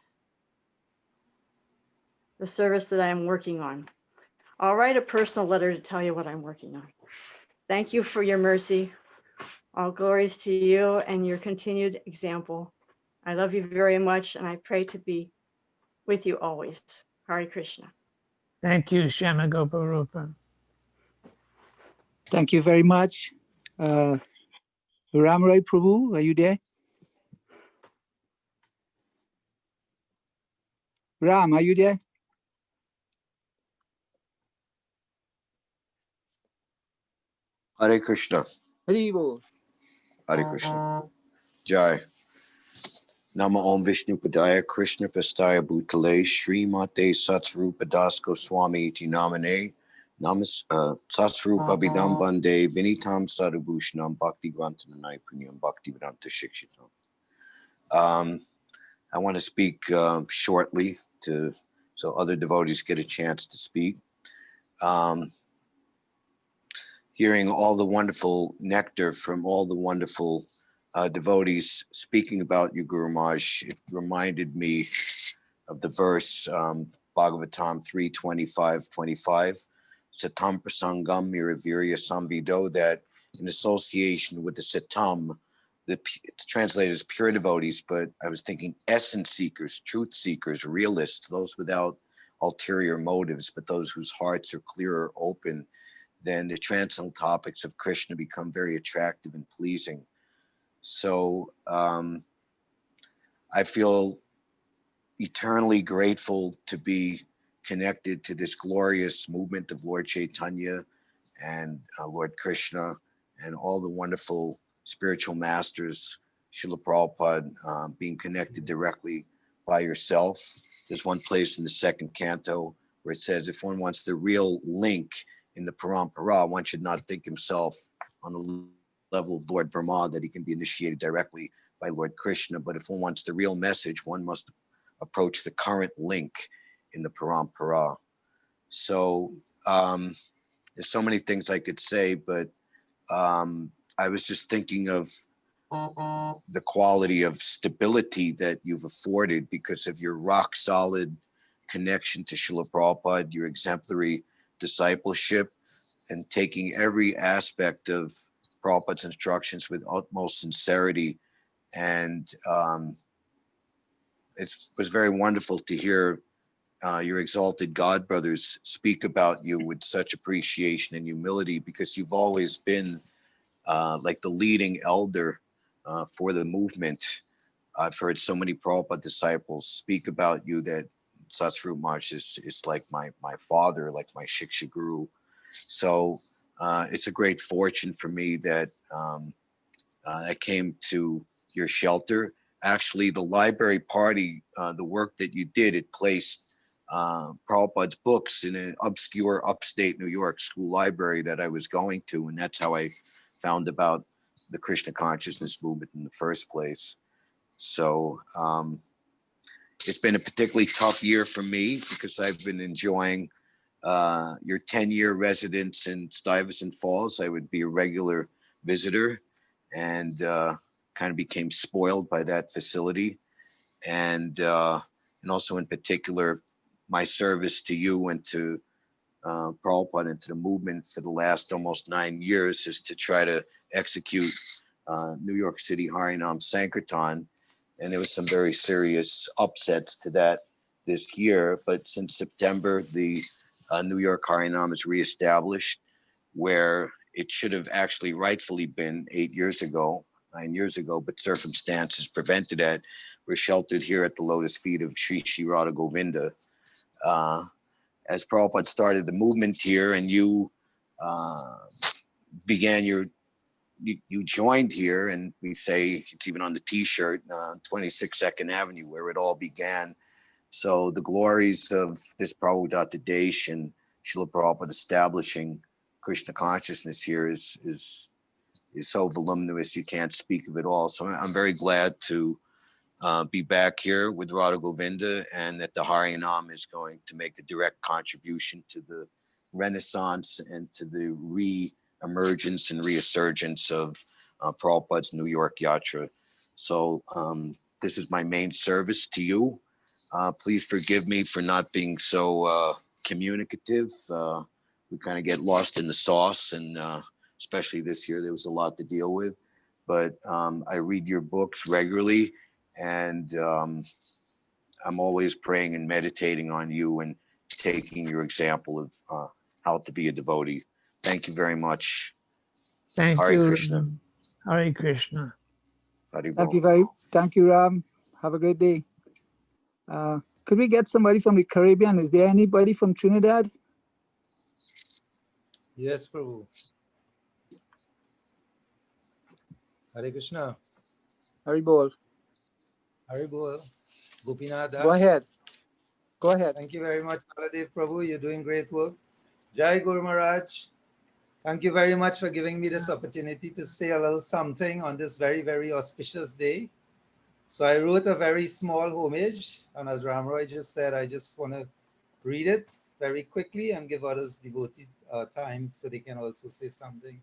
I am working on. I'll write a personal letter to tell you what I'm working on. Thank you for your mercy. All glories to you and your continued example. I love you very much, and I pray to be with you always. Hare Krishna. Thank you, Shamagoparupa. Thank you very much. Ramroy Prabhu, are you there? Ram, are you there? Hare Krishna. Haribo. Hare Krishna. Jai. Nama Om Vishnu Padaya Krishna Pastaya Bhutale Srimate Satsvarupa Das Goswami Iti Namane Namas Satsvarupa Bidam Bande Vinitam Sadhubhushanam Bhakti Grantananai Punyam Bhakti Vedanta Shikshitam. I want to speak shortly so other devotees get a chance to speak. Hearing all the wonderful nectar from all the wonderful devotees speaking about you, Guru Maharaj, it reminded me of the verse, Bhagavatam 3:25, Satam Prasangam Miravirya Samvido, that in association with the Satam, it's translated as pure devotees, but I was thinking essence seekers, truth seekers, realists, those without ulterior motives, but those whose hearts are clear or open, then the transcendental topics of Krishna become very attractive and pleasing. So I feel eternally grateful to be connected to this glorious movement of Lord Chaitanya and Lord Krishna and all the wonderful spiritual masters, Srila Prabhupada, being connected directly by yourself. There's one place in the second canto where it says, if one wants the real link in the parampara, one should not think himself on the level of Lord Brahma, that he can be initiated directly by Lord Krishna. But if one wants the real message, one must approach the current link in the parampara. So there's so many things I could say, but I was just thinking of the quality of stability that you've afforded because of your rock solid connection to Srila Prabhupada, your exemplary discipleship, and taking every aspect of Prabhupada's instructions with utmost sincerity. And it was very wonderful to hear your exalted God brothers speak about you with such appreciation and humility, because you've always been like the leading elder for the movement. I've heard so many Prabhupada disciples speak about you that Satsvarupa Maharaj is like my father, like my Shiksha Guru. So it's a great fortune for me that I came to your shelter. Actually, the library party, the work that you did, it placed Prabhupada's books in an obscure upstate New York school library that I was going to. And that's how I found about the Krishna consciousness movement in the first place. So it's been a particularly tough year for me because I've been enjoying your 10-year residence in Stuyvesant Falls. I would be a regular visitor and kind of became spoiled by that facility. And also in particular, my service to you and to Prabhupada and to the movement for the last almost 9 years is to try to execute New York City Harinam Sankirtan. And there was some very serious upsets to that this year. But since September, the New York Harinam is reestablished, where it should have actually rightfully been 9 years ago, but circumstances prevented that. We're sheltered here at the lotus feet of Sri Sri Radha Govinda. As Prabhupada started the movement here and you you joined here, and we say it's even on the t-shirt, 26 Second Avenue, where it all began. So the glories of this Prabhupada Desh and Srila Prabhupada establishing Krishna consciousness here is so voluminous you can't speak of it all. So I'm very glad to be back here with Radha Govinda, and that the Harinam is going to make a direct contribution to the renaissance and to the re-emergence and resurgence of Prabhupada's New York Yatra. So this is my main service to you. Please forgive me for not being so communicative. We kind of get lost in the sauce, and especially this year, there was a lot to deal with. But I read your books regularly, and I'm always praying and meditating on you and taking your example of how to be a devotee. Thank you very much. Thank Hare you. Krishna. Hare Krishna. Thank you, Ram. Have a great day. Could we get somebody from the Caribbean? Is there anybody from Trinidad? Yes, Prabhu. Hare Krishna. Hari Bol. Haribol, Gopinath Das. Go ahead. Go ahead. Thank you very much, Baladev Prabhu. You're doing great work. Jai Guru Maharaj. Thank you very much for giving me this opportunity to say a little something on this very, very auspicious day. So I wrote a very small homage, and as Ramroy just said, I just want to read it very quickly and give others devoted time so they can also say something.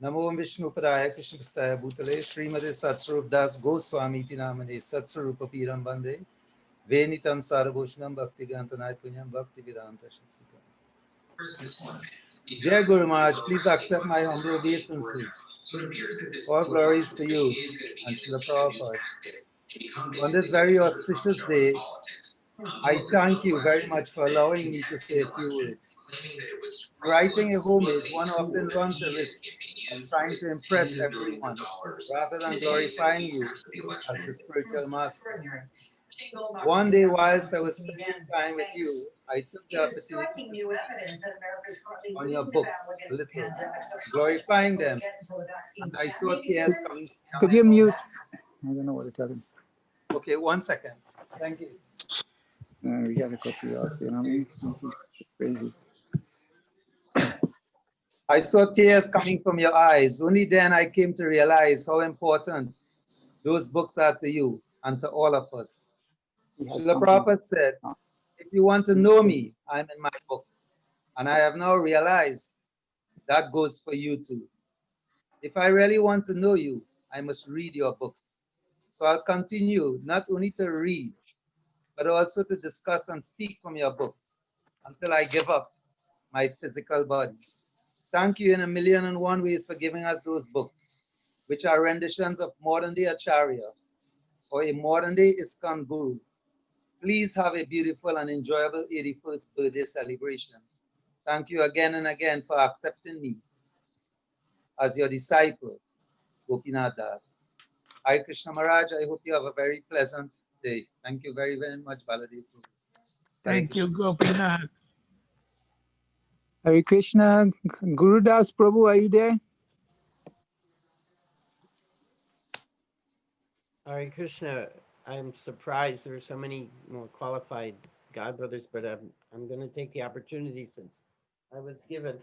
Namo Vishnu Padaya Krishna Pastaya Bhutale Srimade Satsvarupa das Goswami Namane Satsvarupa Piram Bande Venitam Sarabhushnam Bhakti Gantanai Punyam Bhakti Viranta Shipsita. Dear Guru Maharaj, please accept my humble obeisances. All glories to you and Srila Prabhupada. On this very auspicious day, I thank you very much for allowing me to say a few words. Writing a homage, one often runs the risk of trying to impress everyone rather than glorifying you as the spiritual master. One day, whilst I was spending time with you, I took the opportunity to speak on your books a little, glorifying them, and I saw tears coming. Could you mute? I don't know what to tell him. Okay, 1 second. Thank you. We gotta cut you off. You know, this is crazy. I saw tears coming from your eyes. Only then I came to realize how important those books are to you and to all of us. Srila Prabhupada said, if you want to know me, I'm in my books. And I have now realized that goes for you too. If I really want to know you, I must read your books. So I'll continue not only to read, but also to discuss and speak from your books until I give up my physical body. Thank you in 1,000,001 ways for giving us those books, which are renditions of modern-day Acharya or a modern-day ISKCON Guru. Please have a beautiful and enjoyable 81st birthday celebration. Thank you again and again for accepting me as your disciple, Gopinath Das. Hi, Krishna Maharaj. I hope you have a very pleasant day. Thank you very, very much, Baladev. Thank you, Gopinath. Hare Krishna. Guru Das Prabhu, are you there? Hare Krishna, I'm surprised there are so many more qualified God brothers, but I'm going to take the opportunity since I was given,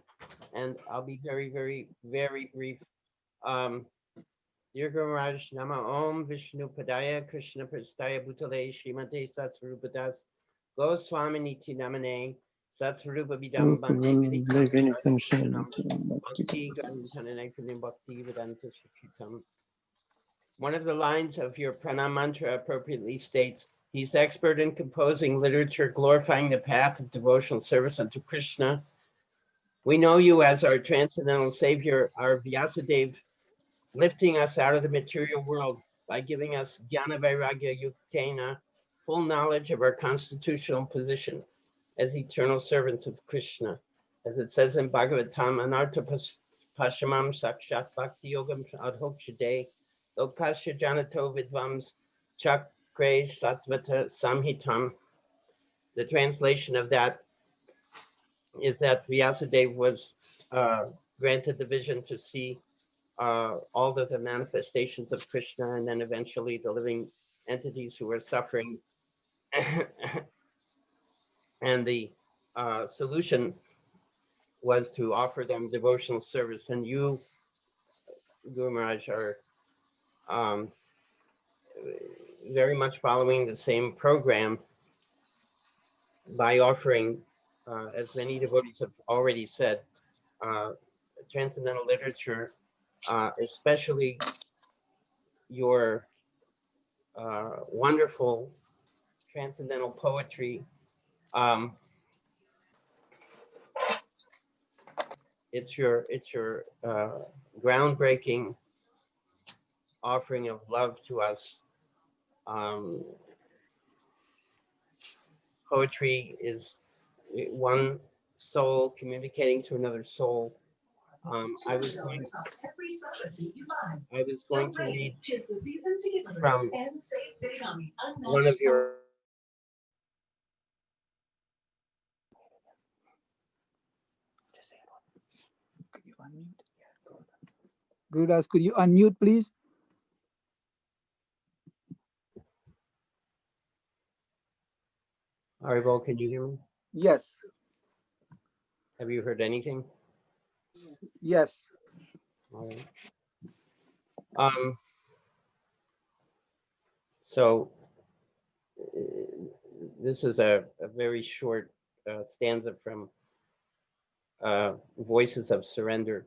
and I'll be very, very, very brief. Dear Guru Maharaj, Nama Om Vishnu Padaya Krishna Prastaya Bhutale Srimate Satsvarupa das Goswami Niti Namane Satsvarupa Vidam Bande Bhakti Gantananakrinim Bhakti Vedanta Shikitam. One of the lines of your Pranam mantra appropriately states, he's expert in composing literature glorifying the path of devotional service unto Krishna. We know you as our transcendental savior, our Vyasadeva, lifting us out of the material world by giving us Jnana Vairagya Yuktena, full knowledge of our constitutional position as eternal servants of Krishna. As it says in Bhagavatam, Anartha Pashamam Sakshat Bhakti Yogam Adhokshade, Lokasya Janato Vidvams Chakre Satvata Samhitam. The translation of that is that Vyasadeva was granted the vision to see all of the manifestations of Krishna and then eventually the living entities who were suffering. And the solution was to offer them devotional service. And you, Guru Maharaj, are very much following the same program by offering, as many devotees have already said, transcendental literature, especially your wonderful transcendental poetry. It's your groundbreaking offering of love to us. Poetry is one soul communicating to another soul. I was going to read from one of your Guru Das, could you unmute, please? Haribol, can you hear me? Yes, Have you heard anything? yes. All right. So this is a very short stanza from Voices of Surrender.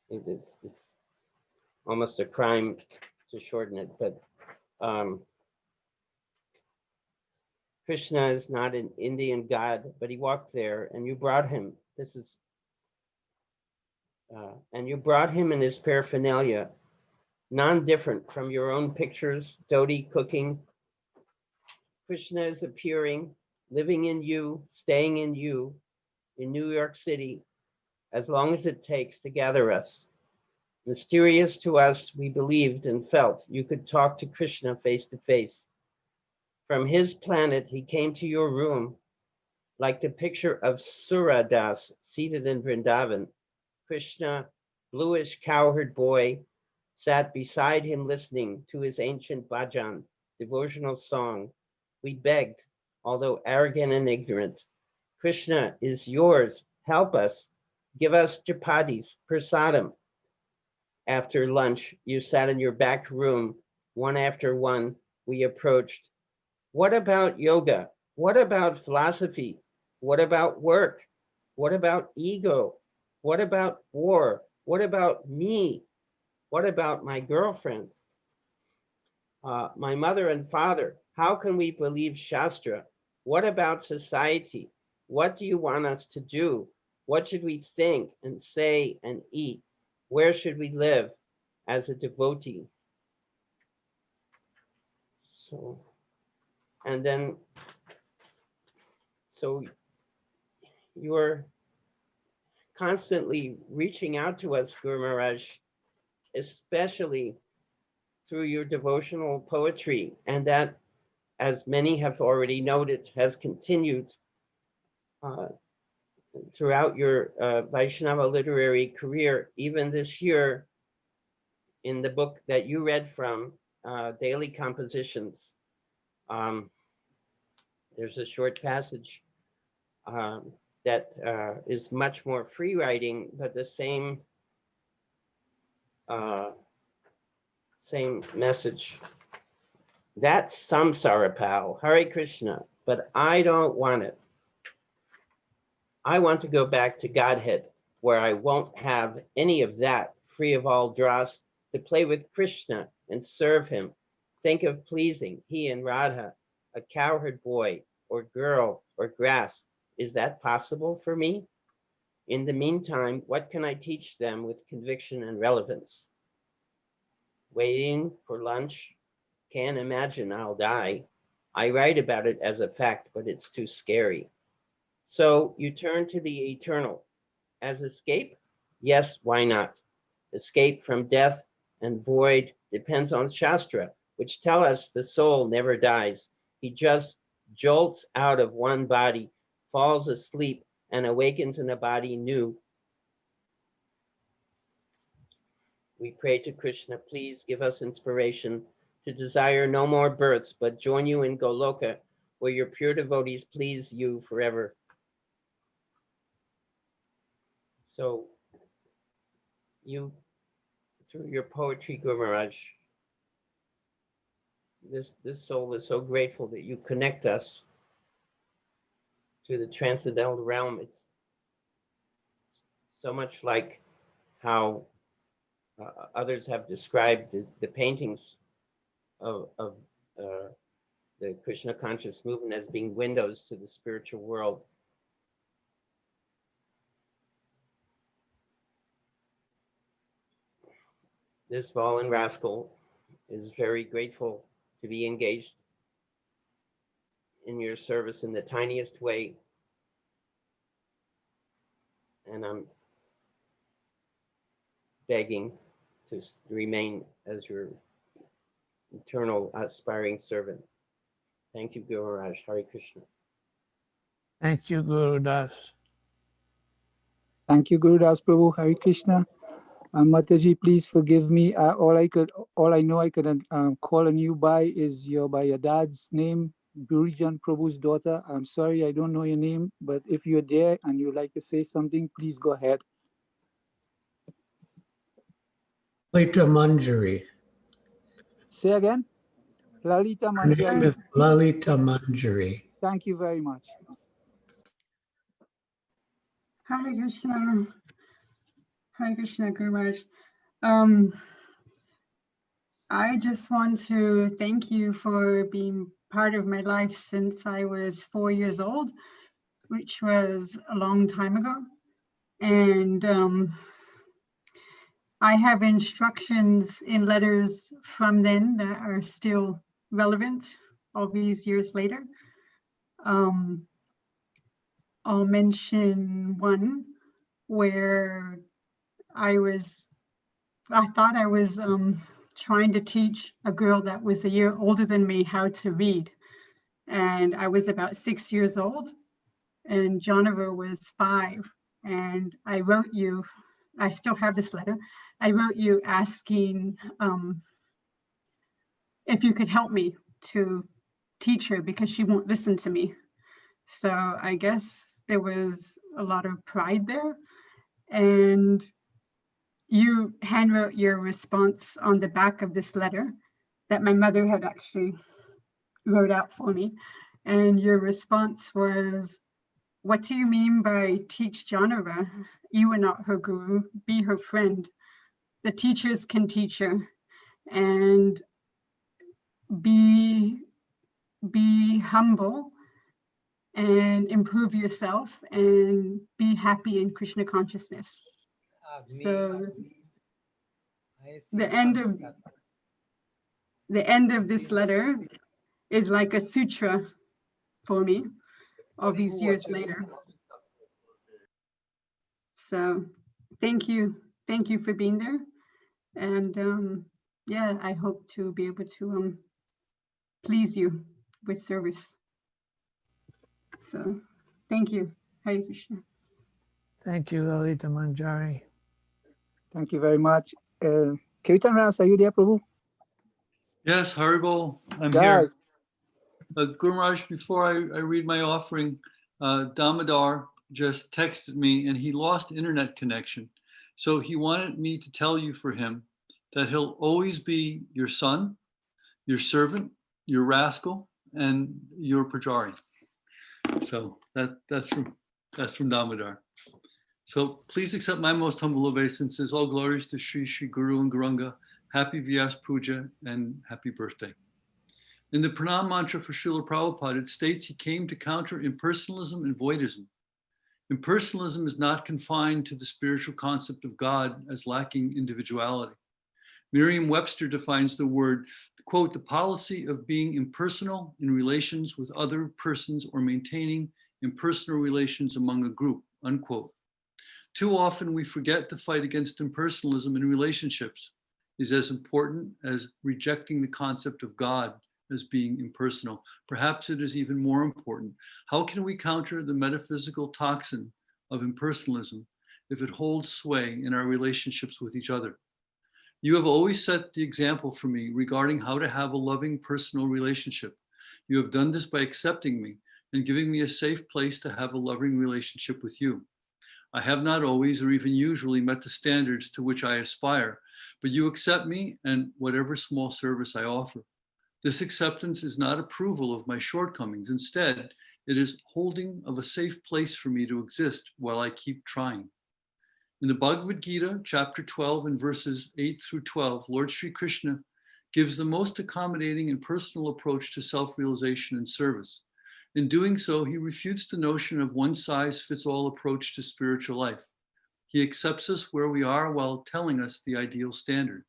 It's almost a crime to shorten it, but Krishna is not an Indian god, but he walked there, and you brought him. This is, and you brought him in his paraphernalia, non-different from your own pictures, dhoti cooking. Krishna is appearing, living in you, staying in you, in New York City, as long as it takes to gather us. Mysterious to us, we believed and felt you could talk to Krishna face to face. From his planet, he came to your room, like the picture of Suradas seated in Vrindavan. Krishna, bluish cowherd boy, sat beside him listening to his ancient bhajan, devotional song. We begged, although arrogant and ignorant. Krishna is yours, help us, give us chapatis, prasadam. After lunch, you sat in your back room, one after one, we approached. What about yoga? What about philosophy? What about work? What about ego? What about war? What about me? What about my girlfriend? My mother and father? How can we believe Shastra? What about society? What do you want us to do? What should we think and say and eat? Where should we live as a devotee? So, and then, so you're constantly reaching out to us, Guru Maharaj, especially through your devotional poetry, and that, as many have already noted, has continued throughout your Vaishnava literary career, even this year in the book that you read from, Daily Compositions. There's a short passage that is much more free writing, but the same message. That's samsara, pal, Hare Krishna, but I don't want it. I want to go back to Godhead, where I won't have any of that, free of all dross, to play with Krishna and serve him. Think of pleasing he and Radha, a cowherd boy or girl or grass. Is that possible for me? In the meantime, what can I teach them with conviction and relevance? Waiting for lunch? Can't imagine I'll die. I write about it as a fact, but it's too scary. So you turn to the eternal. As escape? Yes, why not? Escape from death and void depends on Shastra, which tell us the soul never dies. He just jolts out of one body, falls asleep, and awakens in a body new. We pray to Krishna, please give us inspiration to desire no more births, but join you in Goloka, where your pure devotees please you forever. So you, through your poetry, Guru Maharaj, this soul is so grateful that you connect us to the transcendental realm. It's so much like how others have described the paintings of the Krishna conscious movement as being windows to the spiritual world. This fallen rascal is very grateful to be engaged in your service in the tiniest way. And I'm begging to remain as your eternal aspiring servant. Thank you, Guru Maharaj. Hare Krishna. Thank you, Guru Das. Thank you, Guru Das Prabhu. Hare Krishna. Mataji, please forgive me. All I know I could call on you by is your dad's name, Giriraja Prabhu's daughter. I'm sorry, I don't know your name, but if you're there and you'd like to say something, please go ahead. Lalita Manjari. Say again? Lalita Her name Manjari. is Lalita Manjari. Thank you very much. Hare Krishna. Hare Krishna, Giriraja. I just want to thank you for being part of my life since I was 4 years old, which was a long time ago. And I have instructions in letters from then that are still relevant all these years later. I'll mention one where I thought I was trying to teach a girl that was a year older than me how to read. And I was about 6 years old and Jonathan was 5. And I wrote you, I still have this letter. I wrote you asking if you could help me to teach her because she won't listen to me. So I guess there was a lot of pride there. And you handwrote your response on the back of this letter that my mother had actually wrote out for me. And your response was, "What do you mean by teach Janara? You are not her guru, be her friend. The teachers can teach her, and be humble and improve yourself and be happy in Krishna consciousness." So the end of this letter is like a sutra for me all these years later. So thank you for being there. And yeah, I hope to be able to please you with service. So thank you. Hare Krishna. Thank you, Lalita Manjari. Thank you very much. Kirtana, are you there, Prabhu? Yes, Haribol, I'm Jai. here. Guru Maharaj, before I read my offering, Damodar just texted me and he lost internet connection. So he wanted me to tell you for him that he'll always be your son, your servant, your rascal, and your Pujari. So that's from Damodar. So please accept my most humble obeisances. All glories to Sri Sri Guru and Guranga. Happy Vyasa Puja and happy birthday. In the Pranam mantra for Srila Prabhupada, it states he came to counter impersonalism and voidism. Impersonalism is not confined to the spiritual concept of God as lacking individuality. Merriam-Webster defines the word, quote, the policy of being impersonal in relations with other persons or maintaining impersonal relations among a group, unquote. Too often we forget the fight against impersonalism in relationships is as important as rejecting the concept of God as being impersonal. Perhaps it is even more important. How can we counter the metaphysical toxin of impersonalism if it holds sway in our relationships with each other? You have always set the example for me regarding how to have a loving personal relationship. You have done this by accepting me and giving me a safe place to have a loving relationship with you. I have not always or even usually met the standards to which I aspire, but you accept me and whatever small service I offer. This acceptance is not approval of my shortcomings. Instead, it is holding of a safe place for me to exist while I keep trying. In the Bhagavad Gita, chapter 12 and verses 8 through 12, Lord Sri Krishna gives the most accommodating and personal approach to self-realization and service. In doing so, he refutes the notion of one-size-fits-all approach to spiritual life. He accepts us where we are while telling us the ideal standard.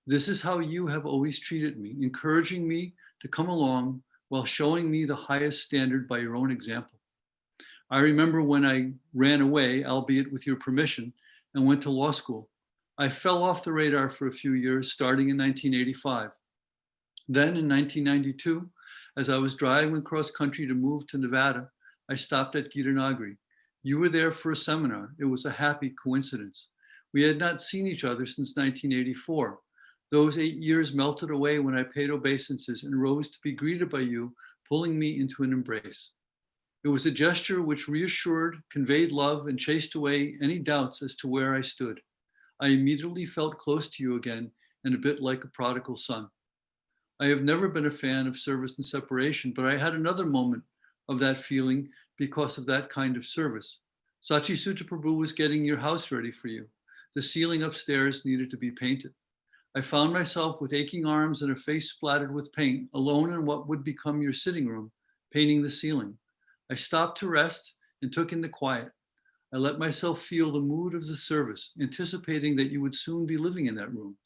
This is how you have always treated me, encouraging me to come along while showing me the highest standard by your own example. I remember when I ran away, albeit with your permission, and went to law school. I fell off the radar for a few years, starting in 1985. Then in 1992, as I was driving across country to move to Nevada, I stopped at Giriraja. You were there for a seminar. It was a happy coincidence. We had not seen each other since 1984. Those 8 years melted away when I paid obeisances and rose to be greeted by you, pulling me into an embrace. It was a gesture which reassured, conveyed love, and chased away any doubts as to where I stood. I immediately felt close to you again and a bit like a prodigal son. I have never been a fan of service and separation, but I had another moment of that feeling because of that kind of service. Sachi Sutta Prabhu was getting your house ready for you. The ceiling upstairs needed to be painted. I found myself with aching arms and a face splattered with paint, alone in what would become your sitting room, painting the ceiling. I stopped to rest and took in the quiet. I let myself feel the mood of the service, anticipating that you would soon be living in that room.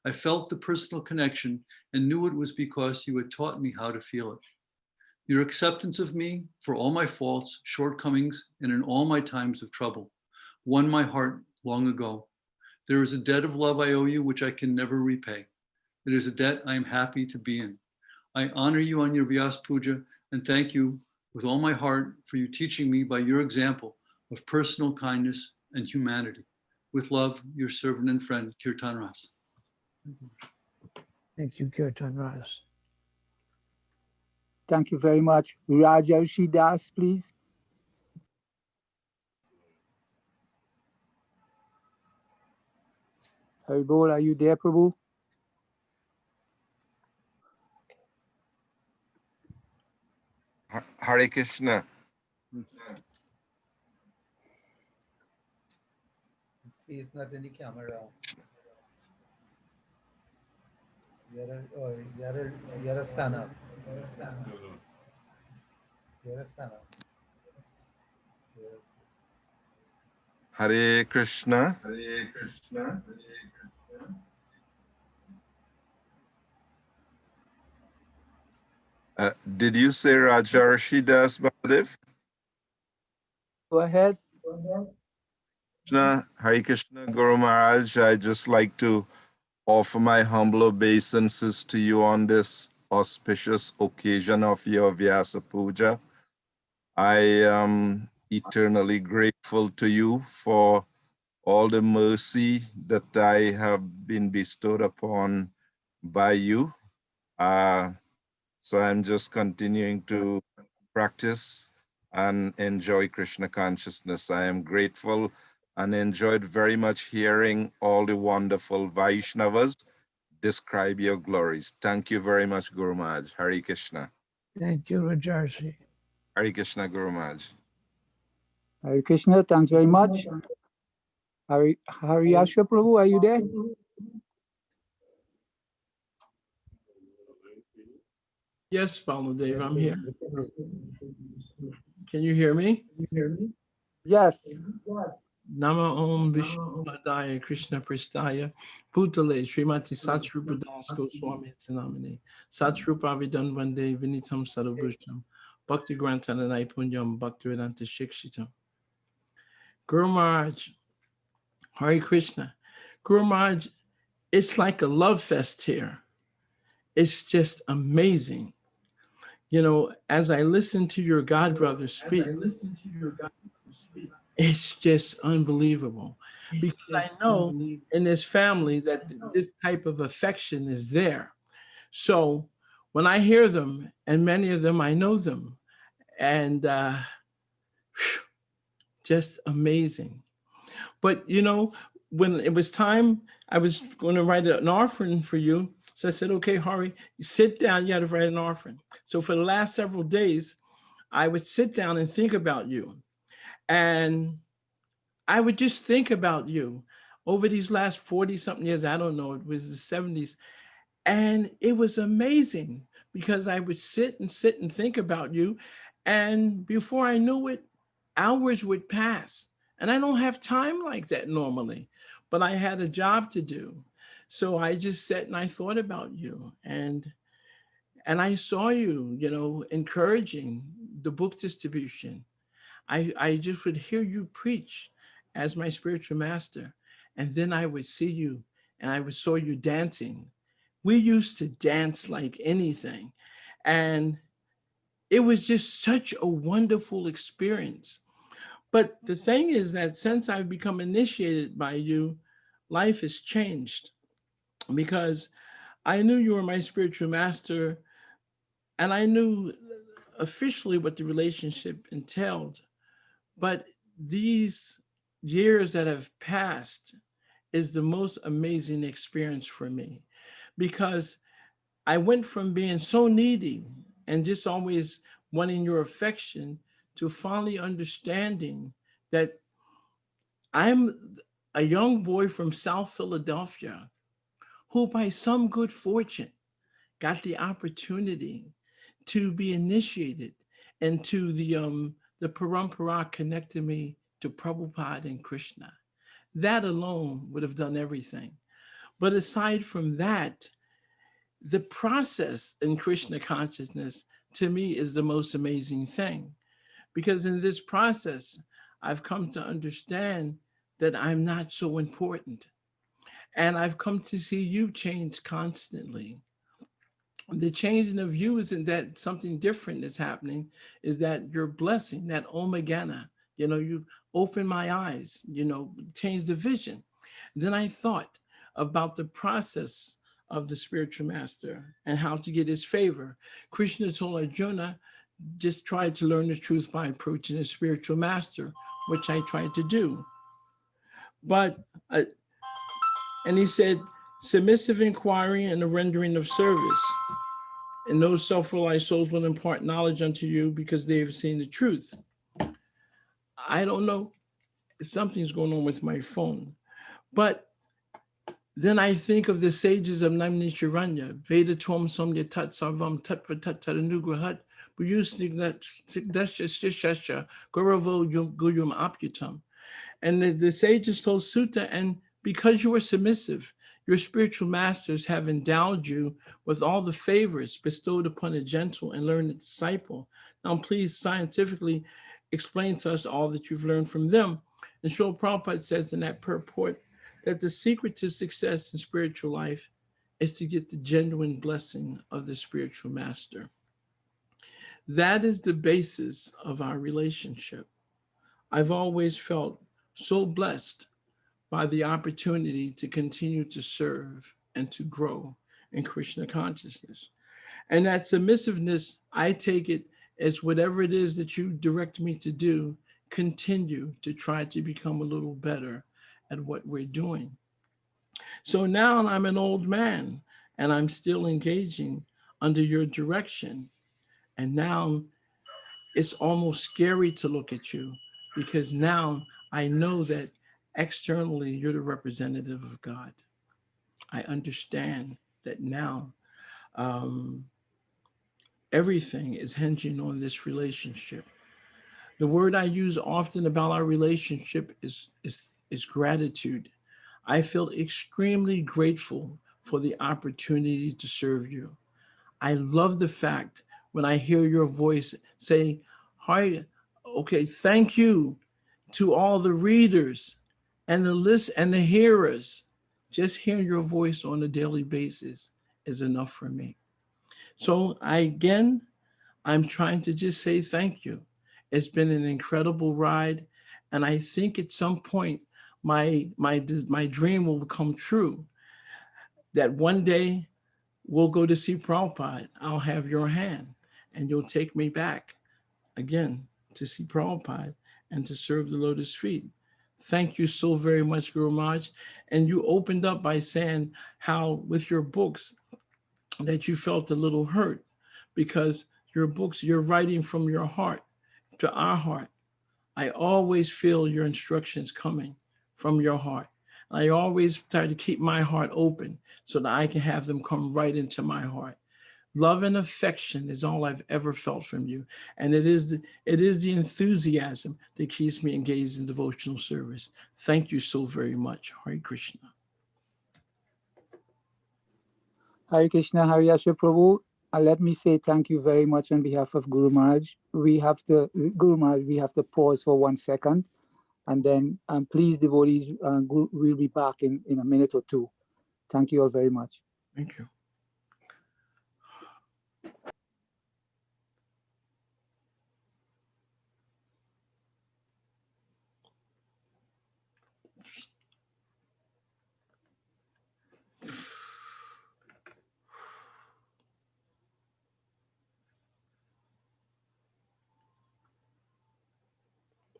I felt the personal connection and knew it was because you had taught me how to feel it. Your acceptance of me for all my faults, shortcomings, and in all my times of trouble won my heart long ago. There is a debt of love I owe you which I can never repay. It is a debt I am happy to be in. I honor you on your Vyasa Puja and thank you with all my heart for you teaching me by your example of personal kindness and humanity. With love, your servant and friend, Kirtana. Thank you, Kirtana. Thank you very much. Rajarshi Das, please. Haribol, are you there, Prabhu? Hare Krishna. He's not in the camera. You gotta stand up. You gotta stand up. Hare Krishna. Hare Krishna. Did you say Rajarshi Das Bahadev? Go ahead. Hare Krishna Guru Maharaj, I'd just like to offer my humble obeisances to you on this auspicious occasion of your Vyasa Puja. I am eternally grateful to you for all the mercy that I have been bestowed upon by you. So I'm just continuing to practice and enjoy Krishna consciousness. I am grateful and enjoyed very much hearing all the wonderful Vaishnavas describe your glories. Thank you very much, Guru Maharaj. Hare Krishna. Thank you, Rajarshi. Hare Krishna, Guru Maharaj. Hare Krishna, thanks very much. Hariyasha Prabhu, are you there? Yes, Baladev, I'm here. Can you hear me? Yes. Nama Om Vishnu Padaya Krishna Pristaya Bhutale Srimati Satsvarupa das Goswami Maharaja Satsvarupa Vidan Vande Vinitam Sarabhusham Bhakti Grantananai Punyam Bhaktivedanta Shikshitam. Guru Maharaj, Hare Krishna. Guru Maharaj, it's like a love fest here. It's just amazing. You know, as I listen to your God brother speak, it's just unbelievable. Because I know in this family that this type of affection is there. So when I hear them, and many of them, I know them, and just amazing. But, you know, when it was time, I was going to write an offering for you. So I said, okay, Hari, sit down, you got to write an offering. So for the last several days, I would sit down and think about you. And I would just think about you over these last 40 something years. I don't know, it was the 70s. And it was amazing because I would sit and think about you. And before I knew it, hours would pass. And I don't have time like that normally, but I had a job to do. So I just sat and I thought about you, and I saw you, you know, encouraging the book distribution. I just would hear you preach as my spiritual master. And then I would see you and I saw you dancing. We used to dance like anything. And it was just such a wonderful experience. But the thing is that since I've become initiated by you, life has changed because I knew you were my spiritual master, and I knew officially what the relationship entailed. But these years that have passed is the most amazing experience for me, because I went from being so needy and just always wanting your affection to finally understanding that I'm a young boy from South Philadelphia who, by some good fortune, got the opportunity to be initiated into the parampara connected me to Prabhupada and Krishna. That alone would have done everything. But aside from that, the process in Krishna consciousness to me is the most amazing thing, because in this process, I've come to understand that I'm not so important. And I've come to see you change constantly. The changing of you isn't that something different is happening, is that your blessing, that omagana, you open my eyes, change the vision. Then I thought about the process of the spiritual master and how to get his favor. Krishna told Arjuna, just try to learn the truth by approaching a spiritual master, which I tried to do. But, and he said, submissive inquiry and the rendering of service. And those self-realized souls will impart knowledge unto you because they have seen the truth. I don't know, something's going on with my phone. But then I think of the sages of Naimnisharanya, Veda Tvam Samya Tat Sarvam Tattva Tattanugrahat, Bhuyusnigdashya Gauravo Guyum Apyutam. And the sages told Sutta, and because you are submissive, your spiritual masters have endowed you with all the favors bestowed upon a gentle and learned disciple. Now, please scientifically explain to us all that you've learned from them. And Srila Prabhupada says in that purport that the secret to success in spiritual life is to get the genuine blessing of the spiritual master. That is the basis of our relationship. I've always felt so blessed by the opportunity to continue to serve and to grow in Krishna consciousness. And that submissiveness, I take it as whatever it is that you direct me to do, continue to try to become a little better at what we're doing. So now I'm an old man and I'm still engaging under your direction. And now it's almost scary to look at you, because now I know that externally you're the representative of God. I understand that now everything is hinging on this relationship. The word I use often about our relationship is gratitude. I feel extremely grateful for the opportunity to serve you. I love the fact when I hear your voice say, hi, okay, thank you to all the readers and the list and the hearers. Just hearing your voice on a daily basis is enough for me. So I'm trying to just say thank you. It's been an incredible ride. And I think at some point, my dream will come true, that one day we'll go to see Prabhupada. I'll have your hand and you'll take me back again to see Prabhupada and to serve the lotus feet. Thank you so very much, Guru Maharaj. And you opened up by saying how with your books that you felt a little hurt because your books, you're writing from your heart to our heart. I always feel your instructions coming from your heart. I always try to keep my heart open so that I can have them come right into my heart. Love and affection is all I've ever felt from you. And it is the enthusiasm that keeps me engaged in devotional service. Thank you so very much. Hare Krishna. Hare Krishna, Hare Yasha Prabhu. Let me say thank you very much on behalf of Guru Maharaj. Guru Maharaj, we have to pause for 1 second. And then please, devotees, we'll be back in a minute or two. Thank you all very much. Thank you.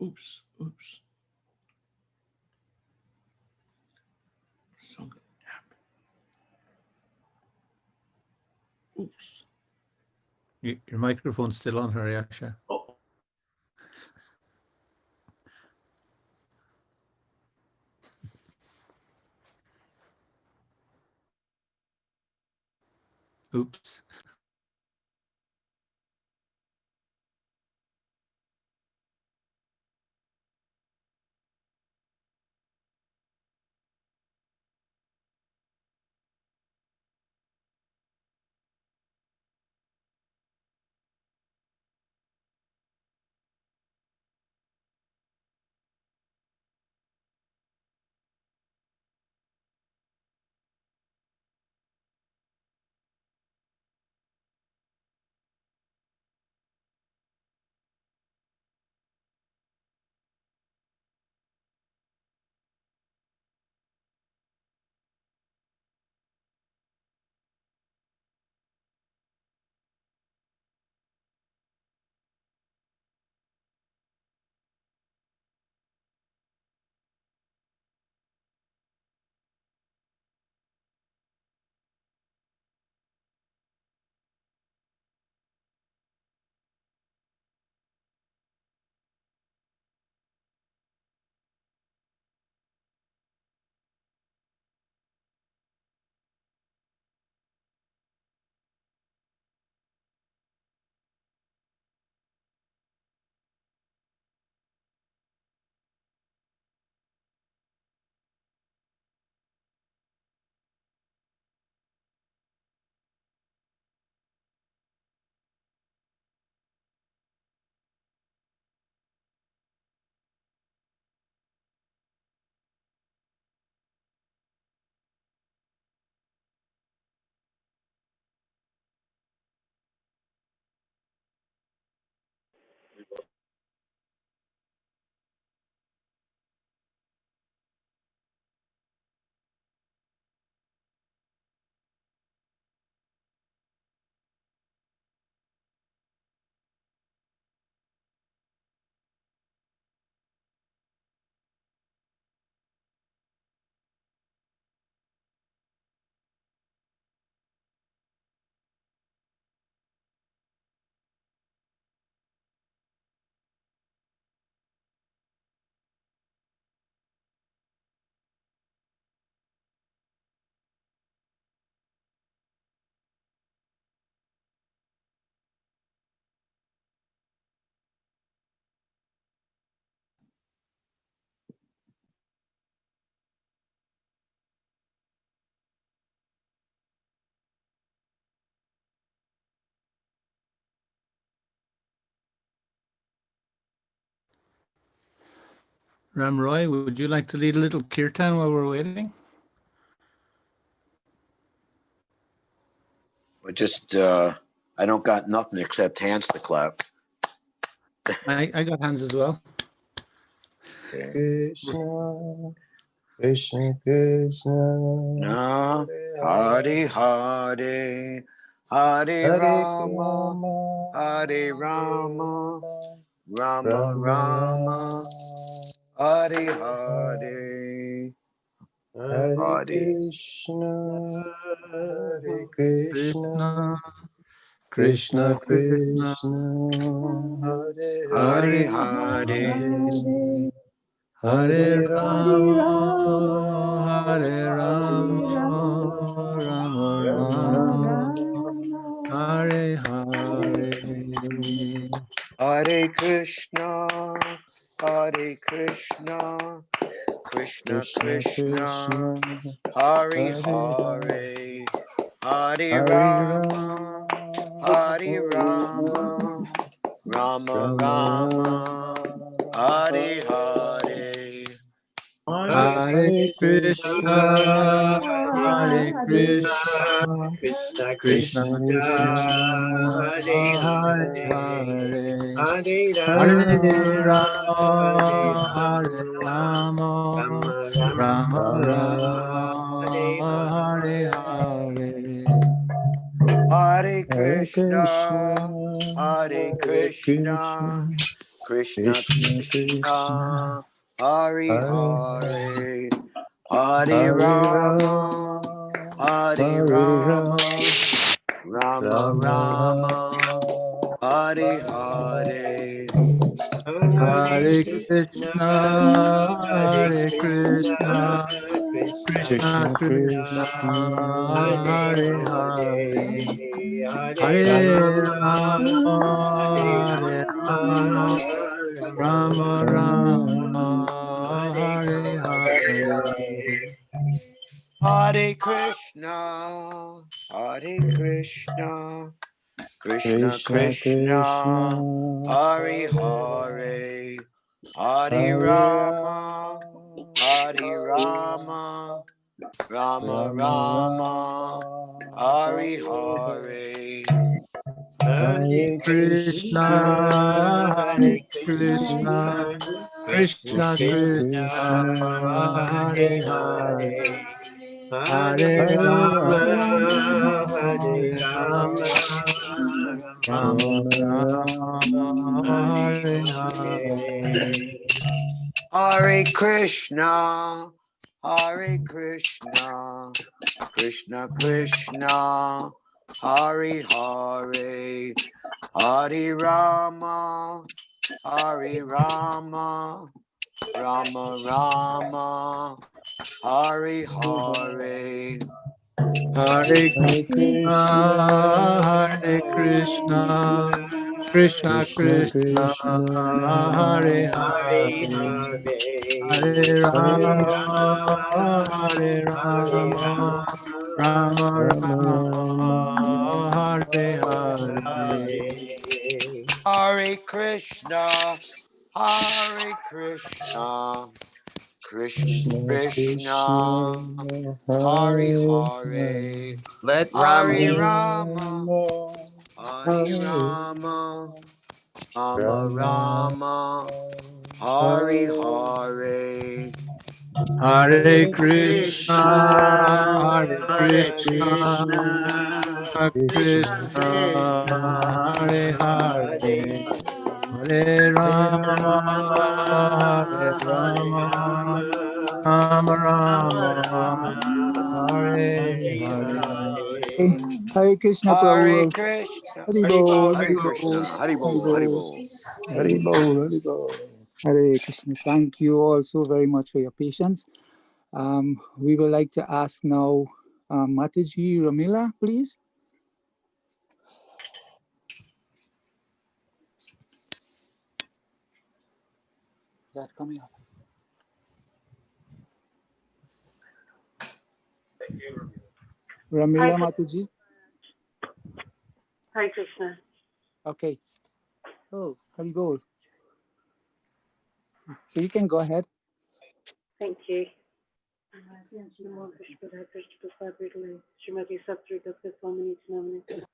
Oops. Something happened. Oops. Your microphone's still on, Hariaksha. Oh. Oops. Ram Roy, would you like to lead a little kirtan while we're waiting? I don't got nothing except hands to clap. I got hands as well. Krishna, Krishna, Krishna, Hare Hare, Hare Rama, Hare Rama, Rama Rama, Hare Hare, Hare Krishna, Hare Krishna, Krishna Krishna, Hare Hare Hare, Hare, Hare Rama, Hare Rama, Rama, Rama Rama, Hare Hare. Hare Krishna, Hare Krishna, Krishna Krishna Krishna, Krishna, Hare Hare Hare, Hare Hare Rama, Rama, Hare Hare Rama, Rama Rama, Rama, Rama, Hare Hare, Hare Hare Krishna, Hare Krishna, Krishna, Krishna Krishna Krishna, Krishna, Hare Hare Hare, Hare Hare Rama, Hare Rama, Rama Rama, Hare Hare. Hare Hare Krishna, Krishna, Hare Hare Krishna, Krishna, Krishna Krishna, Hare Hare, Hare Rama, Hare Rama, Rama Rama, Hare Hare. Hare Krishna, Hare Krishna, Krishna Krishna, Hare Hare, Hare Rama, Hare Rama, Rama Rama, Hare Hare. Hare Krishna, Hare Krishna, Krishna Krishna Krishna, Krishna, Hare Hare, Hare Rama, Hare Rama, Rama Rama, Hare Hare. Hare Krishna, Hare Krishna, Krishna Krishna, Hare Hare, Hare Rama, Hare Rama, Rama Rama, Hare Hare. Hare Krishna, Hare Krishna, Krishna Krishna, Hare Hare, Hare Rama, Hare Rama, Rama Rama, Hare Hare. Hare Hare Krishna, Hare Krishna, Krishna Krishna Krishna, Krishna, Hare Hare, Hare Rama, Hare Rama, Rama Rama Rama, Hare Hare. Hare Krishna, Hare Krishna, Krishna Krishna Krishna, Krishna, Hare Hare Hare, Let Rama Hare eat. Rama, Rama, Hare Hare Rama, Rama Rama, Rama, Hare Hare. Hare Krishna, Krishna, Hare Hare Krishna, Krishna, Krishna Krishna Krishna, Krishna, Hare Hare Hare, Hare, Hare Hare Rama, Hare Rama, Hare Rama, Rama, Rama Rama Rama, Rama, Hare Hare Hare. Hare. Hare Krishna Hare Prabhu. Krishna, Haribol, Hare Haribol, Krishna, Hare Bol, Hare Haribol, Bol. Haribol, Haribol. Hare Krishna. Thank you all so very much for your patience. We would like to ask now Mataji Ramila, please. Is that coming up? Ramila Mataji. Hare Krishna. Okay. Oh, Haribol. So you can go ahead. Thank you. Srimati Satsvarupa das Goswami Maharaja.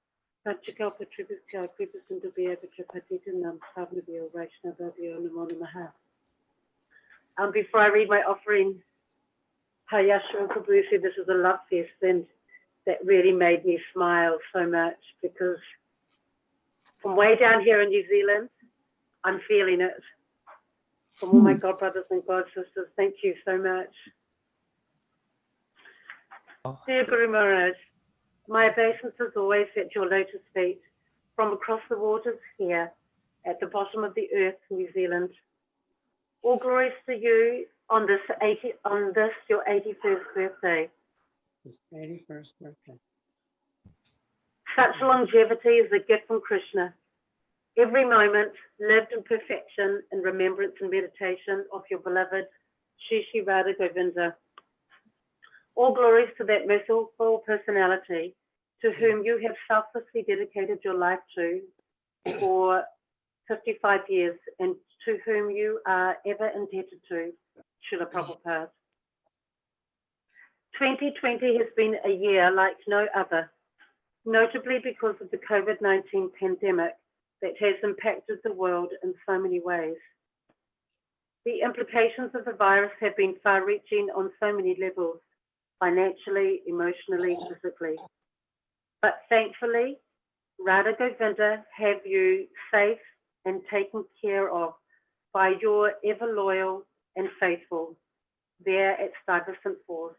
Pachikalpa Tribhuska Kripasundabiya Patitanam Savnabhiyo Vaishnavabhiyo Namo Namaha. Before I read my offering, Hayashra Prabhu said this is a love fest, and that really made me smile so much, because from way down here in New Zealand, I'm feeling it. From all my God brothers and God sisters, thank you so much. Dear Guru Maharaj, my obeisances always at your lotus feet, from across the waters here, at the bottom of the earth, New Zealand. All glories to you on this your 81st birthday. His 81st birthday. Such longevity is a gift from Krishna. Every moment lived in perfection in remembrance and meditation of your beloved Shri Shri Radha Govinda. All glories to that merciful personality to whom you have selflessly dedicated your life to for 55 years, and to whom you are ever indebted to, Srila Prabhupada. 2020 has been a year like no other, notably because of the COVID-19 pandemic that has impacted the world in so many ways. The implications of the virus have been far-reaching on so many levels, financially, emotionally, physically. But thankfully, Radha Govinda have you safe and taken care of by your ever loyal and faithful there at Stuyvesant Falls.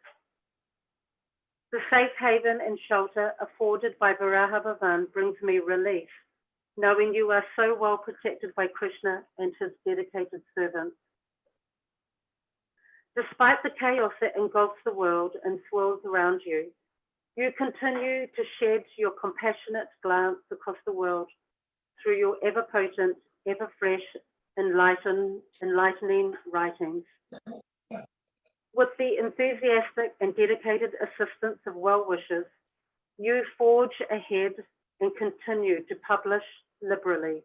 The safe haven and shelter afforded by Varaha Bhavan brings me relief, knowing you are so well protected by Krishna and his dedicated servants. Despite the chaos that engulfs the world and swirls around you, you continue to shed your compassionate glance across the world through your ever-potent, ever-fresh, enlightening writings. With the enthusiastic and dedicated assistance of well-wishers, you forge ahead and continue to publish liberally.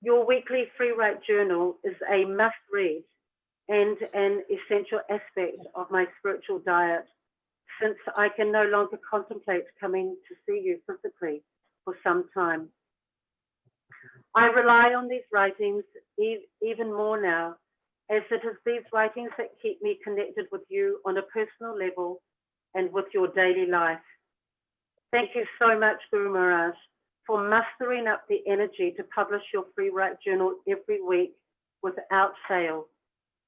Your weekly free write journal is a must-read and an essential aspect of my spiritual diet, since I can no longer contemplate coming to see you physically for some time. I rely on these writings even more now, as it is these writings that keep me connected with you on a personal level and with your daily life. Thank you so much, Guru Maharaj, for mustering up the energy to publish your free write journal every week without fail,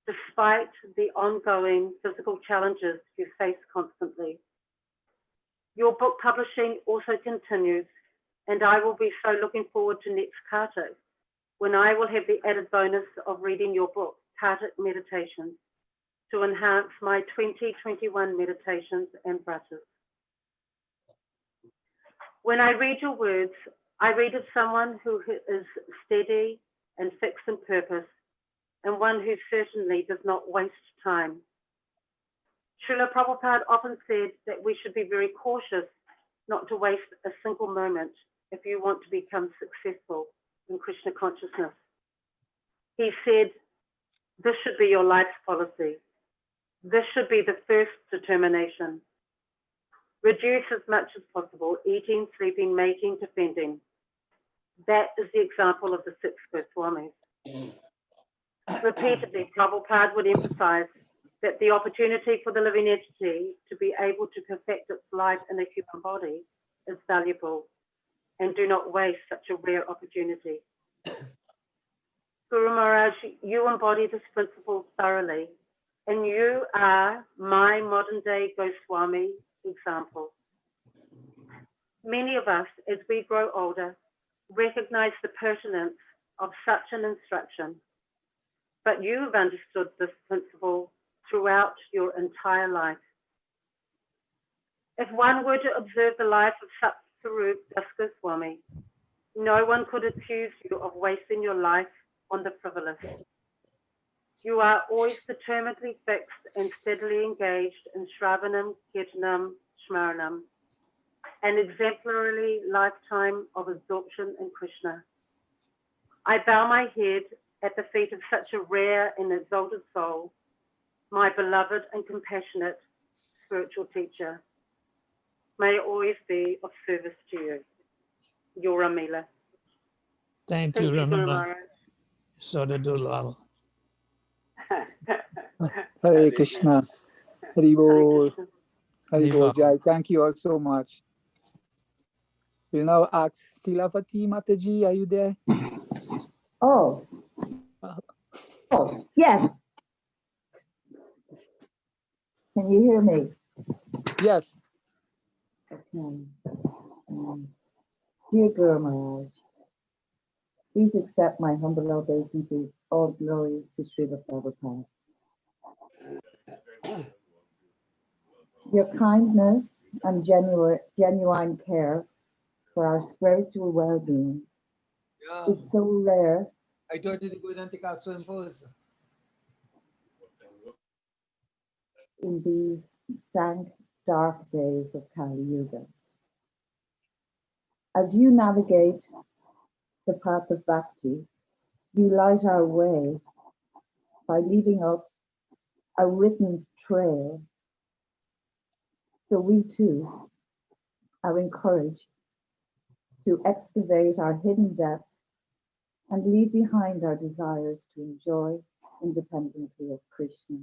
despite the ongoing physical challenges you face constantly. Your book publishing also continues, and I will be so looking forward to next Kartik, when I will have the added bonus of reading your book, Kartik Meditations, to enhance my 2021 meditations and vratas. When I read your words, I read of someone who is steady and fixed in purpose, and one who certainly does not waste time. Srila Prabhupada often said that we should be very cautious not to waste a single moment if you want to become successful in Krishna consciousness. He said, this should be your life's policy. This should be the first determination. Reduce as much as possible, eating, sleeping, mating, defending. That is the example of the 6 Goswamis. Repeatedly, Prabhupada would emphasize that the opportunity for the living entity to be able to perfect its life in a human body is valuable, and do not waste such a rare opportunity. Guru Maharaj, you embody this principle thoroughly, and you are my modern day Goswami example. Many of us, as we grow older, recognize the pertinence of such an instruction, but you have understood this principle throughout your entire life. If one were to observe the life of Satsvarupa das Goswami, no one could accuse you of wasting your life on the frivolous. You are always determinedly fixed and steadily engaged in Shravanam, Kirtanam, Smaranam, an exemplary lifetime of absorption in Krishna. I bow my head at the feet of such a rare and exalted soul, my beloved and compassionate spiritual teacher. May I always be of service to you. Your Amila. Thank you, Guru Ramana. Maharaj. Sodadulal. Hare Krishna. Hari Bol. Hari Bol Bol. Jai. Thank you all so much. We'll now ask Silapati Mataji, are you there? Oh. Oh, yes. Can you hear me? Yes. Okay. Dear Guru Maharaj, please accept my humble obeisances, all glory to Srila Prabhupada. Your kindness and genuine care for our spiritual well-being is so rare. I told you to go and take a swim first. In these dank, dark days of Kali Yuga. As you navigate the path of bhakti, you light our way by leaving us a written trail, so we too are encouraged to excavate our hidden depths and leave behind our desires to enjoy independently of Krishna.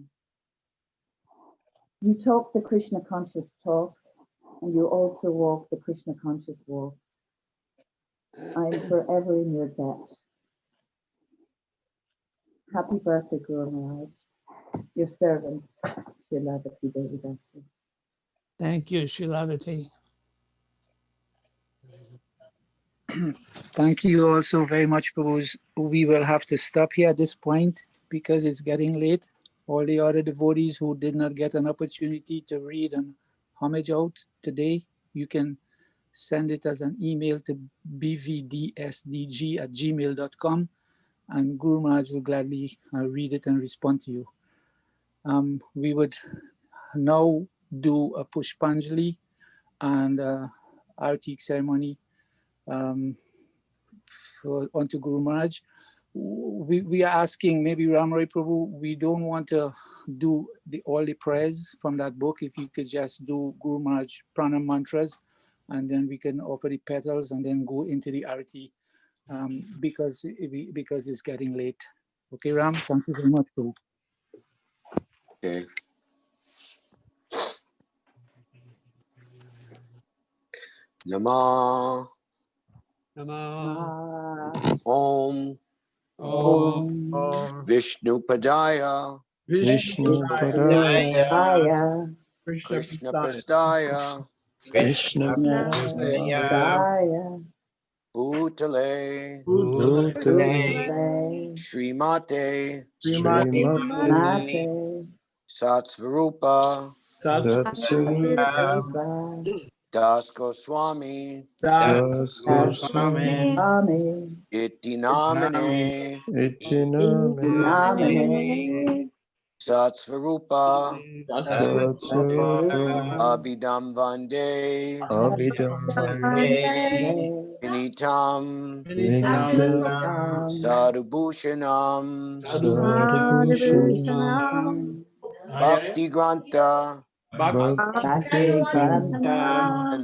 You talk the Krishna conscious talk, and you also walk the Krishna conscious walk. I'm forever in your debt. Happy birthday, Guru Maharaj. Your servant, Srila Prabhupada. Thank you, Shilavati. Thank you also very much, Prabhu. We will have to stop here at this point because it's getting late. All the other devotees who did not get an opportunity to read and homage out today, you can send it as an email to bvdsdg@gmail.com, and Guru Maharaj will gladly read it and respond to you. We would now do a Pushpanjali and Arati ceremony onto Guru Maharaj. We are asking, maybe Ramray Prabhu, we don't want to do all the prayers from that book. If you could just do Guru Maharaj Pranam mantras, and then we can offer the petals and then go into the Arati, because it's getting late. Okay, Ram, thank you very much, Prabhu. Okay. Namah. Namah. Om. Om. Vishnu Padaya. Vishnu Padaya. Krishna Pastaya. Krishna Pastaya. Bhutale. Srimate. Satsvarupa Das Goswami Iti Namine Satsvarupa Abhidam Vande Vinitam Sadhubhushanam Bhakti Granta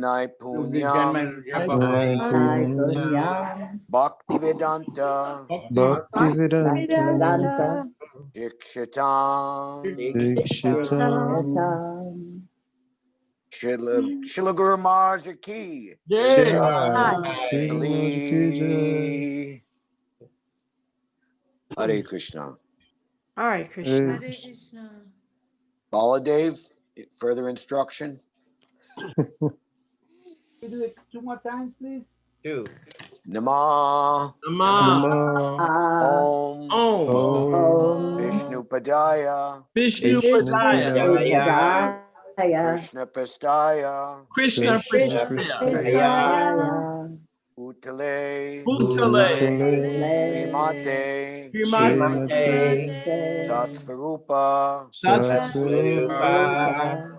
Naipunyam Bhakti Vedanta Shikshatam Srila Guru Maharaj Ki Hare Krishna. Hare Krishna. Hare Krishna. Baladev, further instruction. You do it 2 more times, please. Two. Namah. Om. Vishnu Padaya. Krishna Pastaya. Utale. Vimate. Satsvarupa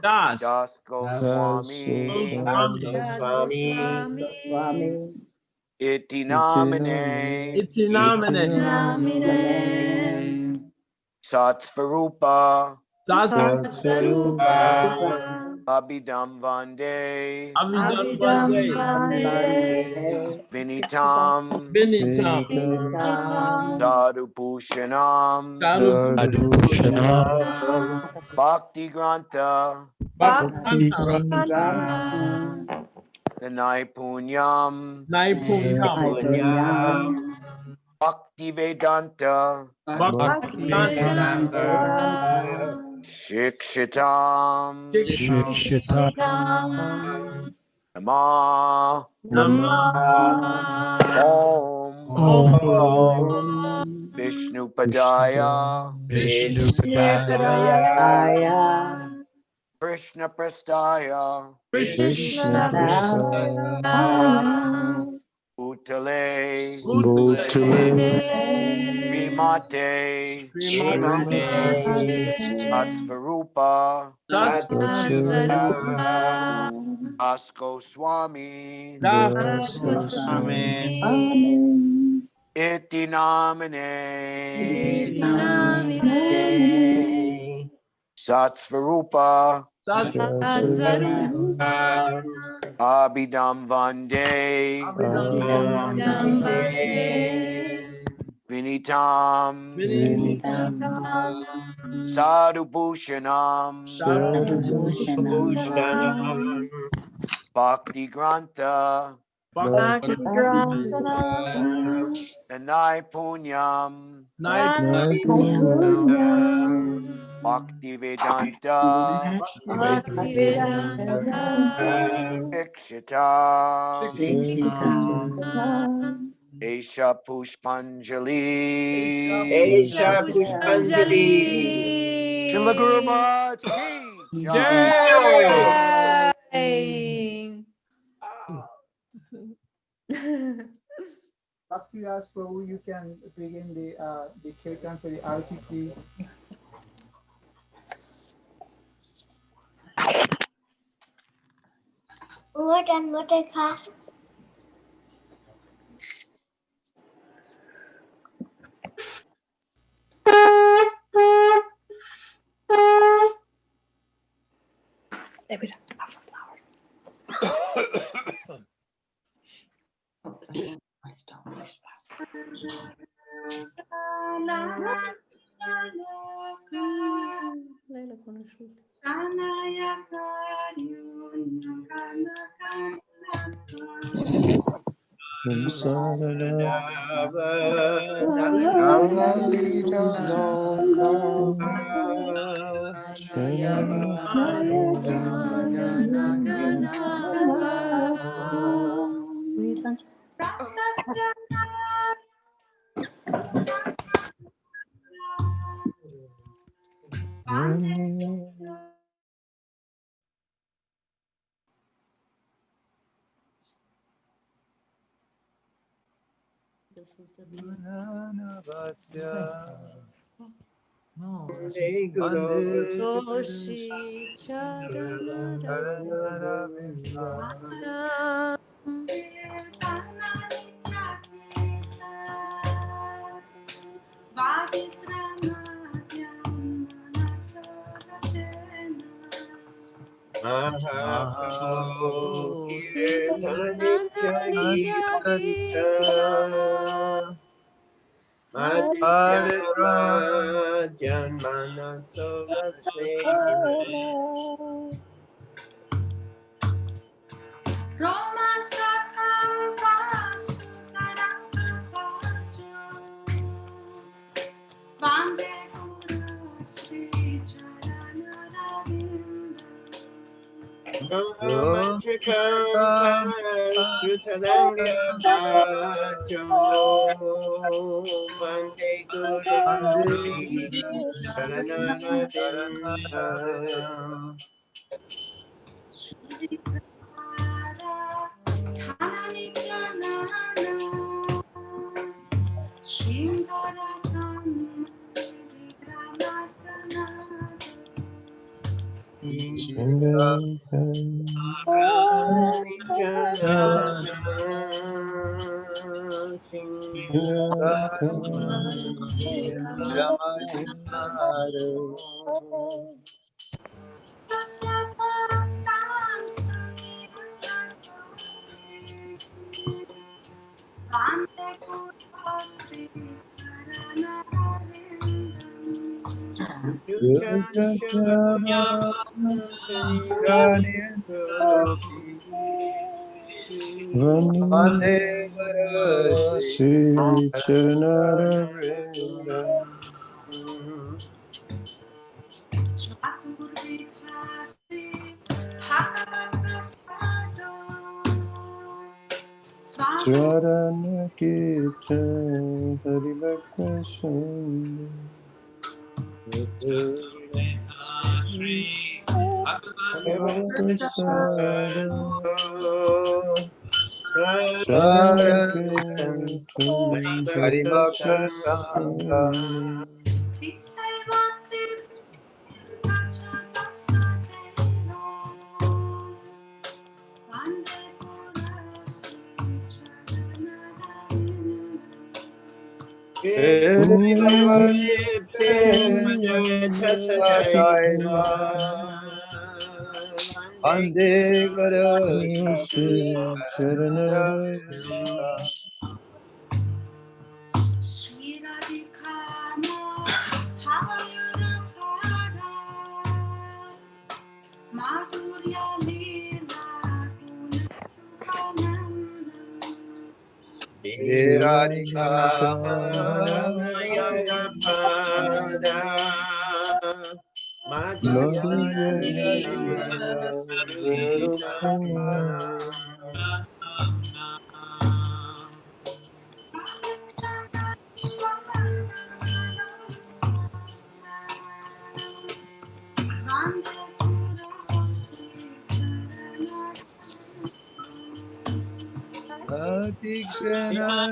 Das Goswami Iti Namine Satsvarupa Abhidam Vande Vinitam Sadhubhushanam Bhakti Granta the Naipunyam Bhakti Vedanta Shikshatam Namah Om Vishnu Padaya Krishna Prastaya Utale Vimate Satsvarupa Das Goswami Iti Namine Satsvarupa Abhidam Vande Vinitam Sadhubhushanam Bhakti Granta and Nai Punyam, Bhaktivedanta, Ikshita, Esha Pushpanjali, Esha Pushpanjali. Srila Guru Maharaj ki Bhakti-Ras Prabhu, you can begin the kirtan for the arati, please. What and what I cast? Mahaprabhu Kirtanitya Madhyaradyan Manasovasena Mahamantrikam Srutalanga Bhajo Vande Guru Sri Charanarvindam. Vande Sri Charanarvindam. Charana Kirtan Haribhakta Sangha. Bhakta Sada Charana Kirtan Haribhakta Sangha. Vande Guru Sri Charanarvindam. Radhika Jayadvaita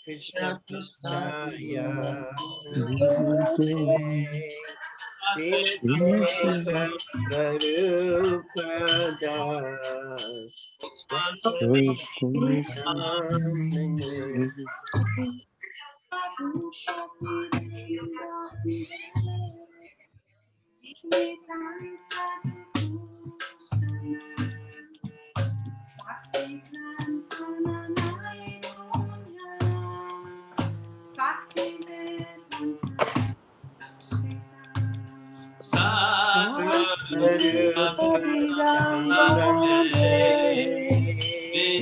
Krishna Prasthaya Srimate Satsvarupa Das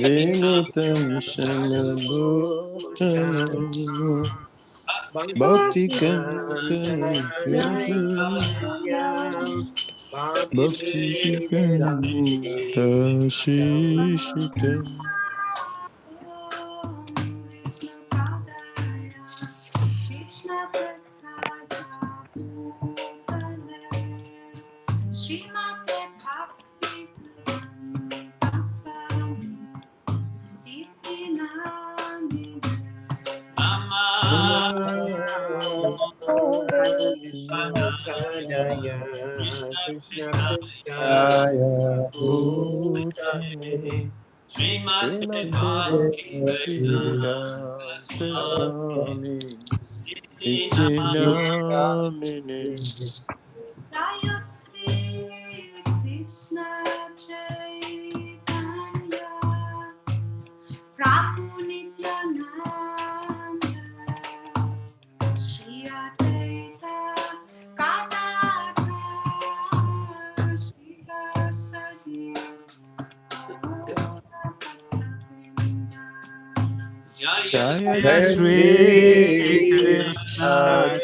Vinutam Shamabhutanam Bhakti Kantam Bhakti Kanta Shishikam Krishna Krishna Bhutale Srimate Bhaktivedanta Swami Iti Namine Prabhu Nityananda Jayadvaita Jaya Jai Shri Shri Krishna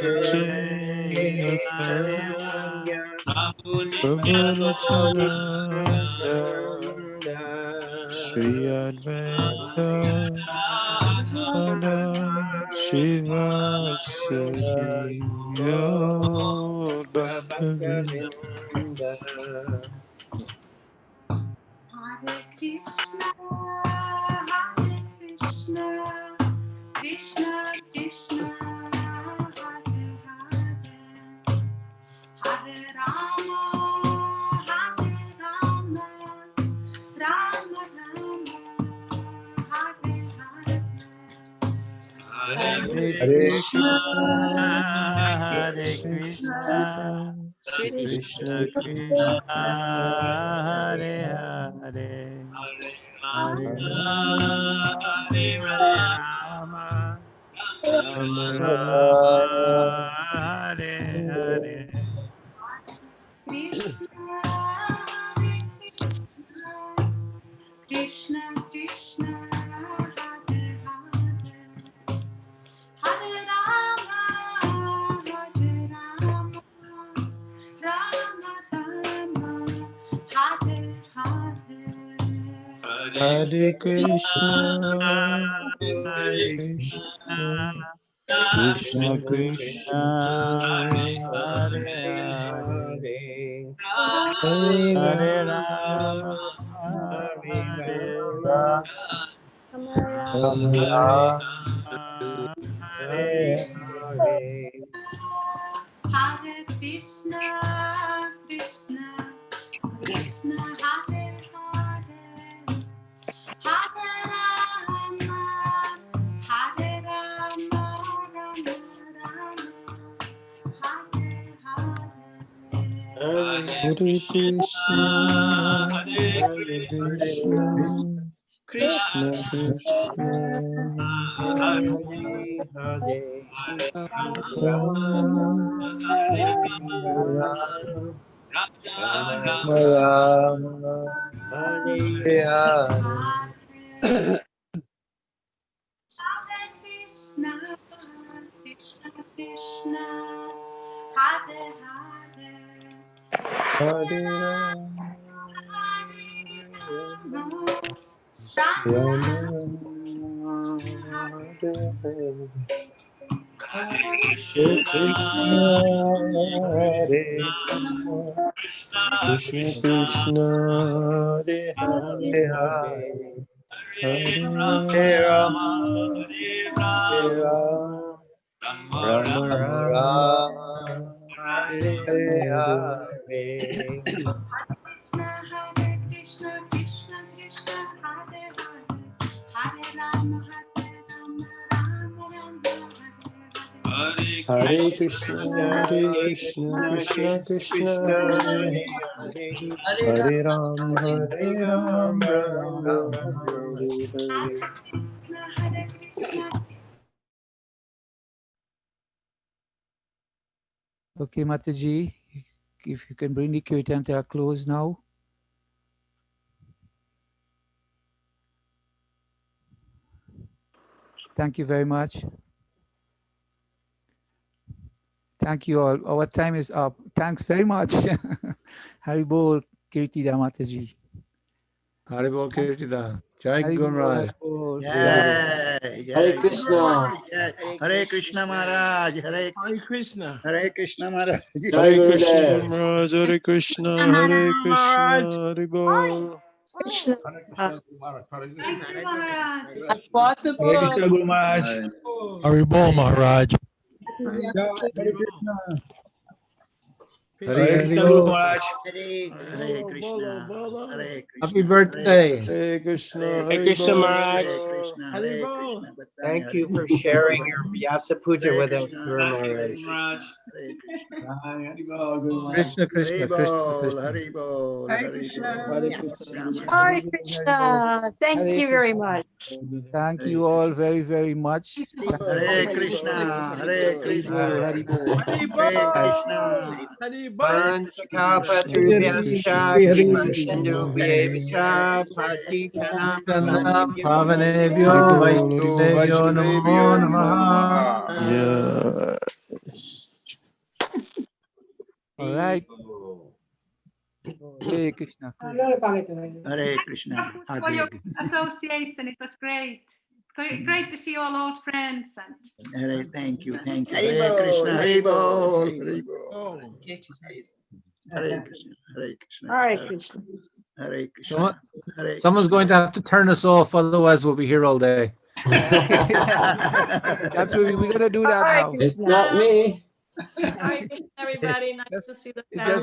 Chaitanya Chaitanya Prabhu Nityananda Shri Advaita Gadadhara Shivasari Bhaktavinda Bhaktavinda Hare Krishna, Hare Krishna, Krishna Krishna, Hare Hare, Hare Rama, Hare Rama, Rama Rama, Hare Hare. Hare Hare Krishna Hare Krishna Krishna Krishna Krishna Krishna Krishna Hare Hare Hare Rama Hare Rama Rama Rama Hare Hare Krishna, Hare Krishna, Krishna Krishna, Hare Hare, Hare Rama, Hare Rama, Rama Rama, Hare Hare. Hare Krishna Hare Krishna Krishna Krishna Krishna Krishna Hare Hare Hare Hare Hare Rama Rama Hare Rama Rama Rama Rama Rama Hare Hare Hare Krishna, Krishna, Krishna, Hare Hare, Hare Rama, Hare Rama, Rama Rama, Hare Hare. Hare Hare Krishna Hare Krishna Krishna Krishna Hare Hare Rama Rama Rama Rama Hare Hare Hare Krishna, Krishna Krishna, Hare Hare, Hare Rama Rama Hare Hare Hare Krishna Hare Krishna Krishna Krishna Hare Hare Hare Hare Hare Hare Rama Rama, Hare Rama Rama Rama Hare Hare Hare Hare. Krishna, Hare Krishna, Krishna Krishna, Hare Krishna, Krishna Krishna, Hare Hare, Hare Ram, Ram Ram, Hare Hare. Okay, Mataji, if you can bring the Kirtan to a close now. Thank you very much. Thank you all. Our time is up. Thanks very much. Haribol, Kirtida Mataji. Haribol Kirtida. Jai Haribol, Guru Maharaj. Haribol. Hare Krishna. Hare Krishna Maharaj. Hare Krishna. Hare Krishna Maharaj. Hare Krishna, Guru Maharaj, Hare Krishna, Hare Krishna, Hare Bol. Krishna. Hare Krishna. Guru Maharaj. Haribol Maharaj. Hare Krishna Guru Guru Maharaj. Hare Krishna. Hare Krishna. Happy birthday. Hare Krishna, Hare Krishna Bol. Maharaj. Hare Krishna. Hare Krishna. Thank you for sharing your Vyasa Puja with us, Guru Maharaj. Hare Krishna, Krishna, Hare Krishna, Bol. Krishna. Hare Bol. Hare Hare Krishna. Bol. Hare Krishna. Thank Hare you very Krishna. much. Thank you all very, very much. Hare Krishna. Hare Krishna. Haribol, Haribol. Hare Krishna. Vanchakapatrubhyascha kripa sindhubhyevacha patitanam Nam pavanebhyo Pavanebhyo Vaishnaveyo Namo Namaha. Yeah. All right. Hare Krishna. Hare Krishna. For your association, it was great. Great to see all old friends. And Hare, thank you. Thank you. Hare Krishna. Hare Bol. Hare Bol. Hare Krishna. Hare Krishna. Hare Krishna. Hare Krishna. Hare Someone's going to have to turn us off, otherwise we'll be here all day. That's what we're gonna do that now. It's not me. Hare Krishna, everybody. Nice to see the It's family.